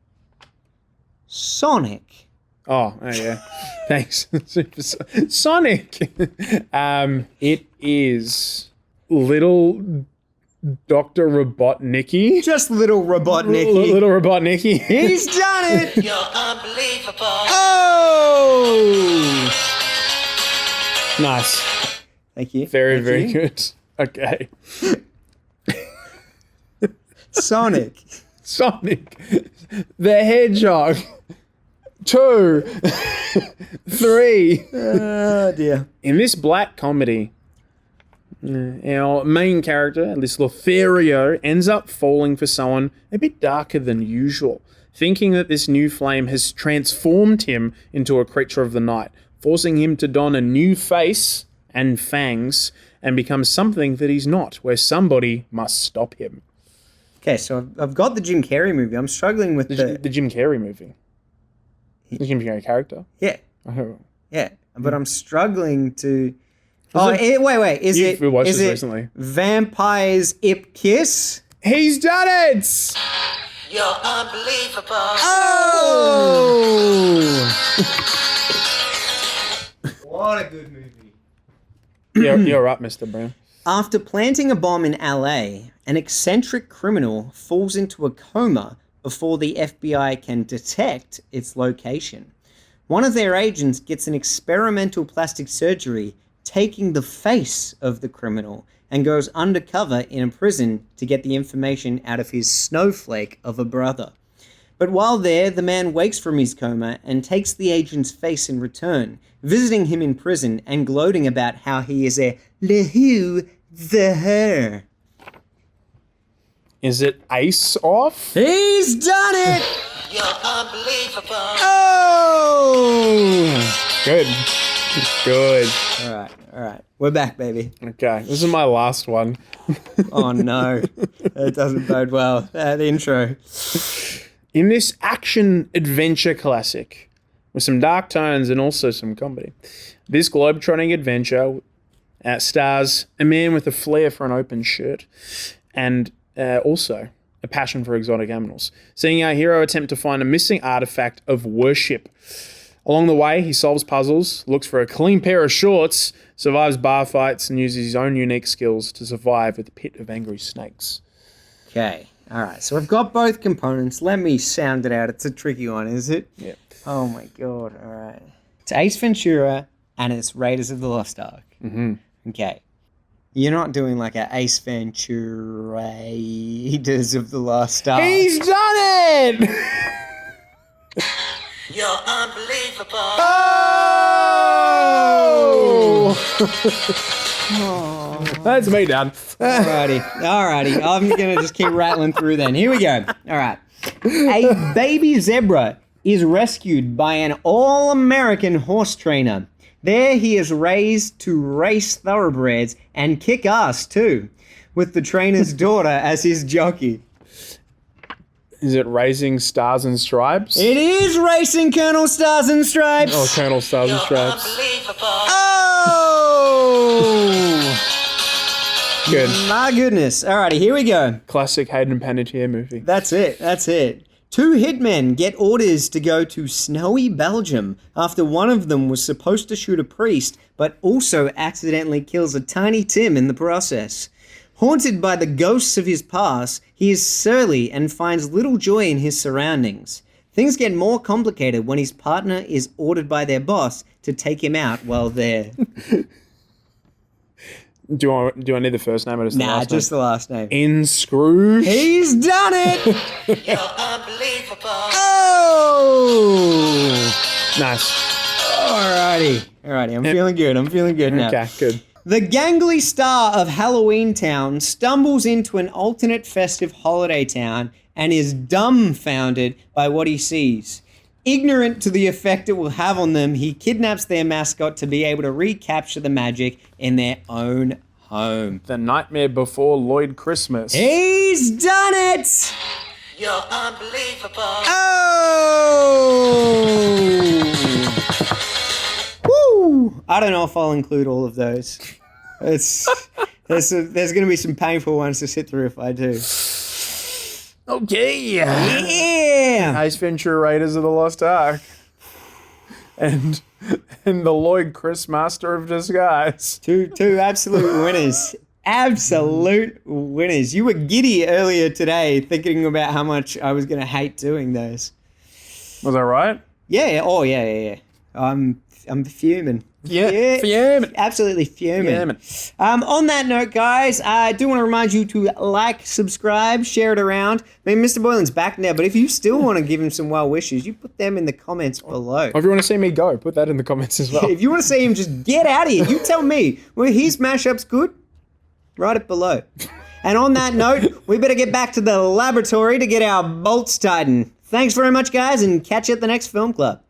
S1: Sonic.
S2: Oh yeah. Thanks. Sonic. It is Little Dr. Robotnicky.
S1: Just Little Robotnicky.
S2: Little Robotnicky.
S1: He's done it.
S3: You're unbelievable.
S1: Oh!
S2: Nice.
S1: Thank you.
S2: Very good. Okay.
S1: Sonic.
S2: The Hedgehog. 2. 3.
S1: Oh dear.
S2: In this black comedy, our main character, this Lothario, ends up falling for someone a bit darker than usual, thinking that this new flame has transformed him into a creature of the night, forcing him to don a new face and fangs and become something that he's not, where somebody must stop him.
S1: Okay, so I've got the Jim Carrey movie. I'm struggling with
S2: the Jim Carrey movie. The Jim Carrey character?
S1: Yeah.
S2: Oh.
S1: Yeah, but I'm struggling to... wait. Is it
S2: recently.
S1: Vampires Ip Kiss?
S2: He's done it!
S3: You're unbelievable.
S1: Oh! What a good movie.
S2: You're up, Mr. Brown.
S1: After planting a bomb in LA, an eccentric criminal falls into a coma before the FBI can detect its location. One of their agents gets an experimental plastic surgery taking the face of the criminal and goes undercover in a prison to get the information out of his snowflake of a brother. But while there, the man wakes from his coma and takes the agent's face in return, visiting him in prison and gloating about how he is a Lahu the Her.
S2: Is it Ace Off?
S1: He's done it!
S3: You're unbelievable.
S1: Oh!
S2: Good. Good.
S1: All right. We're back, baby.
S2: Okay, this is my last one.
S1: Oh, no. That doesn't bode well. That intro.
S2: In this action-adventure classic, with some dark tones and also some comedy, this globetrotting adventure stars a man with a flair for an open shirt and also a passion for exotic animals, seeing our hero attempt to find a missing artifact of worship. Along the way, he solves puzzles, looks for a clean pair of shorts, survives bar fights, and uses his own unique skills to survive with a pit of angry snakes.
S1: Okay. All right. So I've got both components. Let me sound it out. It's a tricky one, is it?
S2: Yeah.
S1: Oh, my God. All right. It's Ace Ventura and it's Raiders of the Lost Ark.
S2: Mm-hmm.
S1: Okay. You're not doing like a Ace Ventura Raiders of the Lost Ark.
S2: He's done it!
S3: You're unbelievable.
S2: Oh! That's me done.
S1: Alrighty. I'm going to just keep rattling through then. Here we go. All right. A baby zebra is rescued by an all-American horse trainer. There he is raised to race thoroughbreds and kick ass too, with the trainer's daughter as his jockey.
S2: Is it Raising Stars and Stripes?
S1: It is Racing Colonel Stars and Stripes.
S2: Oh, Colonel Stars and Stripes.
S1: Oh!
S2: Good.
S1: My goodness. Alrighty, here we go.
S2: Classic Hayden Panettiere movie.
S1: That's it. Two hitmen get orders to go to snowy Belgium after one of them was supposed to shoot a priest, but also accidentally kills a tiny Tim in the process. Haunted by the ghosts of his past, he is surly and finds little joy in his surroundings. Things get more complicated when his partner is ordered by their boss to take him out while there.
S2: Do I need the first name or just the last name?
S1: Nah, just the last name.
S2: In Scrooge.
S1: He's done it!
S3: You're unbelievable.
S1: Oh!
S2: Nice.
S1: Alrighty. I'm feeling good. Now.
S2: Okay, good.
S1: The gangly star of Halloween Town stumbles into an alternate festive holiday town and is dumbfounded by what he sees. Ignorant to the effect it will have on them, he kidnaps their mascot to be able to recapture the magic in their own home.
S2: The Nightmare Before Lloyd Christmas.
S1: He's done it!
S3: You're unbelievable.
S1: Oh! Woo! I don't know if I'll include all of those. There's going to be some painful ones to sit through if I do.
S2: Okay.
S1: Yeah.
S2: Ace Ventura Raiders of the Lost Ark. And the Lloyd Chris Master of Disguise.
S1: Two absolute winners. Absolute winners. You were giddy earlier today thinking about how much I was going to hate doing those.
S2: Was that right?
S1: Yeah. Oh, yeah. I'm fuming.
S2: Yeah, fuming.
S1: Absolutely fuming. On that note, guys, I do want to remind you to like, subscribe, share it around. I mean, Mr. Boylan's back now, but if you still want to give him some well wishes, you put them in the comments below.
S2: Or if you want to see me go, put that in the comments as well.
S1: If you want to see him just get out of here, you tell me. Well, his mashup's good. Write it below. And on that note, we better get back to the laboratory to get our bolts tightened. Thanks very much, guys, and catch you at the next film club.